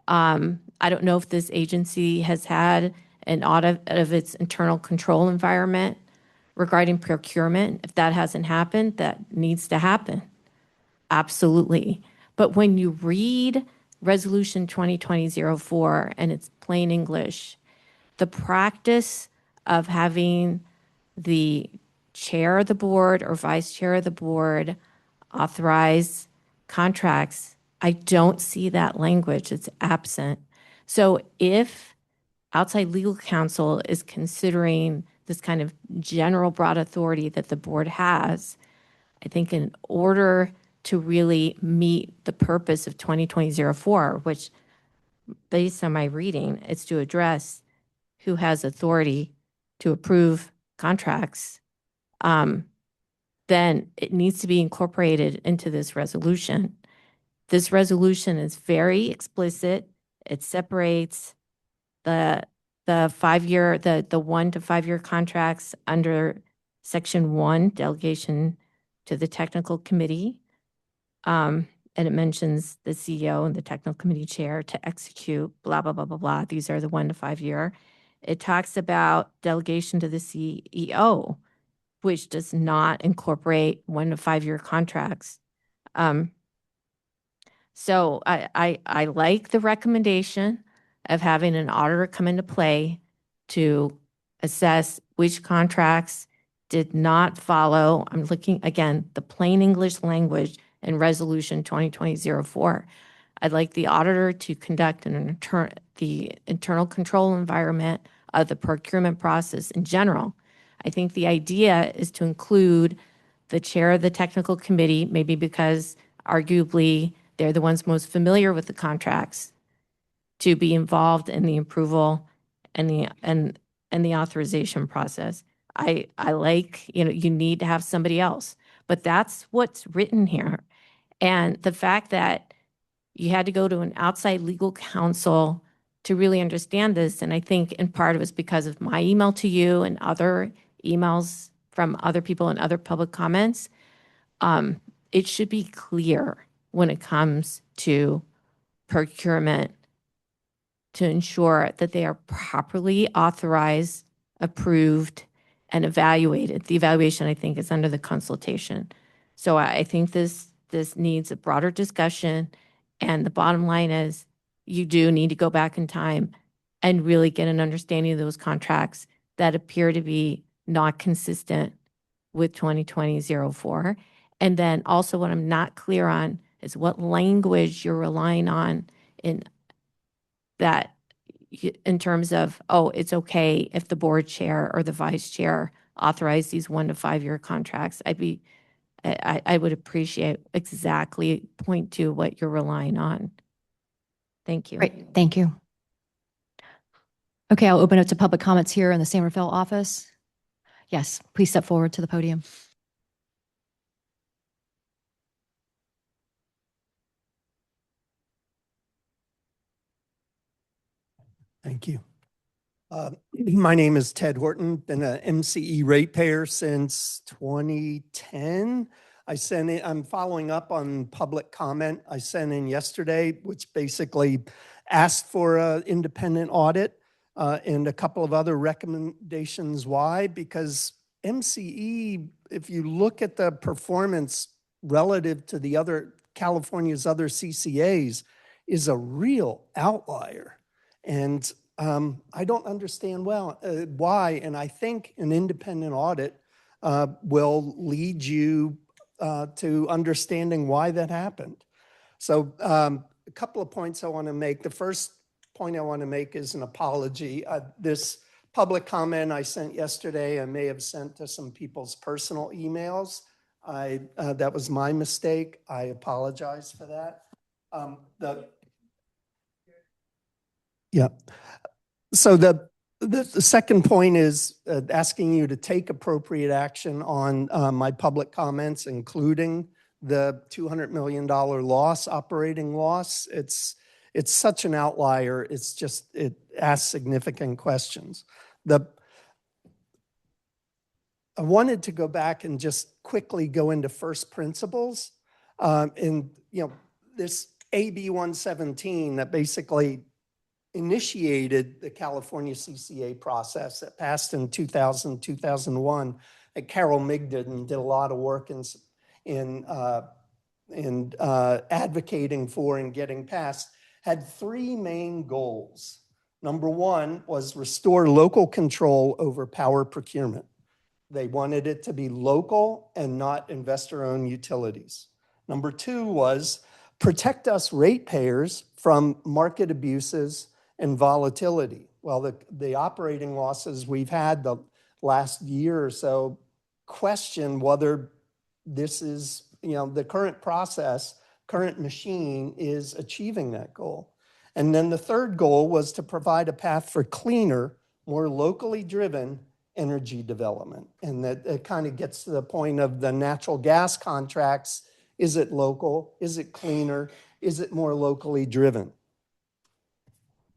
I don't know if this agency has had an audit of its internal control environment regarding procurement. If that hasn't happened, that needs to happen. Absolutely. But when you read Resolution 2020-04 and it's plain English, the practice of having the chair of the board or vice chair of the board authorize contracts, I don't see that language. It's absent. So if outside legal counsel is considering this kind of general broad authority that the board has, I think in order to really meet the purpose of 2020-04, which based on my reading, it's to address who has authority to approve contracts, then it needs to be incorporated into this resolution. This resolution is very explicit. It separates the 5-year, the 1 to 5 year contracts under Section 1, delegation to the technical committee. And it mentions the CEO and the technical committee chair to execute blah, blah, blah, blah, blah. These are the 1 to 5 year. It talks about delegation to the CEO, which does not incorporate 1 to 5 year contracts. So I like the recommendation of having an auditor come into play to assess which contracts did not follow. I'm looking, again, the plain English language in Resolution 2020-04. I'd like the auditor to conduct the internal control environment of the procurement process in general. I think the idea is to include the chair of the technical committee, maybe because arguably they're the ones most familiar with the contracts, to be involved in the approval and the authorization process. I like, you need to have somebody else, but that's what's written here. And the fact that you had to go to an outside legal counsel to really understand this, and I think in part it was because of my email to you and other emails from other people and other public comments, it should be clear when it comes to procurement to ensure that they are properly authorized, approved, and evaluated. The evaluation, I think, is under the consultation. So I think this needs a broader discussion. And the bottom line is you do need to go back in time and really get an understanding of those contracts that appear to be not consistent with 2020-04. And then also what I'm not clear on is what language you're relying on in that in terms of, oh, it's okay if the board chair or the vice chair authorize these 1 to 5 year contracts. I would appreciate exactly point to what you're relying on. Thank you. Great, thank you. Okay, I'll open up to public comments here in the San Rafael office. Yes, please step forward to the podium. Thank you. My name is Ted Horton, been an MCE ratepayer since 2010. I'm following up on public comment I sent in yesterday, which basically asked for an independent audit and a couple of other recommendations. Why? Because MCE, if you look at the performance relative to the other California's other CCAs, is a real outlier. And I don't understand why, and I think an independent audit will lead you to understanding why that happened. So a couple of points I want to make. The first point I want to make is an apology. This public comment I sent yesterday, I may have sent to some people's personal emails. That was my mistake. I apologize for that. Yeah. So the second point is asking you to take appropriate action on my public comments, including the $200 million operating loss. It's such an outlier. It asks significant questions. I wanted to go back and just quickly go into first principles. This AB 117 that basically initiated the California CCA process that passed in 2000, 2001. And Carol Migden did a lot of work in advocating for and getting passed, had 3 main goals. Number 1 was restore local control over power procurement. They wanted it to be local and not investor-owned utilities. Number 2 was protect us ratepayers from market abuses and volatility. Well, the operating losses we've had the last year or so question whether this is, the current process, current machine is achieving that goal. And then the third goal was to provide a path for cleaner, more locally driven energy development. And that it kind of gets to the point of the natural gas contracts. Is it local? Is it cleaner? Is it more locally driven?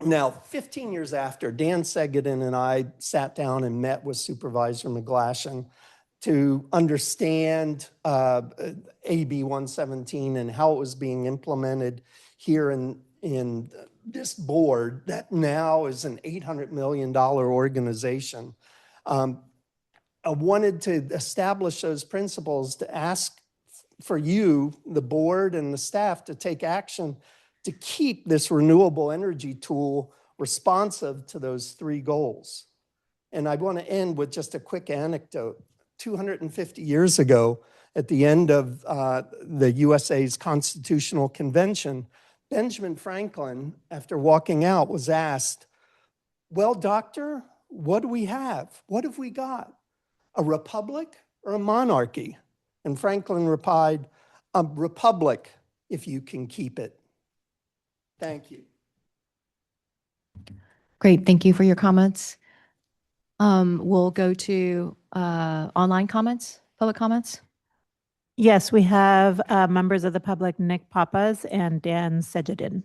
Now, 15 years after, Dan Segedin and I sat down and met with Supervisor McGlashan to understand AB 117 and how it was being implemented here in this board that now is an $800 million organization. I wanted to establish those principles to ask for you, the board and the staff, to take action to keep this renewable energy tool responsive to those 3 goals. And I want to end with just a quick anecdote. 250 years ago, at the end of the USA's Constitutional Convention, Benjamin Franklin, after walking out, was asked, "Well, doctor, what do we have? What have we got? A republic or a monarchy?" And Franklin replied, "A republic, if you can keep it." Thank you. Great, thank you for your comments. We'll go to online comments, public comments. Yes, we have members of the public, Nick Papas and Dan Sejadin.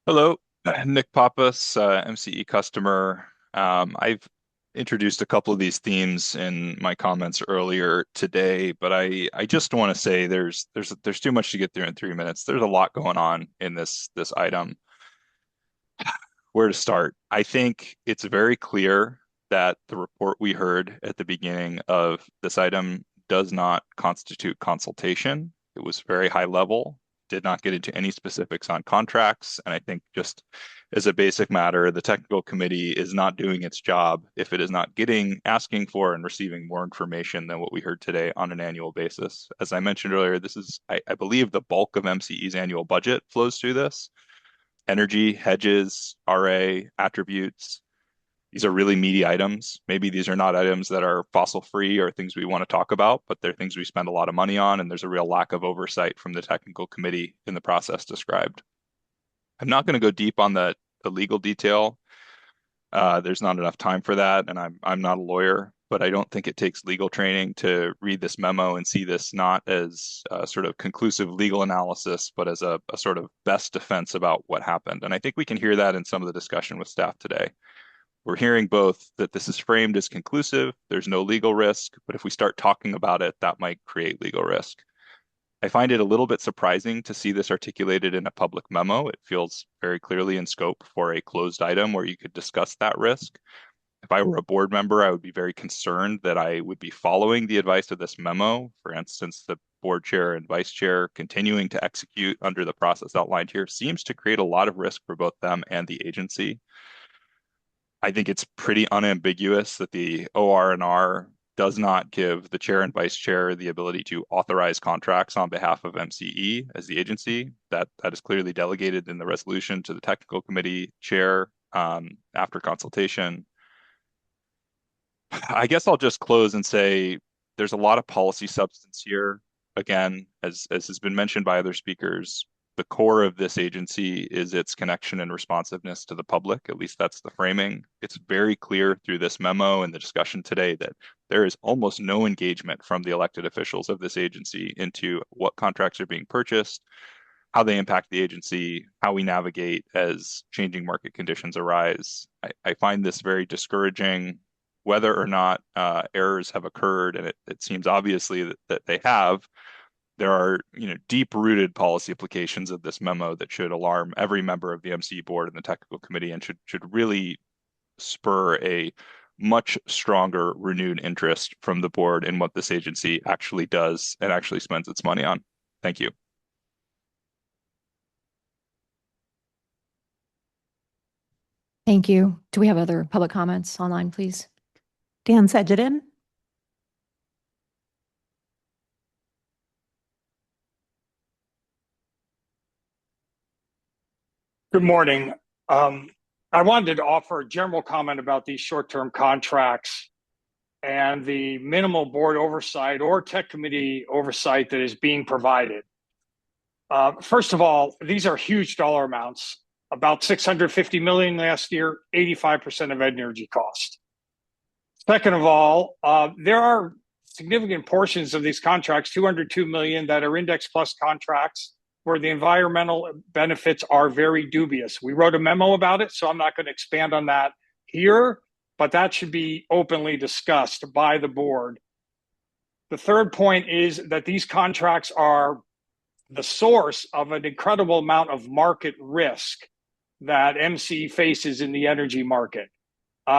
Hello, Nick Pappas, MCE customer. I've introduced a couple of these themes in my comments earlier today, but I just want to say there's too much to get through in 3 minutes. There's a lot going on in this item. Where to start? I think it's very clear that the report we heard at the beginning of this item does not constitute consultation. It was very high level, did not get into any specifics on contracts. And I think just as a basic matter, the technical committee is not doing its job if it is not asking for and receiving more information than what we heard today on an annual basis. As I mentioned earlier, this is, I believe, the bulk of MCE's annual budget flows through this. Energy, hedges, RA, attributes. These are really meaty items. Maybe these are not items that are fossil free or things we want to talk about, but they're things we spend a lot of money on, and there's a real lack of oversight from the technical committee in the process described. I'm not going to go deep on the legal detail. There's not enough time for that, and I'm not a lawyer, but I don't think it takes legal training to read this memo and see this not as a sort of conclusive legal analysis, but as a sort of best defense about what happened. And I think we can hear that in some of the discussion with staff today. We're hearing both that this is framed as conclusive, there's no legal risk, but if we start talking about it, that might create legal risk. I find it a little bit surprising to see this articulated in a public memo. It feels very clearly in scope for a closed item where you could discuss that risk. If I were a board member, I would be very concerned that I would be following the advice of this memo. For instance, the board chair and vice chair continuing to execute under the process outlined here seems to create a lot of risk for both them and the agency. I think it's pretty unambiguous that the OR&R does not give the chair and vice chair the ability to authorize contracts on behalf of MCE as the agency. That is clearly delegated in the resolution to the technical committee chair after consultation. I guess I'll just close and say there's a lot of policy substance here. Again, as has been mentioned by other speakers, the core of this agency is its connection and responsiveness to the public. At least that's the framing. It's very clear through this memo and the discussion today that there is almost no engagement from the elected officials of this agency into what contracts are being purchased, how they impact the agency, how we navigate as changing market conditions arise. I find this very discouraging. Whether or not errors have occurred, and it seems obviously that they have, there are deep-rooted policy implications of this memo that should alarm every member of the MCE board and the technical committee, and should really spur a much stronger renewed interest from the board in what this agency actually does and actually spends its money on. Thank you. Thank you. Do we have other public comments online, please? Dan Sedgedin. Good morning. I wanted to offer a general comment about these short-term contracts and the minimal board oversight or tech committee oversight that is being provided. First of all, these are huge dollar amounts, about $650 million last year, 85% of energy cost. Second of all, there are significant portions of these contracts, $202 million, that are index plus contracts where the environmental benefits are very dubious. We wrote a memo about it, so I'm not going to expand on that here, but that should be openly discussed by the board. The third point is that these contracts are the source of an incredible amount of market risk that MCE faces in the energy market.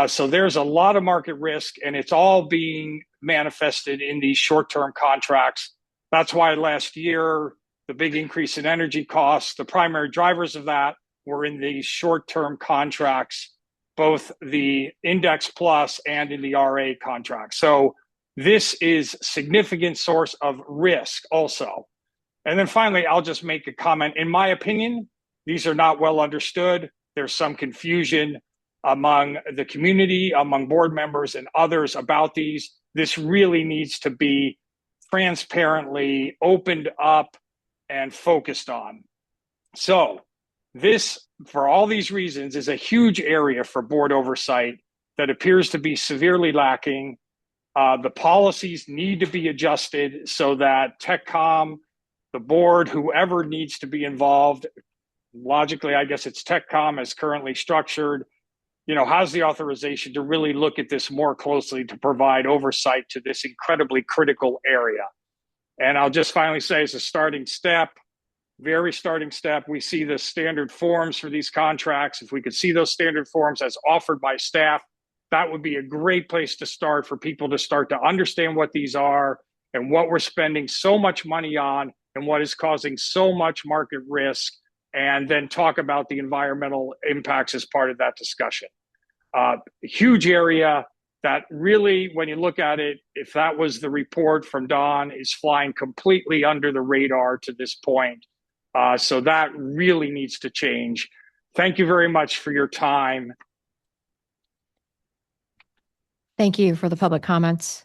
So there's a lot of market risk, and it's all being manifested in these short-term contracts. That's why last year, the big increase in energy costs, the primary drivers of that were in these short-term contracts, both the index plus and in the RA contract. So this is a significant source of risk also. And then finally, I'll just make a comment. In my opinion, these are not well understood. There's some confusion among the community, among board members and others about these. This really needs to be transparently opened up and focused on. So this, for all these reasons, is a huge area for board oversight that appears to be severely lacking. The policies need to be adjusted so that TechCom, the board, whoever needs to be involved, logically, I guess it's TechCom as currently structured, has the authorization to really look at this more closely to provide oversight to this incredibly critical area. And I'll just finally say, as a starting step, very starting step, we see the standard forms for these contracts. If we could see those standard forms as offered by staff, that would be a great place to start for people to start to understand what these are and what we're spending so much money on and what is causing so much market risk, and then talk about the environmental impacts as part of that discussion. Huge area that really, when you look at it, if that was the report from Don, is flying completely under the radar to this point. So that really needs to change. Thank you very much for your time. Thank you for the public comments.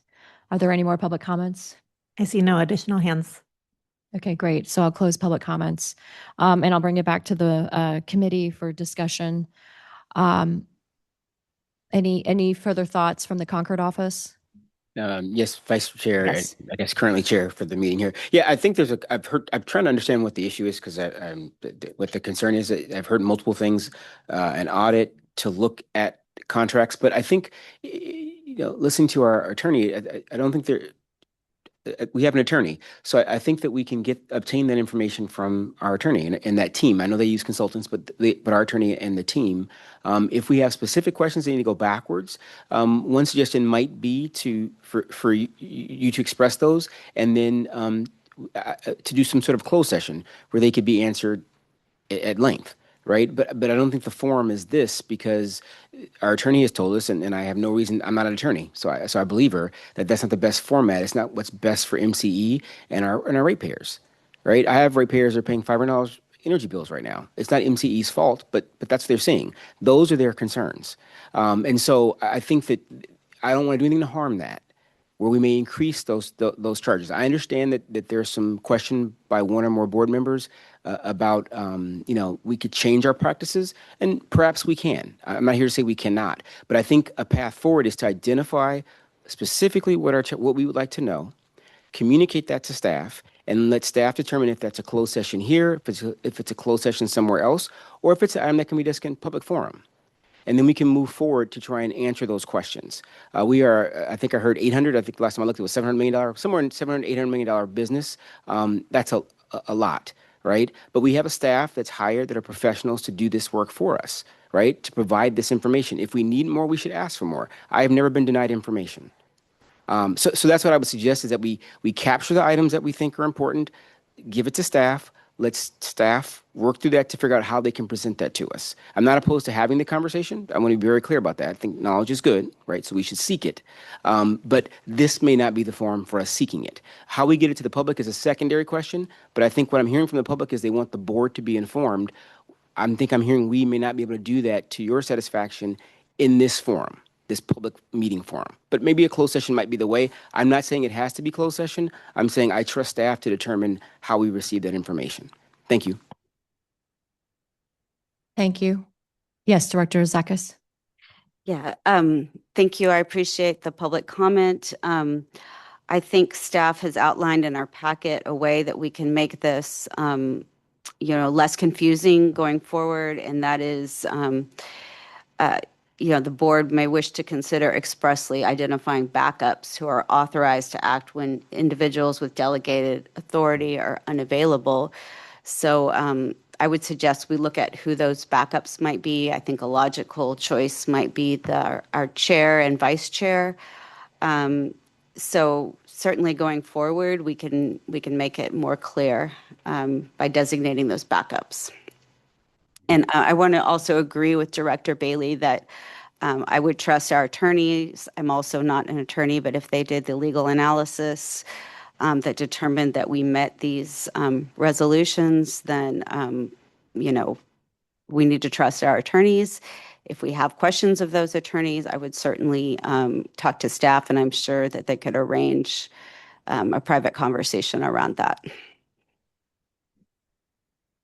Are there any more public comments? I see no additional hands. Okay, great. So I'll close public comments, and I'll bring it back to the committee for discussion. Any further thoughts from the Concord office? Yes, Vice Chair, Yes. and I guess currently Chair for the meeting here. Yeah, I think I'm trying to understand what the issue is, because what the concern is. I've heard multiple things, an audit to look at contracts, but I think, listening to our attorney, I don't think we have an attorney. So I think that we can obtain that information from our attorney and that team. I know they use consultants, but our attorney and the team, if we have specific questions, they need to go backwards. One suggestion might be for you to express those, and then to do some sort of closed session where they could be answered at length. Right. But I don't think the forum is this, because our attorney has told us, and I have no reason, I'm not an attorney, so I believe her, that that's not the best format. It's not what's best for MCE and our ratepayers. Right. I have ratepayers that are paying $500 energy bills right now. It's not MCE's fault, but that's what they're seeing. Those are their concerns. And so I think that I don't want to do anything to harm that, where we may increase those charges. I understand that there's some question by one or more board members about, we could change our practices, and perhaps we can. I'm not here to say we cannot, but I think a path forward is to identify specifically what we would like to know, communicate that to staff, and let staff determine if that's a closed session here, if it's a closed session somewhere else, or if it's an item that can be discussed in public forum. And then we can move forward to try and answer those questions. We are, I think I heard 800, I think the last time I looked, it was $700 million, somewhere in $700, $800 million business. That's a lot, right? But we have a staff that's hired that are professionals to do this work for us, right? To provide this information. If we need more, we should ask for more. I have never been denied information. So that's what I would suggest, is that we capture the items that we think are important, give it to staff, let staff work through that to figure out how they can present that to us. I'm not opposed to having the conversation. I want to be very clear about that. I think knowledge is good, right? So we should seek it. But this may not be the forum for us seeking it. How we get it to the public is a secondary question, but I think what I'm hearing from the public is they want the board to be informed. I think I'm hearing we may not be able to do that to your satisfaction in this forum, this public meeting forum. But maybe a closed session might be the way. I'm not saying it has to be closed session. I'm saying I trust staff to determine how we receive that information. Thank you. Thank you. Yes, Director Zakis. Yeah, thank you. I appreciate the public comment. I think staff has outlined in our packet a way that we can make this, less confusing going forward, and that is, the board may wish to consider expressly identifying backups who are authorized to act when individuals with delegated authority are unavailable. So I would suggest we look at who those backups might be. I think a logical choice might be our chair and vice chair. So certainly going forward, we can make it more clear by designating those backups. And I want to also agree with Director Bailey that I would trust our attorneys. I'm also not an attorney, but if they did the legal analysis that determined that we met these resolutions, then, we need to trust our attorneys. If we have questions of those attorneys, I would certainly talk to staff, and I'm sure that they could arrange a private conversation around that.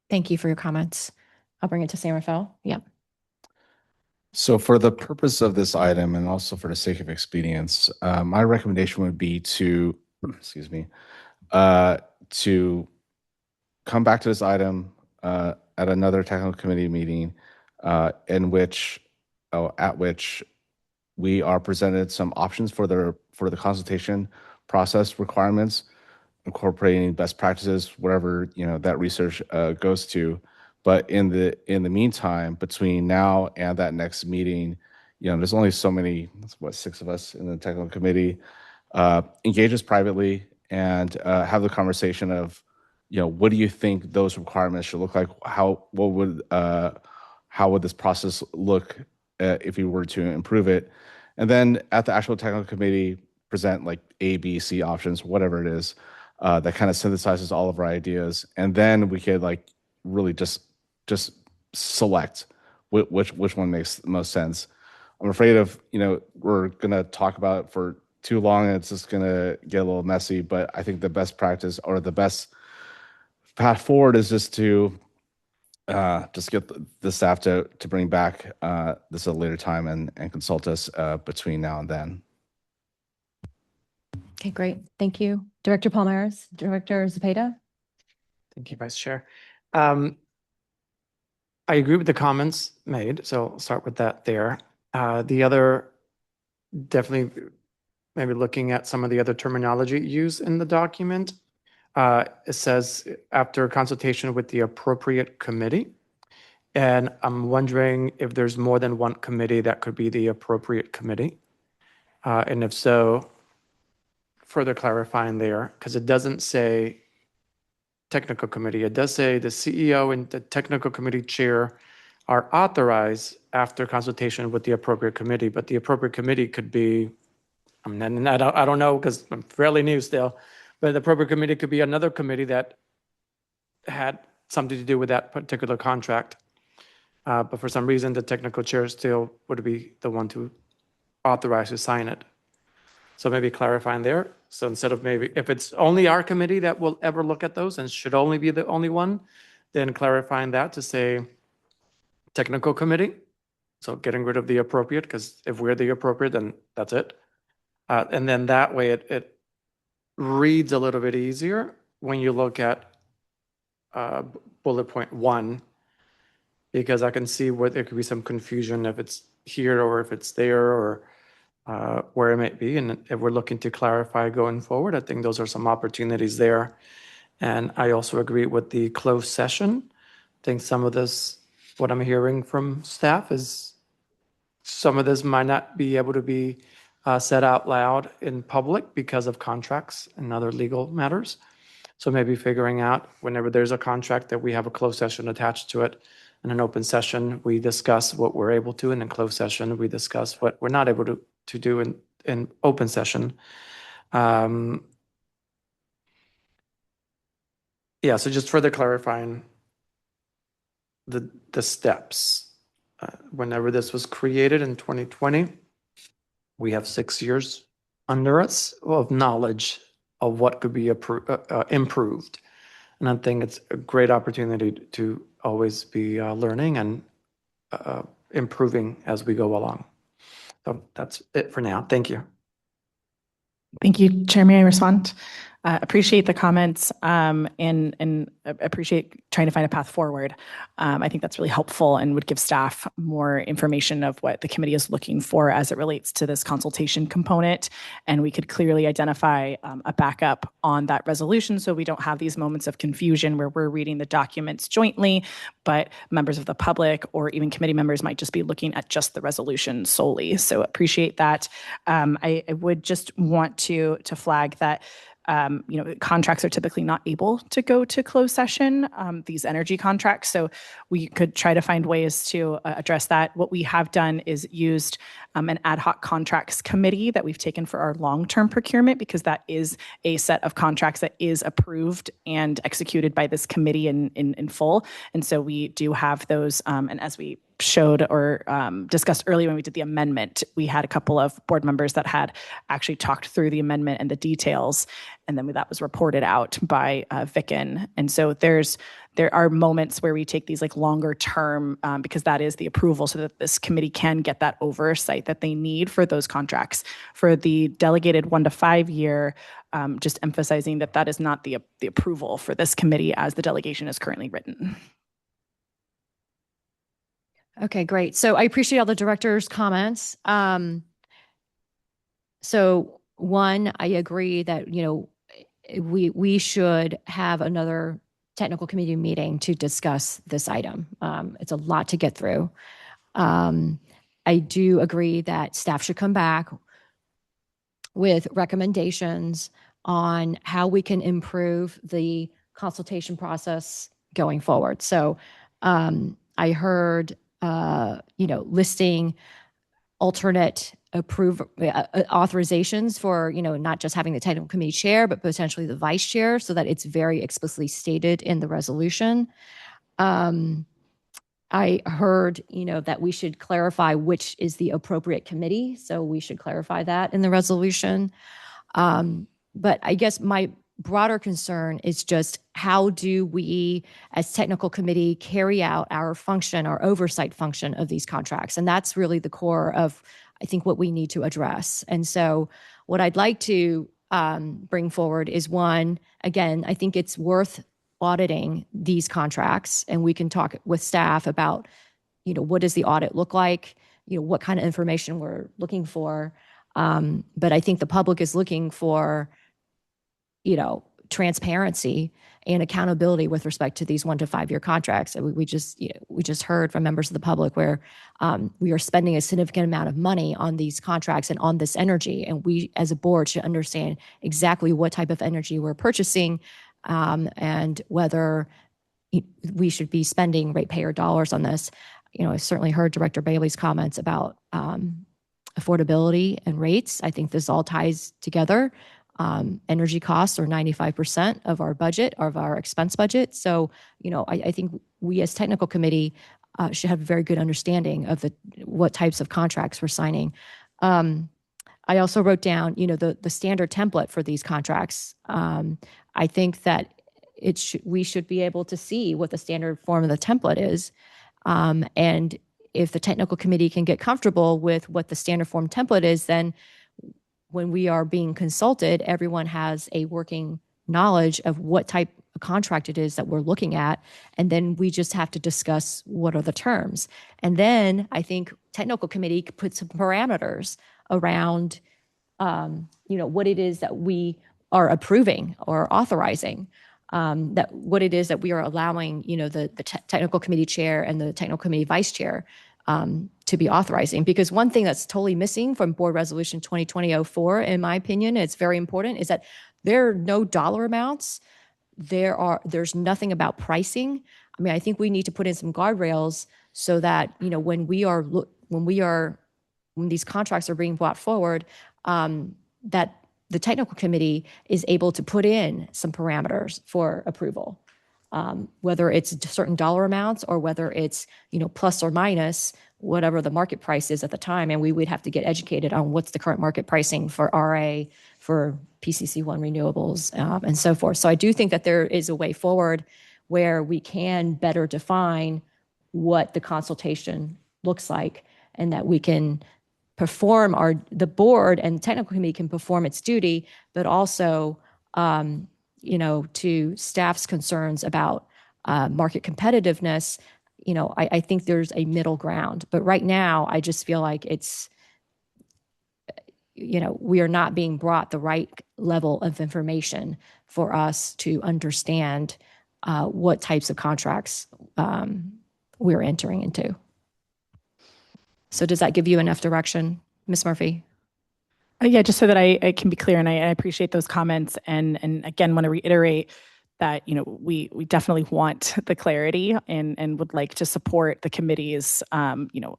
Thank you for your comments. I'll bring it to Sam Rafael. Yep. So for the purpose of this item, and also for the sake of expedience, my recommendation would be to, to come back to this item at another technical committee meeting in which at which we are presented some options for the consultation process requirements, incorporating best practices, whatever that research goes to. But in the meantime, between now and that next meeting, there's only so many, 6 of us in the technical committee. Engage us privately and have the conversation of, what do you think those requirements should look like? How would this process look if we were to improve it? And then at the actual technical committee, present like A, B, C options, whatever it is, that kind of synthesizes all of our ideas. And then we could like really just select which one makes the most sense. I'm afraid of, we're going to talk about it for too long and it's just going to get a little messy, but I think the best practice or the best path forward is just to just get the staff to bring back this at a later time and consult us between now and then. Okay, great. Thank you. Director Palmares, Director Zepeda. Thank you, Vice Chair. I agree with the comments made, so I'll start with that there. The other, definitely maybe looking at some of the other terminology used in the document. It says after consultation with the appropriate committee. And I'm wondering if there's more than one committee that could be the appropriate committee. And if so, further clarifying there, because it doesn't say technical committee. It does say the CEO and the technical committee chair are authorized after consultation with the appropriate committee, but the appropriate committee could be, I don't know because I'm fairly new still, but the appropriate committee could be another committee that had something to do with that particular contract. But for some reason, the technical chair still would be the one to authorize to sign it. So maybe clarifying there. So instead of maybe, if it's only our committee that will ever look at those and should only be the only one, then clarifying that to say technical committee. So getting rid of the appropriate, because if we're the appropriate, then that's it. And then that way it reads a little bit easier when you look at bullet point 1, because I can see where there could be some confusion if it's here or if it's there or where it might be. And if we're looking to clarify going forward, I think those are some opportunities there. And I also agree with the closed session. I think some of this, what I'm hearing from staff is some of this might not be able to be said out loud in public because of contracts and other legal matters. So maybe figuring out whenever there's a contract that we have a closed session attached to it. In an open session, we discuss what we're able to, and in closed session, we discuss what we're not able to do in open session. Yeah, so just further clarifying the steps. Whenever this was created in 2020, we have 6 years under us of knowledge of what could be improved. And I think it's a great opportunity to always be learning and improving as we go along. So that's it for now. Thank you. Thank you, Chair. May I respond? Appreciate the comments and appreciate trying to find a path forward. I think that's really helpful and would give staff more information of what the committee is looking for as it relates to this consultation component. And we could clearly identify a backup on that resolution so we don't have these moments of confusion where we're reading the documents jointly, but members of the public or even committee members might just be looking at just the resolution solely. So appreciate that. I would just want to flag that contracts are typically not able to go to closed session, these energy contracts. So we could try to find ways to address that. What we have done is used an ad hoc contracts committee that we've taken for our long-term procurement, because that is a set of contracts that is approved and executed by this committee in full. And so we do have those, and as we showed or discussed earlier when we did the amendment, we had a couple of board members that had actually talked through the amendment and the details, and then that was reported out by Vicken. And so there are moments where we take these like longer term, because that is the approval, so that this committee can get that oversight that they need for those contracts. For the delegated 1 to 5 year, just emphasizing that is not the approval for this committee as the delegation is currently written. Okay, great. So I appreciate all the director's comments. So one, I agree that, we should have another technical committee meeting to discuss this item. It's a lot to get through. I do agree that staff should come back with recommendations on how we can improve the consultation process going forward. So I heard, listing alternate authorizations for, not just having the technical committee chair, but potentially the vice chair so that it's very explicitly stated in the resolution. I heard, that we should clarify which is the appropriate committee. So we should clarify that in the resolution. But I guess my broader concern is just how do we, as technical committee, carry out our function, our oversight function of these contracts? And that's really the core of, I think, what we need to address. And so what I'd like to bring forward is one, again, I think it's worth auditing these contracts, and we can talk with staff about, what does the audit look like, what kind of information we're looking for. But I think the public is looking for, transparency and accountability with respect to these 1 to 5 year contracts. And we just heard from members of the public where we are spending a significant amount of money on these contracts and on this energy. And we, as a board, should understand exactly what type of energy we're purchasing, and whether we should be spending ratepayer dollars on this. I certainly heard Director Bailey's comments about affordability and rates. I think this all ties together. Energy costs are 95% of our budget, of our expense budget. So, I think we as technical committee should have a very good understanding of what types of contracts we're signing. I also wrote down, the standard template for these contracts. I think that we should be able to see what the standard form of the template is. And if the technical committee can get comfortable with what the standard form template is, then when we are being consulted, everyone has a working knowledge of what type of contract it is that we're looking at. And then we just have to discuss what are the terms. And then I think technical committee could put some parameters around, what it is that we are approving or authorizing, that what it is that we are allowing, the technical committee chair and the technical committee vice chair to be authorizing. Because one thing that's totally missing from Board Resolution 2020-04, in my opinion, it's very important, is that there are no dollar amounts. There's nothing about pricing. I mean, I think we need to put in some guardrails so that, when these contracts are being brought forward, that the technical committee is able to put in some parameters for approval, whether it's certain dollar amounts or whether it's, plus or minus whatever the market price is at the time. And we would have to get educated on what's the current market pricing for RA, for PCC1 renewables, and so forth. So I do think that there is a way forward where we can better define what the consultation looks like, and that we can perform the board and technical committee can perform its duty, but also, to staff's concerns about market competitiveness, I think there's a middle ground. But right now, I just feel like it's, we are not being brought the right level of information for us to understand what types of contracts we're entering into. So does that give you enough direction, Ms. Murphy? Yeah, just so that I can be clear, and I appreciate those comments, and again, want to reiterate that we definitely want the clarity and would like to support the committee's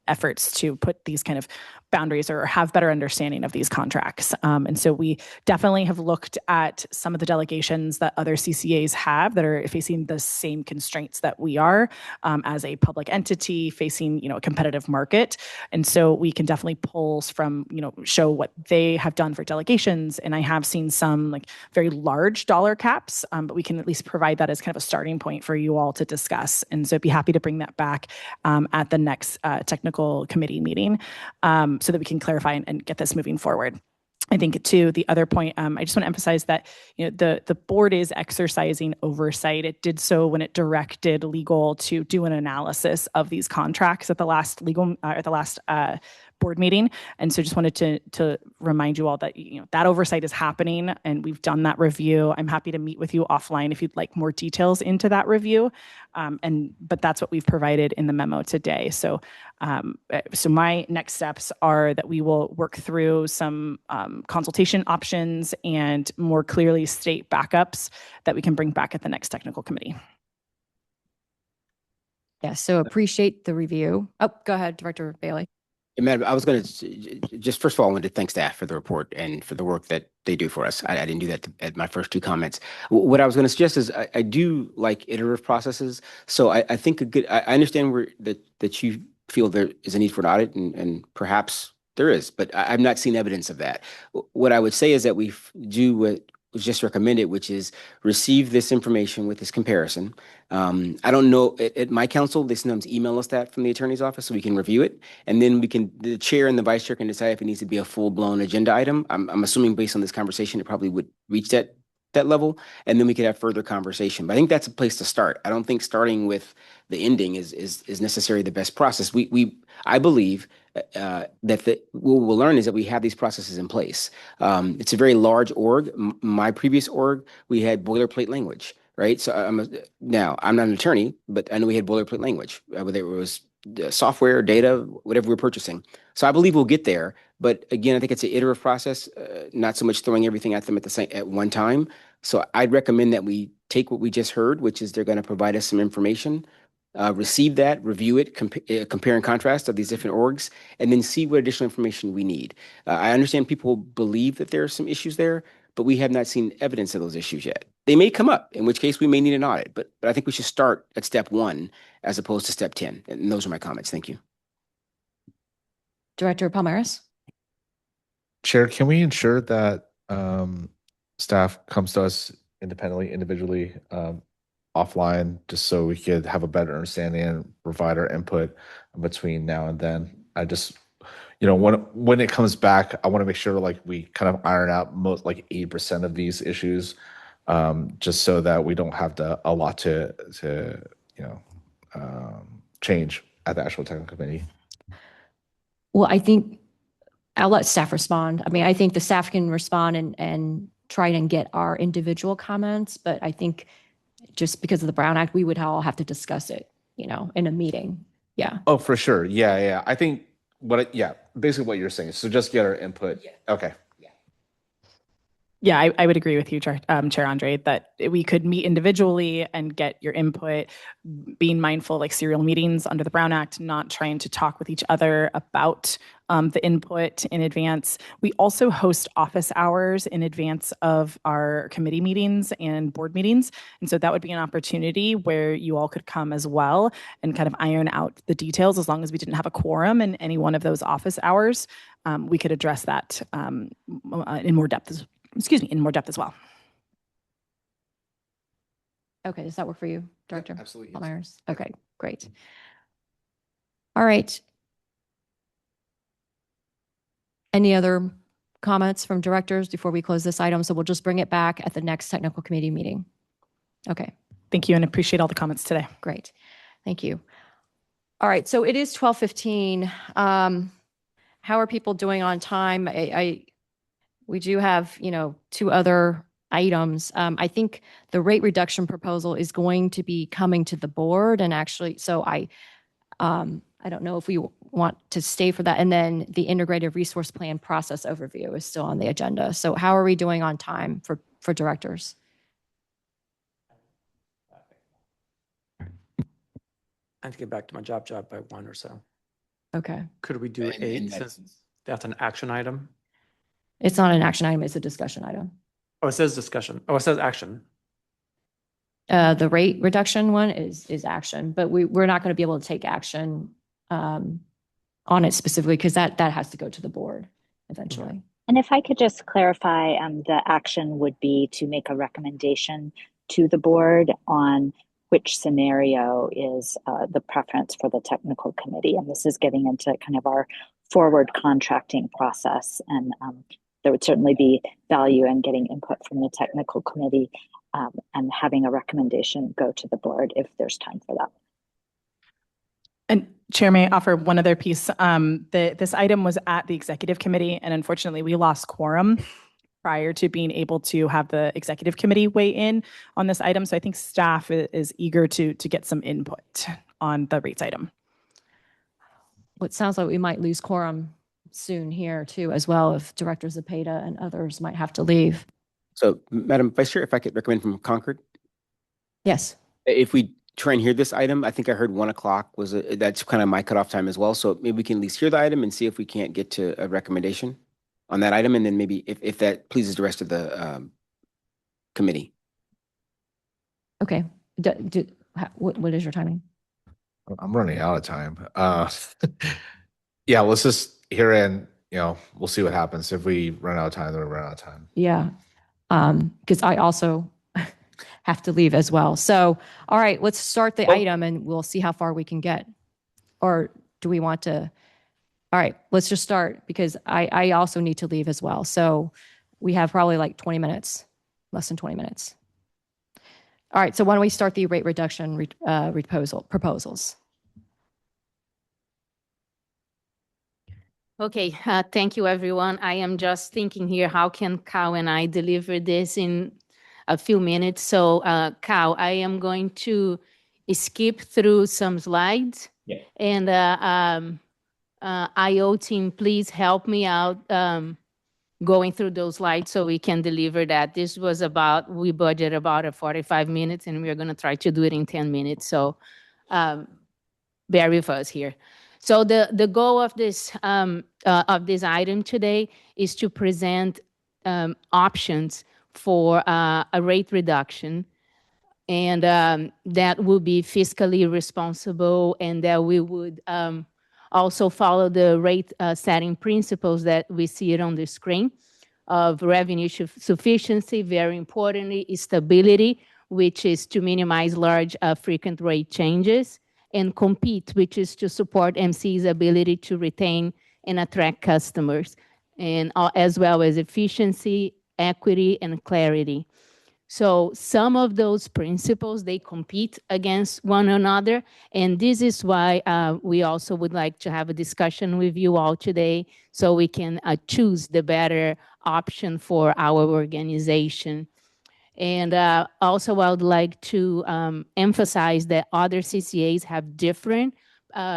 efforts to put these kind of boundaries or have better understanding of these contracts. And so we definitely have looked at some of the delegations that other CCAs have that are facing the same constraints that we are as a public entity facing a competitive market. And so we can definitely pull from show what they have done for delegations. And I have seen some very large dollar caps, but we can at least provide that as kind of a starting point for you all to discuss. And so I'd be happy to bring that back at the next technical committee meeting, so that we can clarify and get this moving forward. I think too, the other point, I just want to emphasize that, the board is exercising oversight. It did so when it directed legal to do an analysis of these contracts at the last board meeting. And so just wanted to remind you all that, that oversight is happening and we've done that review. I'm happy to meet with you offline if you'd like more details into that review. But that's what we've provided in the memo today. So my next steps are that we will work through some consultation options and more clearly state backups that we can bring back at the next technical committee. Yeah, so appreciate the review. Oh, go ahead, Director Bailey. Madam, I was going to just first of all, I wanted to thank staff for the report and for the work that they do for us. I didn't do that at my first two comments. What I was going to suggest is I do like iterative processes. So I think I understand that you feel there is a need for an audit and perhaps there is, but I've not seen evidence of that. What I would say is that we do what was just recommended, which is receive this information with this comparison. I don't know, at my council, they sometimes email us that from the attorney's office so we can review it. And then the chair and the vice chair can decide if it needs to be a full-blown agenda item. I'm assuming based on this conversation, it probably would reach that level, and then we could have further conversation. But I think that's a place to start. I don't think starting with the ending is necessarily the best process. I believe that what we'll learn is that we have these processes in place. It's a very large org. My previous org, we had boilerplate language, right? So now I'm not an attorney, but I know we had boilerplate language, whether it was software, data, whatever we're purchasing. So I believe we'll get there. But again, I think it's an iterative process, not so much throwing everything at them at one time. So I'd recommend that we take what we just heard, which is they're going to provide us some information, receive that, review it, compare and contrast of these different orgs, and then see what additional information we need. I understand people believe that there are some issues there, but we have not seen evidence of those issues yet. They may come up, in which case we may need an audit, but I think we should start at step 1 as opposed to step 10. And those are my comments. Thank you. Director Palmares. Chair, can we ensure that staff comes to us independently, individually, offline, just so we could have a better understanding and provide our input between now and then? I just, when it comes back, I want to make sure we kind of iron out most 80% of these issues, just so that we don't have a lot to change at the actual technical committee. Well, I think I'll let staff respond. I mean, I think the staff can respond and try and get our individual comments, but I think just because of the Brown Act, we would all have to discuss it, in a meeting. Yeah. Oh, for sure. Yeah. I think basically what you're saying. So just get our input. Yeah. Okay. Yeah, I would agree with you, Chair Andre, that we could meet individually and get your input, being mindful like serial meetings under the Brown Act, not trying to talk with each other about the input in advance. We also host office hours in advance of our committee meetings and board meetings. And so that would be an opportunity where you all could come as well and kind of iron out the details. As long as we didn't have a quorum in any one of those office hours, we could address that in more depth as well. Okay, does that work for you, Director? Yeah, absolutely. Myers? Okay, great. All right. Any other comments from directors before we close this item? So we'll just bring it back at the next technical committee meeting. Okay. Thank you, and appreciate all the comments today. Great. Thank you. All right, so it is 12:15. How are people doing on time? We do have, 2 other items. I think the rate reduction proposal is going to be coming to the board, and actually, so I don't know if we want to stay for that. And then the integrated resource plan process overview is still on the agenda. So how are we doing on time for directors? I have to get back to my job by 1 or so. Okay. Could we do 8 since that's an action item? It's not an action item, it's a discussion item. Oh, it says discussion. Oh, it says action. The rate reduction one is action, but we're not going to be able to take action on it specifically because that has to go to the board eventually. And if I could just clarify, the action would be to make a recommendation to the board on which scenario is the preference for the technical committee. And this is getting into kind of our forward contracting process and there would certainly be value in getting input from the technical committee and having a recommendation go to the board if there's time for that. And Chair, may I offer one other piece? This item was at the executive committee, and unfortunately, we lost quorum prior to being able to have the executive committee weigh in on this item. So I think staff is eager to get some input on the rates item. Well, it sounds like we might lose quorum soon here too, as well, if Director Zepeda and others might have to leave. So, Madam Vice Chair, if I could recommend from Concord, Yes. if we try and hear this item, I think I heard 1 o'clock was that's kind of my cutoff time as well. So maybe we can at least hear the item and see if we can't get to a recommendation on that item, and then maybe if that pleases the rest of the committee. Okay. What is your timing? I'm running out of time. Yeah, let's just hear it and, we'll see what happens. If we run out of time, then we run out of time. Yeah. Because I also have to leave as well. So, all right, let's start the item and we'll see how far we can get. Or do we want to? All right, let's just start because I also need to leave as well. So we have probably like 20 minutes, less than 20 minutes. All right, so why don't we start the rate reduction proposals? Okay, thank you, everyone. I am just thinking here, how can Kyle and I deliver this in a few minutes? So, Kyle, I am going to skip through some slides. Yeah. And IO team, please help me out going through those slides so we can deliver that. This was we budget about 45 minutes, and we're going to try to do it in 10 minutes. So bear with us here. So the goal of this item today is to present options for a rate reduction, and that will be fiscally responsible, and that we would also follow the rate setting principles that we see it on the screen of revenue sufficiency, very importantly, stability, which is to minimize large frequent rate changes, and compete, which is to support MCE's ability to retain and attract customers, and as well as efficiency, equity, and clarity. So some of those principles, they compete against one another, and this is why we also would like to have a discussion with you all today so we can choose the better option for our organization. And also, I would like to emphasize that other CCAs have different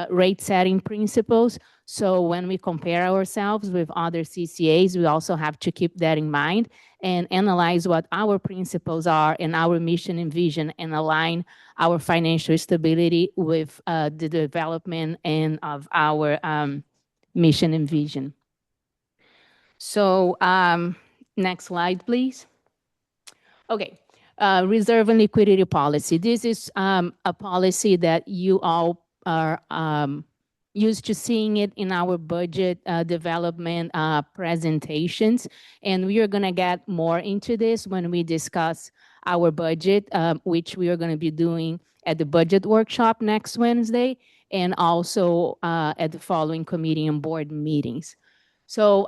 rate setting principles. So when we compare ourselves with other CCAs, we also have to keep that in mind and analyze what our principles are and our mission and vision, and align our financial stability with the development and of our mission and vision. So next slide, please. Okay, reserve and liquidity policy. This is a policy that you all are used to seeing it in our budget development presentations. And we are going to get more into this when we discuss our budget, which we are going to be doing at the budget workshop next Wednesday, and also at the following committee and board meetings. So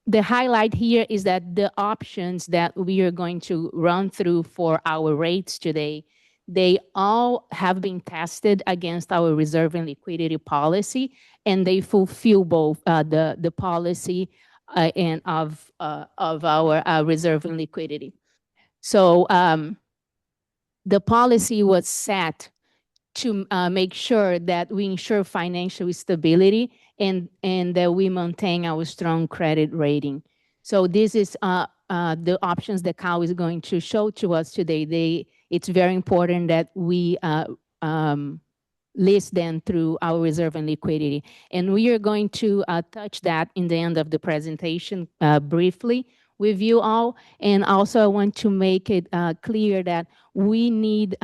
the highlight here is that the options that we are going to run through for our rates today, they all have been tested against our reserve and liquidity policy, and they fulfill both the policy and of our reserve and liquidity. So the policy was set to make sure that we ensure financial stability and that we maintain our strong credit rating. So this is the options that Kyle is going to show to us today. It's very important that we list them through our reserve and liquidity. And we are going to touch that in the end of the presentation briefly with you all. And also I want to make it clear that we need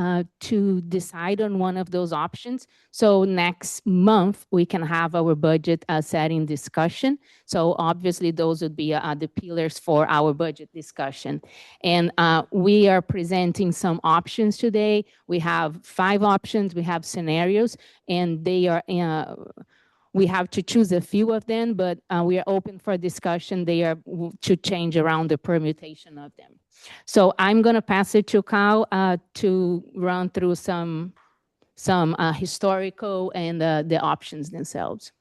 to decide on one of those options. So next month, we can have our budget setting discussion. So obviously those would be the pillars for our budget discussion. And we are presenting some options today. We have 5 options, we have scenarios, and they are we have to choose a few of them, but we are open for discussion. They are to change around the permutation of them. So I'm going to pass it to Kyle to run through some historical and the options themselves.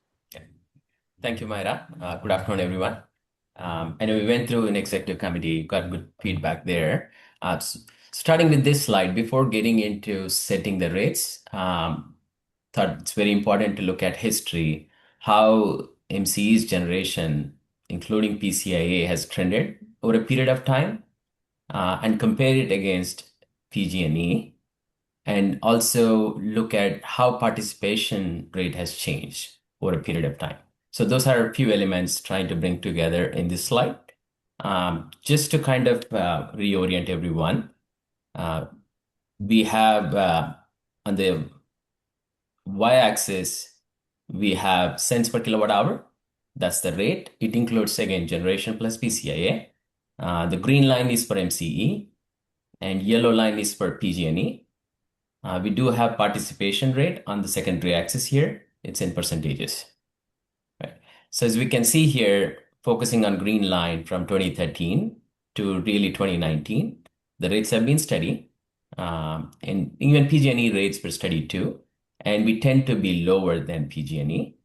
Thank you, Myra. Good afternoon, everyone. I know we went through an executive committee, got good feedback there. Starting with this slide, before getting into setting the rates, thought it's very important to look at history, how MCE's generation, including PCIA, has trended over a period of time, and compare it against PG&E, and also look at how participation rate has changed over a period of time. So those are a few elements trying to bring together in this slide. Just to kind of reorient everyone, we have on the y-axis, we have cents per kilowatt hour. That's the rate. It includes, again, generation plus PCIA. The green line is for MCE, and yellow line is for PG&E. We do have participation rate on the secondary axis here. It's in percentages. Right. So as we can see here, focusing on green line from 2013 to really 2019, the rates have been steady. And even PG&E rates were steady too. And we tend to be lower than PG&E.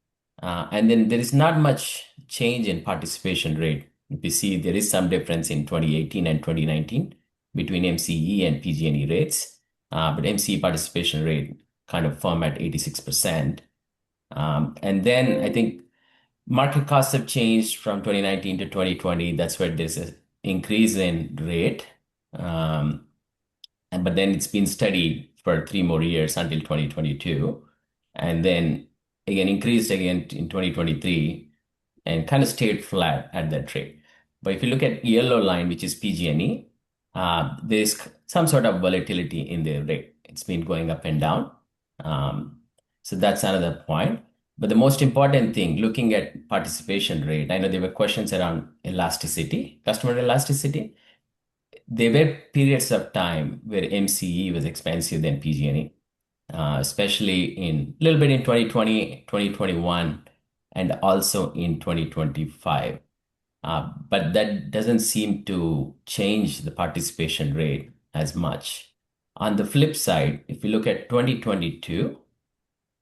And then there is not much change in participation rate. If you see, there is some difference in 2018 and 2019 between MCE and PG&E rates. But MCE participation rate kind of firm at 86%. And then I think market costs have changed from 2019 to 2020. That's where there's an increase in rate. But then it's been steady for 3 more years until 2022. And then again, increased again in 2023 and kind of stayed flat at that rate. But if you look at yellow line, which is PG&E, there's some sort of volatility in the rate. It's been going up and down. So that's another point. But the most important thing, looking at participation rate, I know there were questions around elasticity, customer elasticity. There were periods of time where MCE was expensive than PG&E, especially in a little bit in 2020, 2021, and also in 2025. But that doesn't seem to change the participation rate as much. On the flip side, if you look at 2022,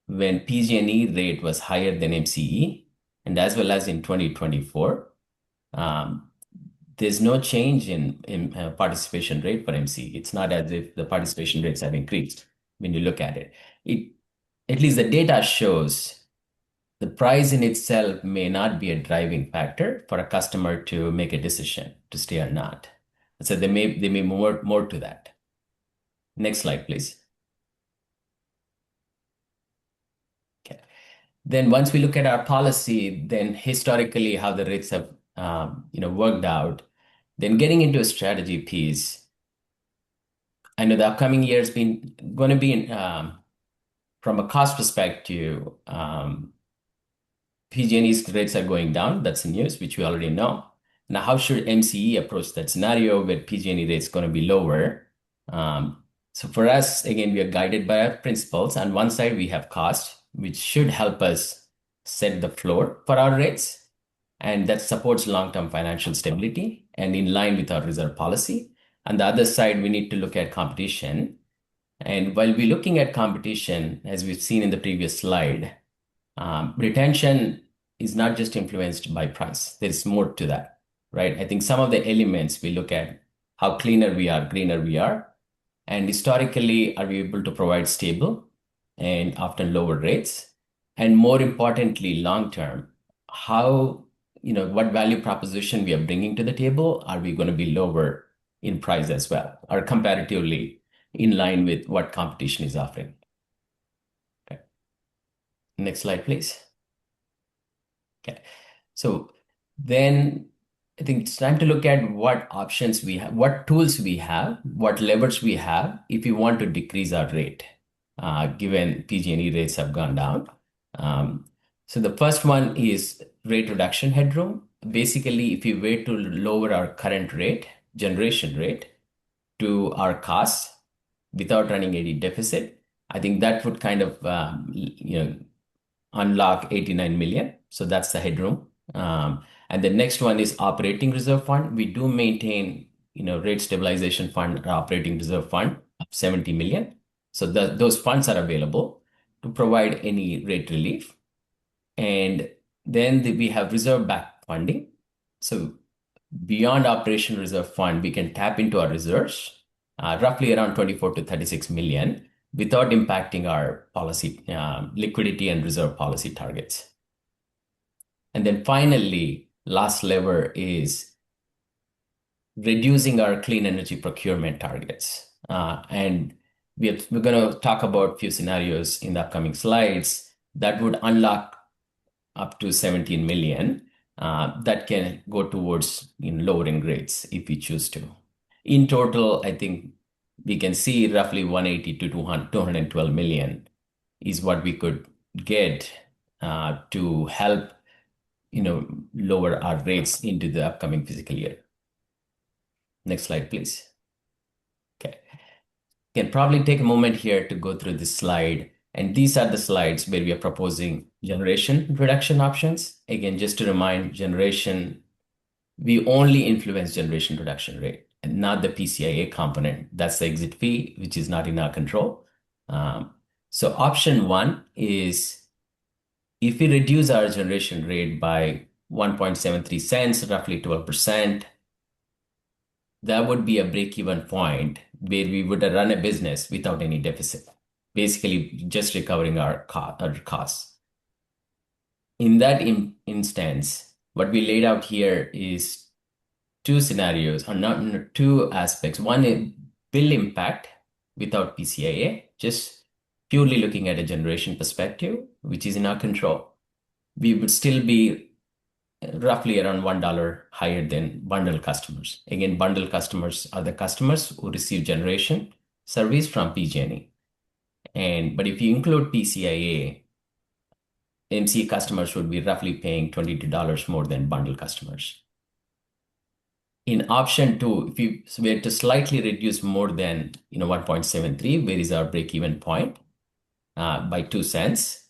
when PG&E rate was higher than MCE, and as well as in 2024, there's no change in participation rate for MCE. It's not as if the participation rates have increased when you look at it. At least the data shows the price in itself may not be a driving factor for a customer to make a decision to stay or not. So they may more to that. Next slide, please. Okay. Then once we look at our policy, then historically how the rates have worked out, then getting into a strategy piece. I know the upcoming year has been going to be from a cost perspective. PG&E's rates are going down. That's the news, which we already know. Now, how should MCE approach that scenario where PG&E rates going to be lower? So for us, again, we are guided by our principles. On one side, we have cost, which should help us set the floor for our rates. And that supports long-term financial stability and in line with our reserve policy. On the other side, we need to look at competition. And while we're looking at competition, as we've seen in the previous slide, retention is not just influenced by price. There's more to that, right? I think some of the elements we look at how cleaner we are, greener we are. And historically, are we able to provide stable and often lower rates? And more importantly, long-term, what value proposition we are bringing to the table? Are we going to be lower in price as well, or comparatively in line with what competition is offering? Okay. Next slide, please. Okay. So then I think it's time to look at what options we have, what tools we have, what levers we have if we want to decrease our rate, given PG&E rates have gone down. So the first one is rate reduction headroom. Basically, if we were to lower our current rate, generation rate, to our costs without running any deficit, I think that would kind of unlock 89 million. So that's the headroom. And the next one is operating reserve fund. We do maintain, rate stabilization fund or operating reserve fund of 70 million. So those funds are available to provide any rate relief. And then we have reserve back funding. So beyond operation reserve fund, we can tap into our reserves, roughly around 24 to 36 million, without impacting our policy, liquidity and reserve policy targets. And then finally, last lever is reducing our clean energy procurement targets. And we're going to talk about a few scenarios in the upcoming slides that would unlock up to 17 million that can go towards lowering rates if we choose to. In total, I think we can see roughly 180 to 212 million is what we could get to help lower our rates into the upcoming fiscal year. Next slide, please. Okay. Can probably take a moment here to go through this slide. And these are the slides where we are proposing generation reduction options. Again, just to remind, generation, we only influence generation reduction rate and not the PCIA component. That's the exit fee, which is not in our control. So option one is if we reduce our generation rate by 1.73 cents, roughly 12%, that would be a break-even point where we would run a business without any deficit, basically just recovering our costs. In that instance, what we laid out here is two scenarios, or not two aspects. One is bill impact without PCIA, just purely looking at a generation perspective, which is in our control. We would still be roughly around $1 higher than bundle customers. Again, bundle customers are the customers who receive generation service from PG&E. But if you include PCIA, MCE customers would be roughly paying $22 more than bundle customers. In option two, if we were to slightly reduce more than 1.73, where is our break-even point, by 2 cents,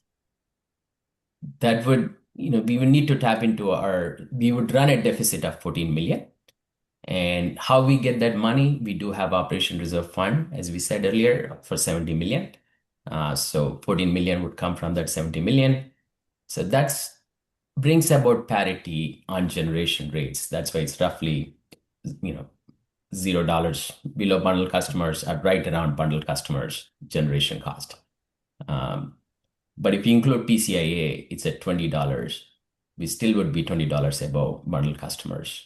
that would we would need to tap into we would run a deficit of 14 million. And how we get that money, we do have Operation Reserve Fund, as we said earlier, for 70 million. So 14 million would come from that 70 million. So that's brings about parity on generation rates. That's why it's roughly, $0 below bundle customers are right around bundle customers' generation cost. But if you include PCIA, it's at $20. We still would be $20 above bundle customers.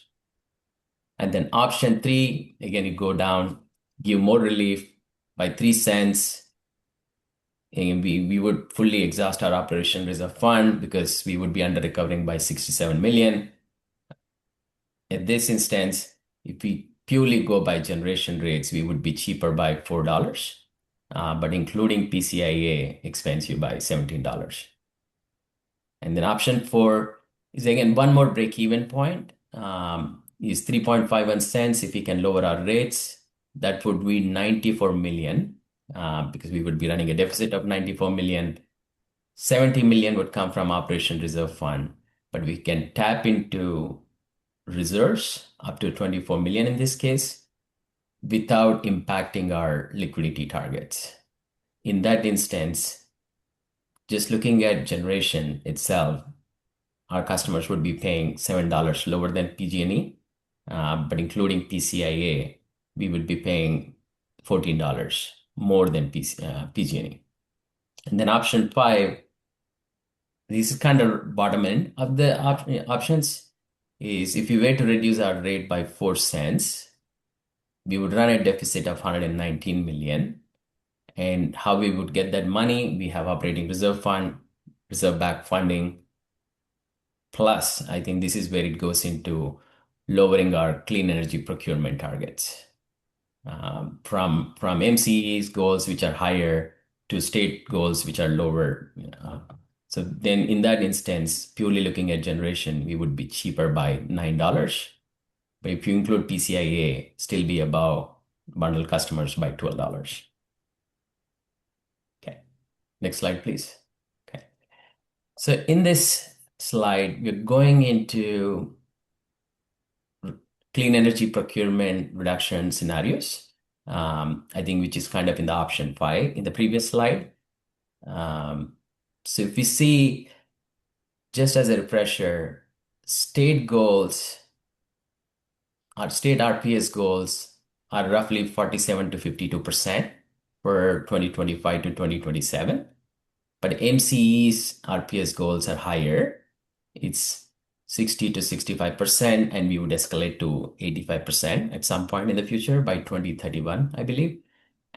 And then option three, again, you go down, give more relief by 3 cents. And we would fully exhaust our Operation Reserve Fund because we would be under recovering by 67 million. In this instance, if we purely go by generation rates, we would be cheaper by $4. But including PCIA expense you by $17. And then option four is again one more break-even point, is 3.51 cents. If we can lower our rates, that would be 94 million, because we would be running a deficit of 94 million. 70 million would come from Operation Reserve Fund, but we can tap into reserves up to 24 million in this case, without impacting our liquidity targets. In that instance, just looking at generation itself, our customers would be paying $7 lower than PG&E, but including PCIA, we would be paying $14 more than PG&E. And then option five, this is kind of bottom end of the options, is if we were to reduce our rate by 4 cents, we would run a deficit of 119 million. And how we would get that money, we have Operating Reserve Fund, reserve back funding. Plus, I think this is where it goes into lowering our clean energy procurement targets. From MCE's goals, which are higher, to state goals, which are lower. So then in that instance, purely looking at generation, we would be cheaper by $9. But if you include PCIA, still be above bundle customers by $12. Okay, next slide, please. Okay. So in this slide, we're going into clean energy procurement reduction scenarios, I think, which is kind of in the option 5 in the previous slide. So if we see, just as a refresher, state goals, our state RPS goals are roughly 47 to 52% for 2025 to 2027. But MCE's RPS goals are higher. It's 60 to 65%, and we would escalate to 85% at some point in the future by 2031, I believe.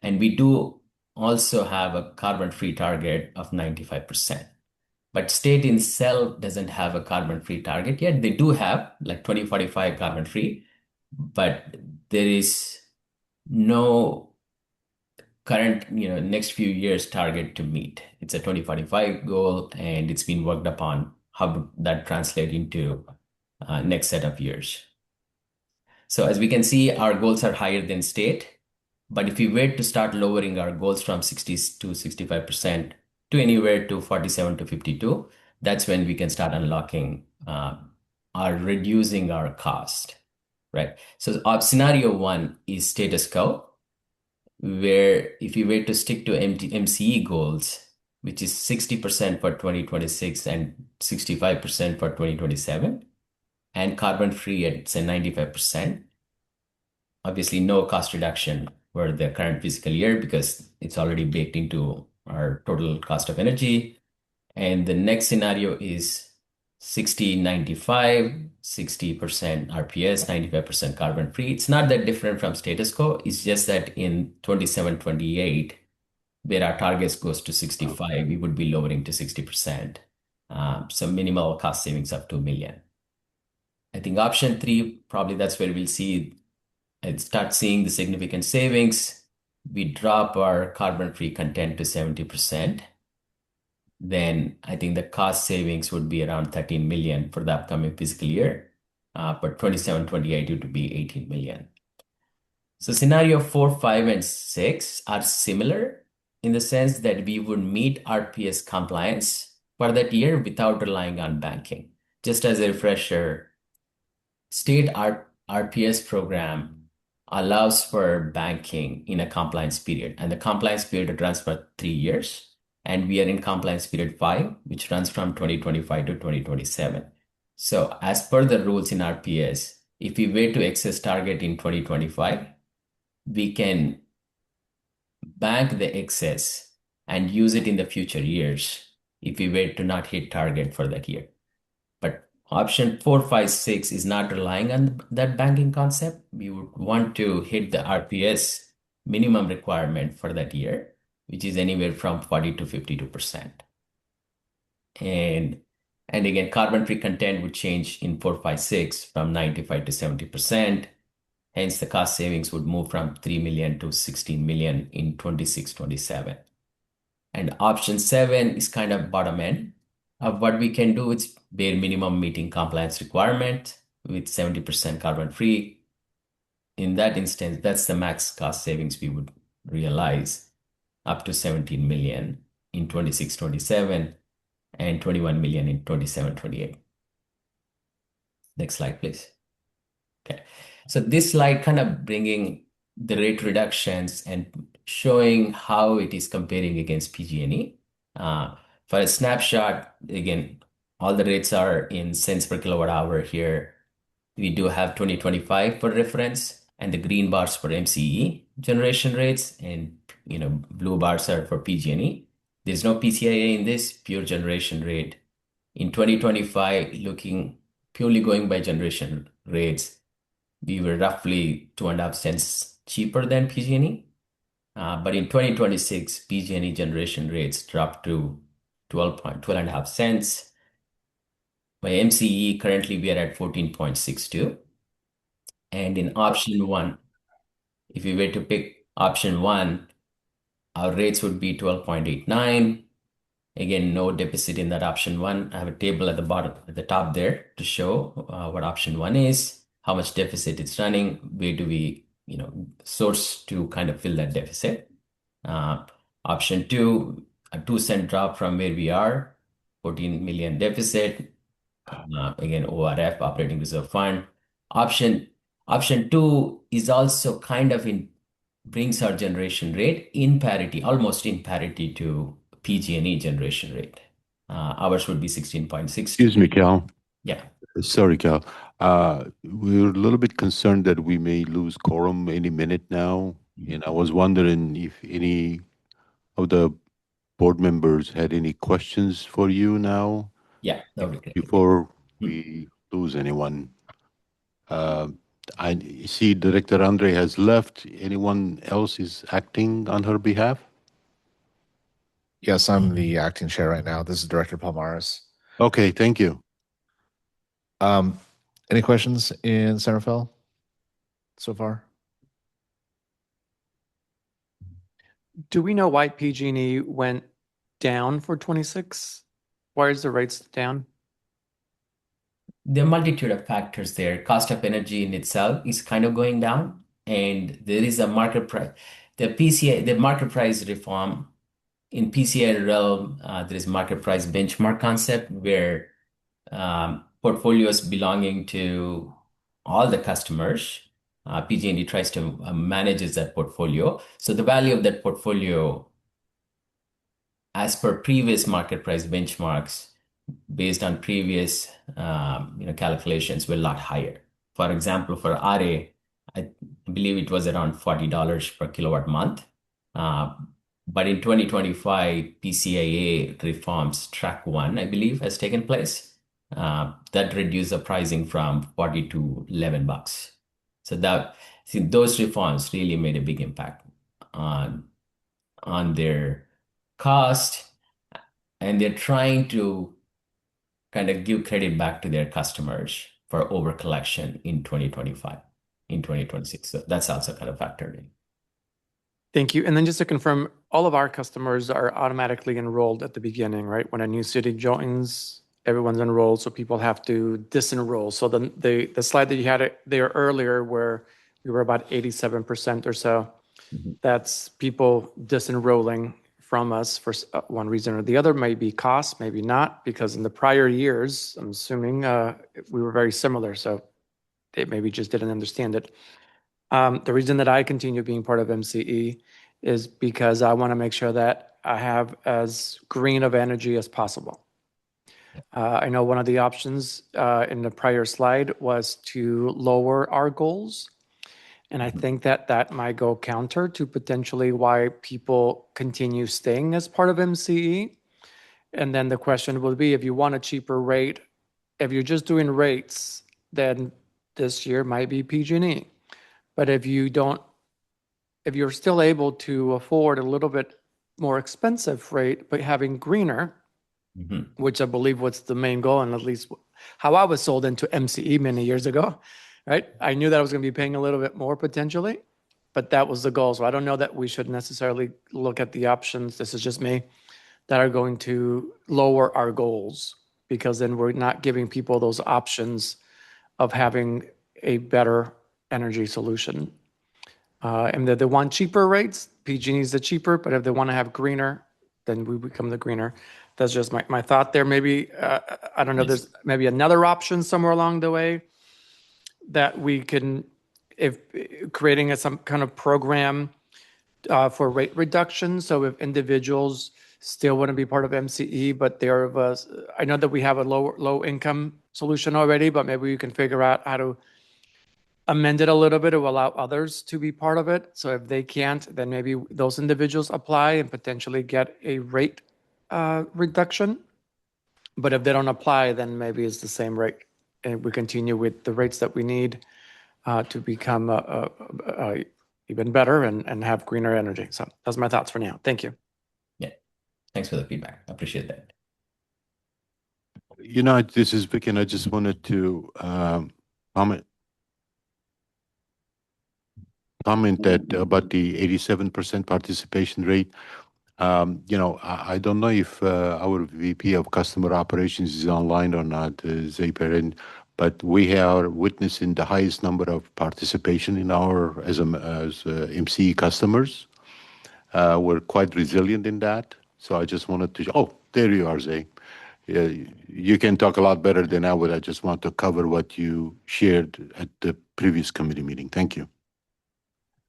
And we do also have a carbon-free target of 95%. But state itself doesn't have a carbon-free target yet. They do have like 2045 carbon-free, but there is no current, next few years target to meet. It's a 2045 goal, and it's been worked upon how that translate into next set of years. So as we can see, our goals are higher than state, but if we were to start lowering our goals from 60 to 65% to anywhere to 47 to 52, that's when we can start unlocking or reducing our cost, right? So our scenario 1 is status quo, where if you were to stick to MCE goals, which is 60% for 2026 and 65% for 2027, and carbon-free at, say, 95%, obviously no cost reduction for the current fiscal year because it's already baked into our total cost of energy. And the next scenario is 60-95, 60% RPS, 95% carbon free. It's not that different from status quo. It's just that in 27-28, where our targets goes to 65, we would be lowering to 60%. So minimal cost savings of 2 million. I think option 3, probably that's where we'll see and start seeing the significant savings. We drop our carbon-free content to 70%. Then I think the cost savings would be around 13 million for the upcoming fiscal year. But 27-28, it would be 18 million. So scenario 4, 5, and 6 are similar in the sense that we would meet RPS compliance for that year without relying on banking. Just as a refresher, state RPS program allows for banking in a compliance period, and the compliance period runs for 3 years. And we are in compliance period 5, which runs from 2025 to 2027. So as per the rules in RPS, if we were to excess target in 2025, we can bank the excess and use it in the future years if we were to not hit target for that year. But option 4, 5, 6 is not relying on that banking concept. We would want to hit the RPS minimum requirement for that year, which is anywhere from 40 to 52%. And again, carbon-free content would change in 4, 5, 6 from 95 to 70%. Hence, the cost savings would move from 3 million to 16 million in 26, 27. And option 7 is kind of bottom end of what we can do. It's bare minimum meeting compliance requirement with 70% carbon-free. In that instance, that's the max cost savings we would realize, up to 17 million in 26, 27, and 21 million in 27, 28. Next slide, please. Okay. So this slide kind of bringing the rate reductions and showing how it is comparing against PG&E. For a snapshot, again, all the rates are in cents per kilowatt hour here. We do have 2025 for reference, and the green bars for MCE generation rates, and blue bars are for PG&E. There's no PCIA in this, pure generation rate. In 2025, looking purely going by generation rates, we were roughly 2.5 cents cheaper than PG&E. But in 2026, PG&E generation rates dropped to 12.5 cents. By MCE, currently we are at 14.62. And in option 1, if we were to pick option 1, our rates would be 12.89. Again, no deficit in that option 1. I have a table at the bottom, at the top there to show what option 1 is, how much deficit it's running, where do we, source to kind of fill that deficit. Option 2, a 2 cent drop from where we are. 14 million deficit. Again, ORF, Operating Reserve Fund. Option two is also kind of brings our generation rate in parity, almost in parity to PG&E generation rate. Ours would be 16.6. Excuse me, Cal. Yeah. Sorry, Cal. We're a little bit concerned that we may lose quorum any minute now. And I was wondering if any of the board members had any questions for you now. Yeah, that would be great. Before we lose anyone. I see Director Andre has left. Anyone else is acting on her behalf? Yes, I'm the acting chair right now. This is Director Palmares. Okay, thank you. Any questions in Centerville so far? Do we know why PG&E went down for 26? Why is the rates down? There are a multitude of factors there. Cost of energy in itself is kind of going down, and there is a market price. The market price reform in PCI realm, there is market price benchmark concept where portfolios belonging to all the customers, PG&E tries to manages that portfolio. So the value of that portfolio, as per previous market price benchmarks, based on previous calculations, were a lot higher. For example, for RA, I believe it was around $40 per kilowatt month. But in 2025, PCIA reforms track 1, I believe, has taken place. That reduced the pricing from 40 to $11. So those reforms really made a big impact on their cost, and they're trying to kind of give credit back to their customers for over collection in 2025, in 2026. So that's also kind of factored in. Thank you. And then just to confirm, all of our customers are automatically enrolled at the beginning, right? When a new city joins, everyone's enrolled, so people have to disenroll. So the slide that you had there earlier where we were about 87% or so, that's people disenrolling from us for one reason or the other. Maybe cost, maybe not, because in the prior years, I'm assuming we were very similar, so they maybe just didn't understand it. The reason that I continue being part of MCE is because I want to make sure that I have as green of energy as possible. I know one of the options in the prior slide was to lower our goals. And I think that might go counter to potentially why people continue staying as part of MCE. And then the question will be, if you want a cheaper rate, if you're just doing rates, then this year might be PG&E. But if you're still able to afford a little bit more expensive rate, but having greener, which I believe was the main goal, and at least how I was sold into MCE many years ago, right? I knew that I was going to be paying a little bit more potentially, but that was the goal. So I don't know that we should necessarily look at the options, this is just me, that are going to lower our goals, because then we're not giving people those options of having a better energy solution. And that they want cheaper rates, PG&E is the cheaper, but if they want to have greener, then we become the greener. That's just my thought there. Maybe, I don't know, there's maybe another option somewhere along the way that we can, if creating some kind of program for rate reduction. So if individuals still want to be part of MCE, but they're of us, I know that we have a low income solution already, but maybe we can figure out how to amend it a little bit to allow others to be part of it. So if they can't, then maybe those individuals apply and potentially get a rate reduction. But if they don't apply, then maybe it's the same rate. And we continue with the rates that we need to become even better and have greener energy. So that's my thoughts for now. Thank you. Yeah, thanks for the feedback. I appreciate that. You know, this is Vic, and I just wanted to comment that about the 87% participation rate. You know, I don't know if our VP of Customer Operations is online or not, Zayperin, but we are witnessing the highest number of participation in our as MCE customers. We're quite resilient in that. So I just wanted to, oh, there you are, Zay. You can talk a lot better than I would. I just want to cover what you shared at the previous committee meeting. Thank you.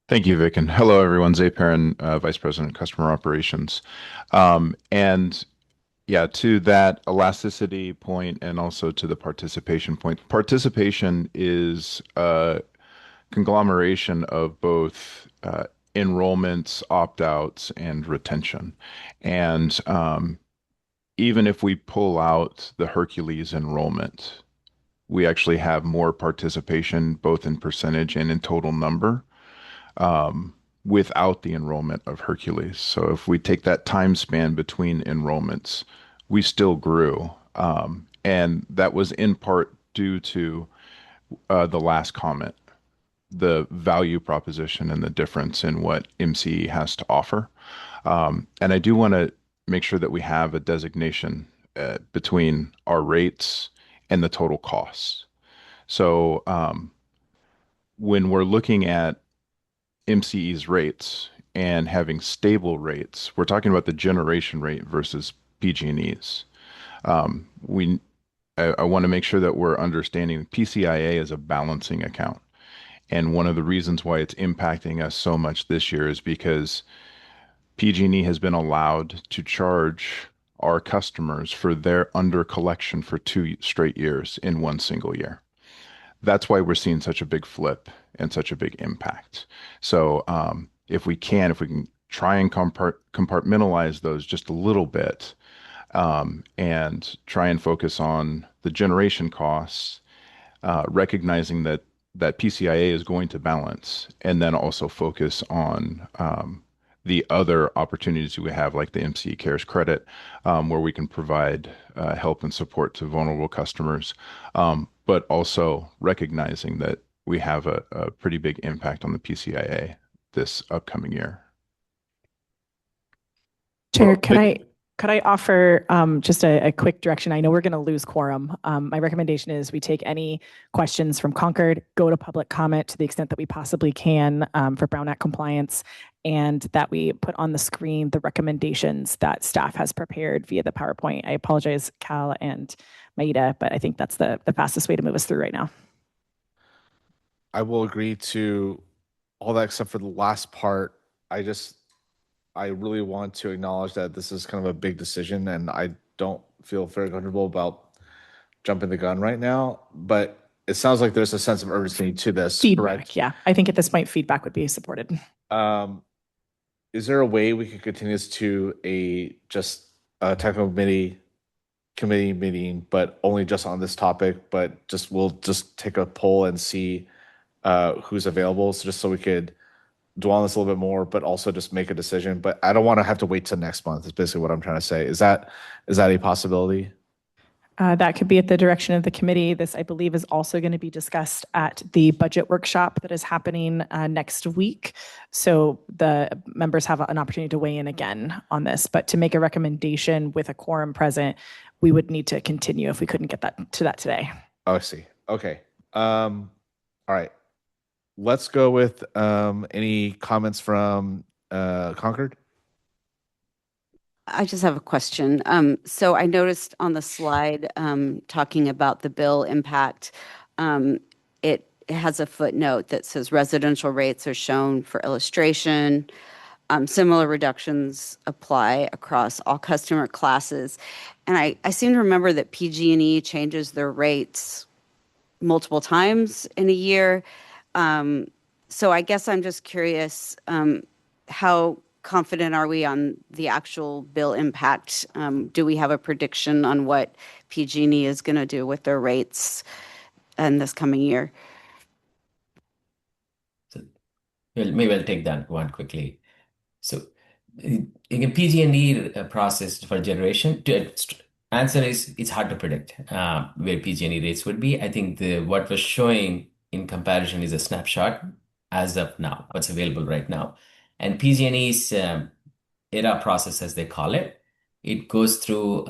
Thank you, Vic. And hello, everyone. Zay Perrin, Vice President, Customer Operations. And yeah, to that elasticity point and also to the participation point. Participation is a conglomeration of both enrollments, opt-outs, and retention. And even if we pull out the Hercules enrollment, we actually have more participation both in percentage and in total number without the enrollment of Hercules. So if we take that time span between enrollments, we still grew. And that was in part due to the last comment, the value proposition and the difference in what MCE has to offer. And I do want to make sure that we have a designation between our rates and the total costs. So when we're looking at MCE's rates and having stable rates, we're talking about the generation rate versus PG&E's. I want to make sure that we're understanding PCIA is a balancing account. And one of the reasons why it's impacting us so much this year is because PG&E has been allowed to charge our customers for their under collection for 2 straight years in one single year. That's why we're seeing such a big flip and such a big impact. So if we can try and compartmentalize those just a little bit and try and focus on the generation costs, recognizing that PCIA is going to balance, and then also focus on the other opportunities we have, like the MCE Cares credit, where we can provide help and support to vulnerable customers, but also recognizing that we have a pretty big impact on the PCIA this upcoming year. Chair, could I offer just a quick direction? I know we're going to lose quorum. My recommendation is we take any questions from Concord, go to public comment to the extent that we possibly can for Brown Act compliance, and that we put on the screen the recommendations that staff has prepared via the PowerPoint. I apologize, Cal and Maida, but I think that's the fastest way to move us through right now. I will agree to all that except for the last part. I really want to acknowledge that this is kind of a big decision, and I don't feel very comfortable about jumping the gun right now. But it sounds like there's a sense of urgency to this. Feedback, correct? yeah. I think at this point, feedback would be supported. Is there a way we could continue this to just a technical committee meeting, but only just on this topic? But we'll just take a poll and see who's available, so just so we could dwell on this a little bit more, but also just make a decision. But I don't want to have to wait till next month. Is basically what I'm trying to say. Is that a possibility? That could be at the direction of the committee. This, I believe, is also going to be discussed at the budget workshop that is happening next week. So the members have an opportunity to weigh in again on this. But to make a recommendation with a quorum present, we would need to continue if we couldn't get that today. Oh, I see. Okay. All right. Let's go with any comments from Concord. I just have a question. So I noticed on the slide talking about the bill impact, it has a footnote that says residential rates are shown for illustration. Similar reductions apply across all customer classes. And I seem to remember that PG&E changes their rates multiple times in a year. So I guess I'm just curious, how confident are we on the actual bill impact? Do we have a prediction on what PG&E is going to do with their rates in this coming year? Well, maybe I'll take that one quickly. So, in PG&E process for generation, answer is it's hard to predict where PG&E rates would be. I think what was showing in comparison is a snapshot as of now, what's available right now. And PG&E's ERA process, as they call it, it goes through,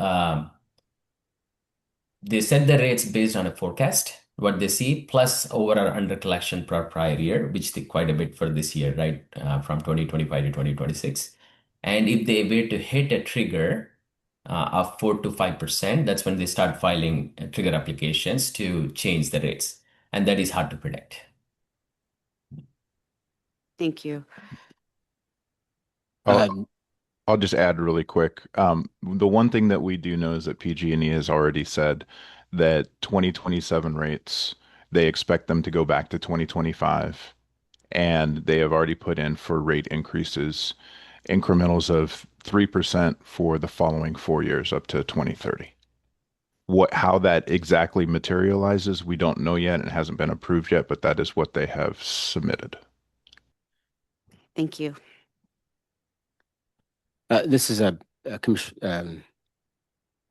they set the rates based on a forecast, what they see, plus over or under collection per prior year, which they quite a bit for this year, right, from 2025 to 2026. And if they were to hit a trigger, of 4 to 5%. That's when they start filing trigger applications to change the rates. And that is hard to predict. Thank you. I'll just add really quick. The one thing that we do know is that PG&E has already said that 2027 rates, they expect them to go back to 2025, and they have already put in for rate increases, incrementals of 3% for the following 4 years up to 2030. How that exactly materializes, we don't know yet. It hasn't been approved yet, but that is what they have submitted. Thank you. This is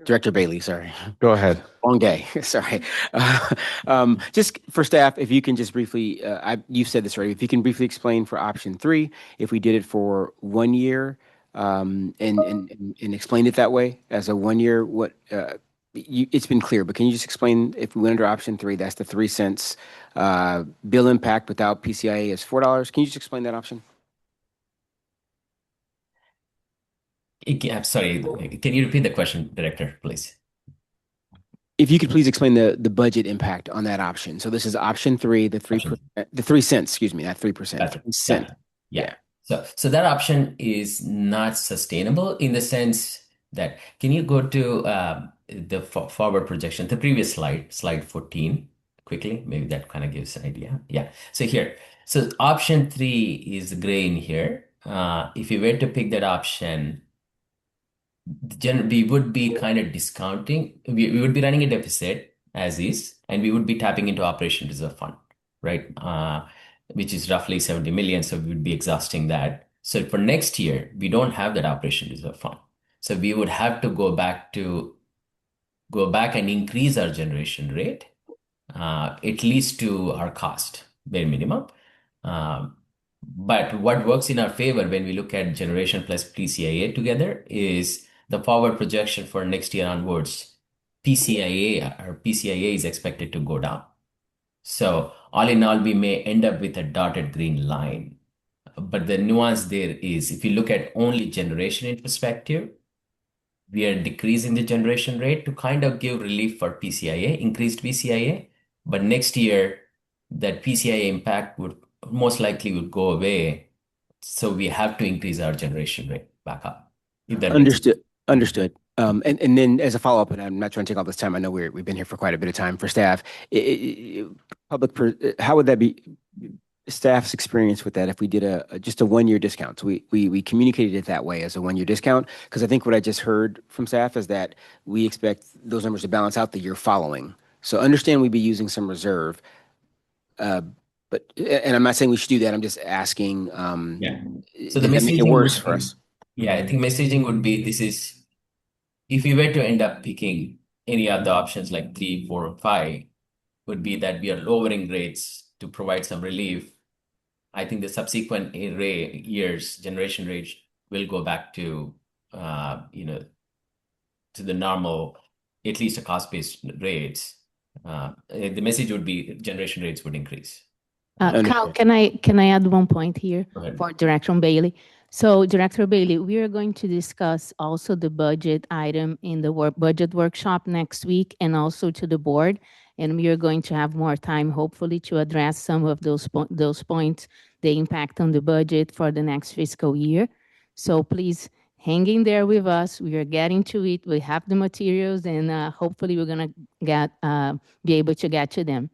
Director Bailey, sorry. Go ahead. Long day, sorry. Just for staff, if you can just briefly, you've said this already, if you can briefly explain for option 3, if we did it for 1 year, and explain it that way as a 1 year, it's been clear, but can you just explain if we went under option 3, that's the 3 cents, bill impact without PCIA is $4. Can you just explain that option? I'm sorry, can you repeat the question, Director, please? If you could please explain the budget impact on that option. So this is option 3, the 3%, the 3 cents, excuse me, not 3%. 3 cents. Yeah. So that option is not sustainable in the sense that, can you go to the forward projection, the previous slide 14, quickly? Maybe that kind of gives an idea. Yeah. So here, so option 3 is gray in here. If you were to pick that option, we would be kind of discounting. We would be running a deficit as is, and we would be tapping into operation reserve fund, right? Which is roughly 70 million. So we would be exhausting that. So for next year, we don't have that operation reserve fund. So we would have to go back and increase our generation rate, at least to our cost, bare minimum. But what works in our favor when we look at generation plus PCIA together is the forward projection for next year onwards. PCIA is expected to go down. So all in all, we may end up with a dotted green line. But the nuance there is, if you look at only generation in perspective, we are decreasing the generation rate to kind of give relief for PCIA, increased PCIA. But next year, that PCIA impact would most likely go away. So we have to increase our generation rate back up. If that Understood. And then as a follow-up, and I'm not trying to take all this time, I know we've been here for quite a bit of time for staff. How would that be staff's experience with that if we did just a 1 year discount? So we communicated it that way as a 1 year discount, because I think what I just heard from staff is that we expect those numbers to balance out the year following. So understand we'd be using some reserve, but I'm not saying we should do that. I'm just asking. So the messaging make it worse for us. Yeah, I think messaging would be, this is, if we were to end up picking any of the options like 3, 4, or 5, would be that we are lowering rates to provide some relief. I think the subsequent years generation rates will go back to, to the normal, at least a cost-based rates. The message would be generation rates would increase. Kyle, can I add one point here for Director Bailey? So, Director Bailey, we are going to discuss also the budget item in the budget workshop next week, and also to the board. And we are going to have more time, hopefully, to address some of those points, the impact on the budget for the next fiscal year. So please hang in there with us. We are getting to it. We have the materials, and hopefully we're going to be able to get to them.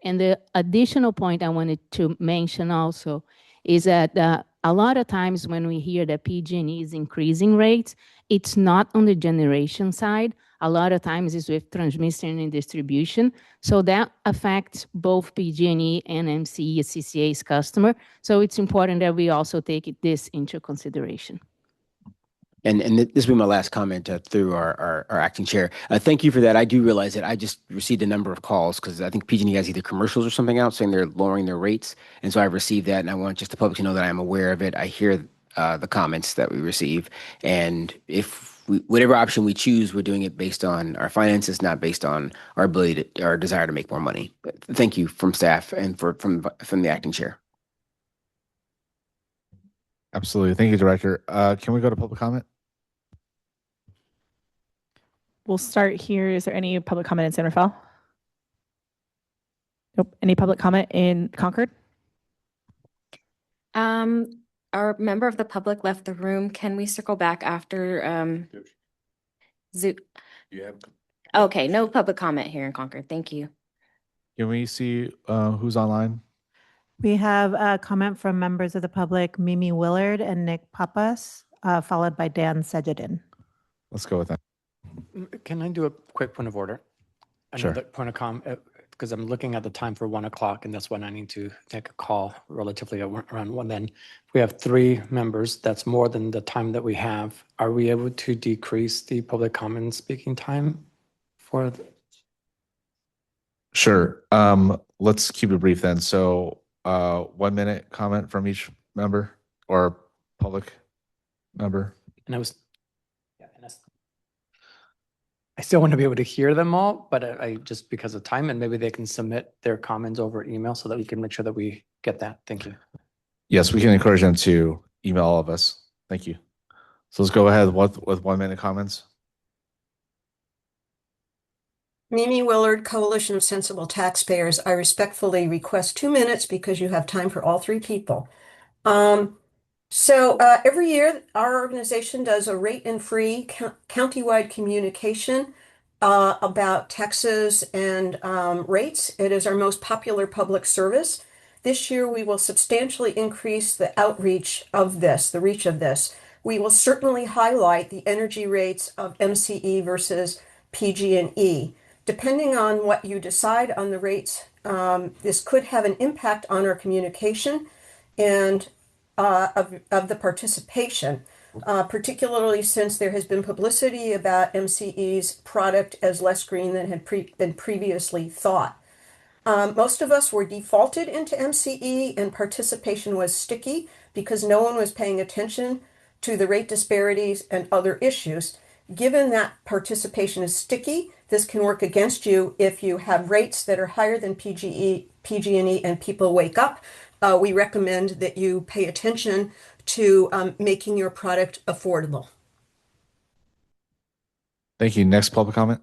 And the additional point I wanted to mention also is that a lot of times when we hear that PG&E is increasing rates, it's not on the generation side. A lot of times it's with transmission and distribution. So that affects both PG&E and MCE CCA's customer. So it's important that we also take this into consideration. And this will be my last comment through our acting chair. Thank you for that. I do realize that I just received a number of calls because I think PG&E has either commercials or something out saying they're lowering their rates. And so I received that, and I want just the public to know that I'm aware of it. I hear the comments that we receive. And if whatever option we choose, we're doing it based on our finances, not based on our ability to, our desire to make more money. But thank you from staff and from the acting chair. Absolutely. Thank you, Director. Can we go to public comment? we'll start here. Is there any public comment in San Rafael? Nope. Any public comment in Concord? Our member of the public left the room. Can we circle back after Zoo? Okay, no public comment here in Concord. Thank you. Can we see who's online? We have a comment from members of the public, Mimi Willard and Nick Papas, followed by Dan Sejadin. Let's go with that. Can I do a quick point of order? Sure. Another point of comment, because I'm looking at the time for 1 o'clock, and that's when I need to take a call relatively around 1. Then we have 3 members. That's more than the time that we have. Are we able to decrease the public comment speaking time for? Sure. Let's keep it brief then. So 1 minute comment from each member or public member. And I still want to be able to hear them all, but I just because of time, and maybe they can submit their comments over email so that we can make sure that we get that. Thank you. Yes, we can encourage them to email all of us. Thank you. So let's go ahead with 1 minute comments. Mimi Willard, Coalition of Sensible Taxpayers. I respectfully request 2 minutes because you have time for all 3 people. Every year, our organization does a rate and free countywide communication about taxes and rates. It is our most popular public service. This year, we will substantially increase the outreach of this, the reach of this. We will certainly highlight the energy rates of MCE versus PG&E. Depending on what you decide on the rates, this could have an impact on our communication and of the participation, particularly since there has been publicity about MCE's product as less green than had been previously thought. Most of us were defaulted into MCE, and participation was sticky because no one was paying attention to the rate disparities and other issues. Given that participation is sticky, this can work against you if you have rates that are higher than PG&E and people wake up. We recommend that you pay attention to making your product affordable. Thank you. Next public comment.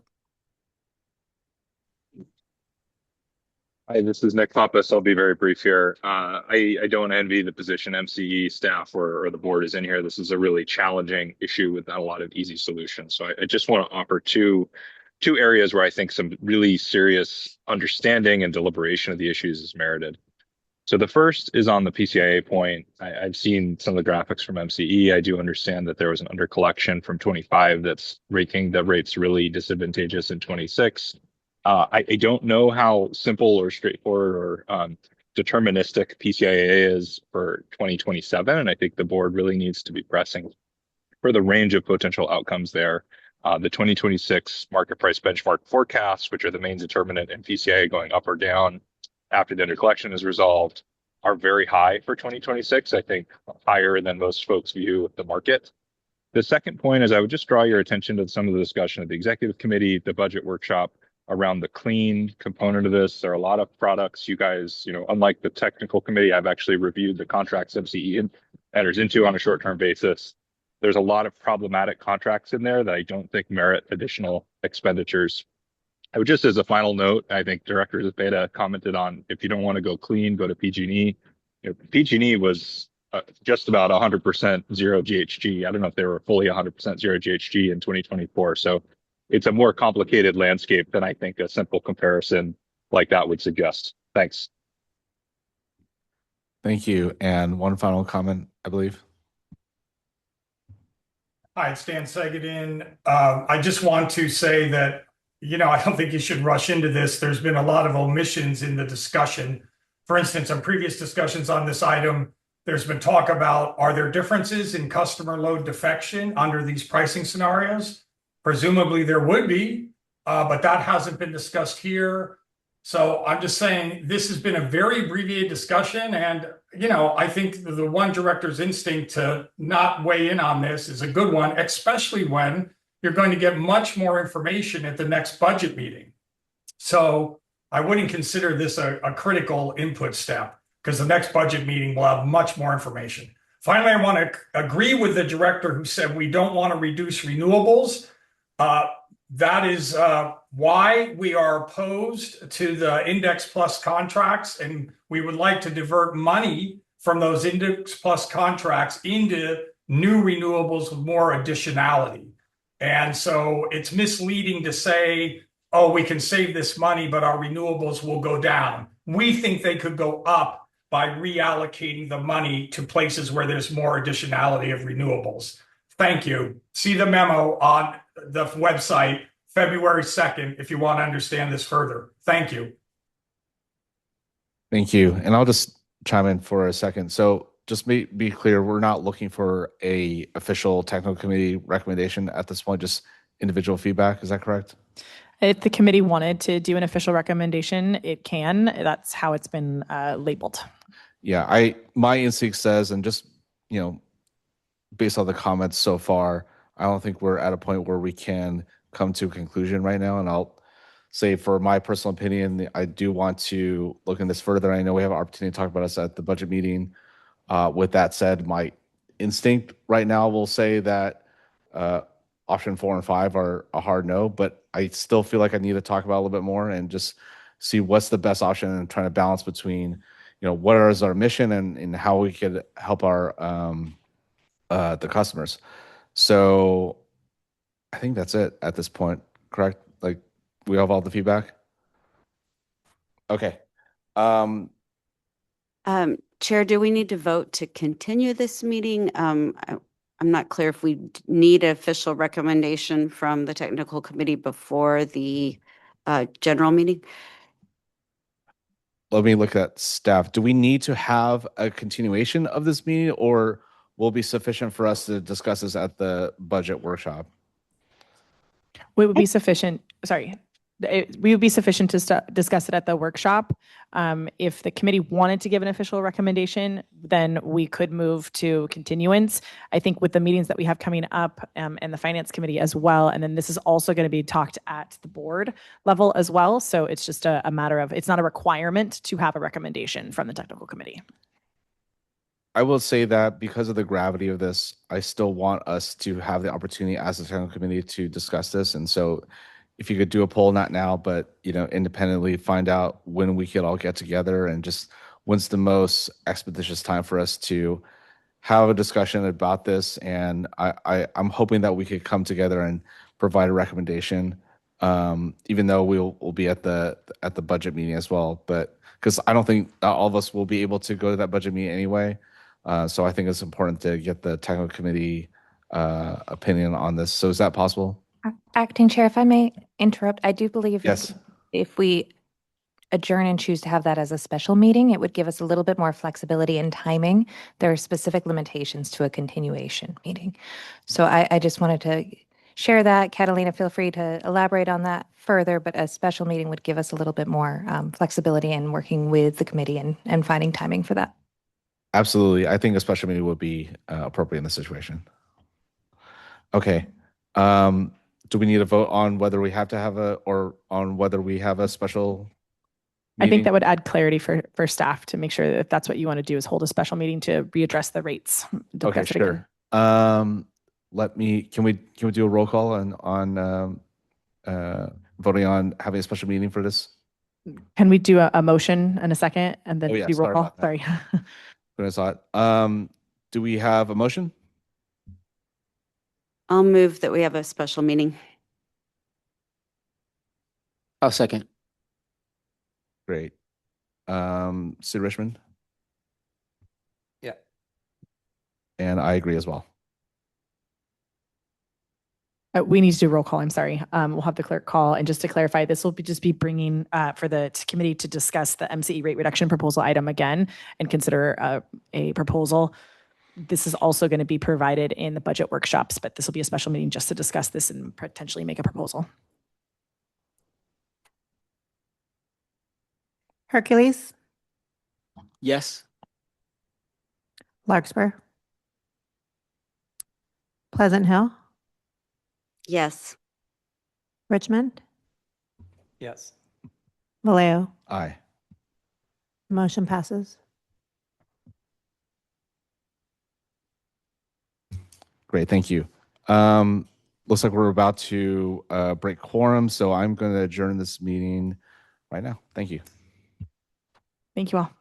Hi, this is Nick Papas. I'll be very brief here. I don't envy the position MCE staff or the board is in here. This is a really challenging issue with not a lot of easy solutions. So I just want to offer two areas where I think some really serious understanding and deliberation of the issues is merited. So the first is on the PCIA point. I've seen some of the graphics from MCE. I do understand that there was an undercollection from 25 that's making the rates really disadvantageous in 26. I don't know how simple or straightforward or deterministic PCIA is for 2027, and I think the board really needs to be pressing for the range of potential outcomes there. The 2026 market price benchmark forecasts, which are the main determinant in PCIA going up or down after the undercollection is resolved, are very high for 2026, I think higher than most folks view the market. The second point is I would just draw your attention to some of the discussion of the executive committee, the budget workshop around the clean component of this. There are a lot of products you guys, unlike the technical committee, I've actually reviewed the contracts MCE enters into on a short-term basis. There's a lot of problematic contracts in there that I don't think merit additional expenditures. I would just, as a final note, I think Director Zepeda commented on, if you don't want to go clean, go to PG&E. PG&E was just about 100% zero GHG. I don't know if they were fully 100% zero GHG in 2024. So it's a more complicated landscape than I think a simple comparison like that would suggest. Thanks. Thank you. And one final comment, I believe. Hi, it's Dan Segadin. I just want to say that, I don't think you should rush into this. There's been a lot of omissions in the discussion. For instance, on previous discussions on this item, there's been talk about, are there differences in customer load defection under these pricing scenarios? Presumably there would be, but that hasn't been discussed here. So I'm just saying this has been a very abbreviated discussion. And, I think the one director's instinct to not weigh in on this is a good one, especially when you're going to get much more information at the next budget meeting. So I wouldn't consider this a critical input step because the next budget meeting will have much more information. Finally, I want to agree with the director who said we don't want to reduce renewables. That is why we are opposed to the Index Plus contracts, and we would like to divert money from those Index Plus contracts into new renewables with more additionality. And so it's misleading to say, oh, we can save this money, but our renewables will go down. We think they could go up by reallocating the money to places where there's more additionality of renewables. Thank you. See the memo on the website February 2nd if you want to understand this further. Thank you. Thank you. And I'll just chime in for a second. So just be clear, we're not looking for a official technical committee recommendation at this point, just individual feedback. Is that correct? If the committee wanted to do an official recommendation, it can. That's how it's been labeled. Yeah, my instinct says, and just, based on the comments so far, I don't think we're at a point where we can come to a conclusion right now. And I'll say, for my personal opinion, I do want to look in this further. I know we have an opportunity to talk about this at the budget meeting. With that said, my instinct right now will say that option 4 and 5 are a hard no, but I still feel like I need to talk about it a little bit more and just see what's the best option, and trying to balance between, what is our mission and how we could help our the customers. So I think that's it at this point, correct? Like, we have all the feedback? Okay. Chair, do we need to vote to continue this meeting? I'm not clear if we need an official recommendation from the technical committee before the general meeting. Let me look at staff. Do we need to have a continuation of this meeting, or will it be sufficient for us to discuss this at the budget workshop? It would be sufficient. Sorry. We would be sufficient to discuss it at the workshop. If the committee wanted to give an official recommendation, then we could move to continuance. I think with the meetings that we have coming up and the finance committee as well, and then this is also going to be talked at the board level as well. So it's just a matter of, it's not a requirement to have a recommendation from the technical committee. I will say that because of the gravity of this, I still want us to have the opportunity as a technical committee to discuss this. And so if you could do a poll, not now, but independently find out when we could all get together, and just when's the most expeditious time for us to have a discussion about this. And I'm hoping that we could come together and provide a recommendation, even though we'll be at the budget meeting as well. But because I don't think all of us will be able to go to that budget meeting anyway. So I think it's important to get the technical committee opinion on this. So is that possible? Acting Chair, if I may interrupt, I do believe Yes. if we adjourn and choose to have that as a special meeting, it would give us a little bit more flexibility in timing. There are specific limitations to a continuation meeting. So I just wanted to share that. Catalina, feel free to elaborate on that further, but a special meeting would give us a little bit more flexibility in working with the committee and finding timing for that. Absolutely. I think a special meeting would be appropriate in this situation. Okay. Do we need to vote on whether we have to have on whether we have a special meeting? I think that would add clarity for staff to make sure that if that's what you want to do, is hold a special meeting to readdress the rates. Okay, sure. Can we do a roll call on voting on having a special meeting for this? Can we do a motion and a second and then do roll call? Sorry. I saw it. Do we have a motion? I'll move that we have a special meeting. I'll second. Great. Sid Richmond? Yeah. And I agree as well. We need to do roll call. I'm sorry. We'll have the clerk call. And just to clarify, this will just be bringing for the committee to discuss the MCE rate reduction proposal item again and consider a proposal. This is also going to be provided in the budget workshops, but this will be a special meeting just to discuss this and potentially make a proposal. Hercules, Yes. Larkspur, Pleasant Hill, Yes. Richmond, Yes. Vallejo. Aye. Motion passes. Great, thank you. looks like we're about to break quorum, so I'm going to adjourn this meeting right now. Thank you. Thank you all.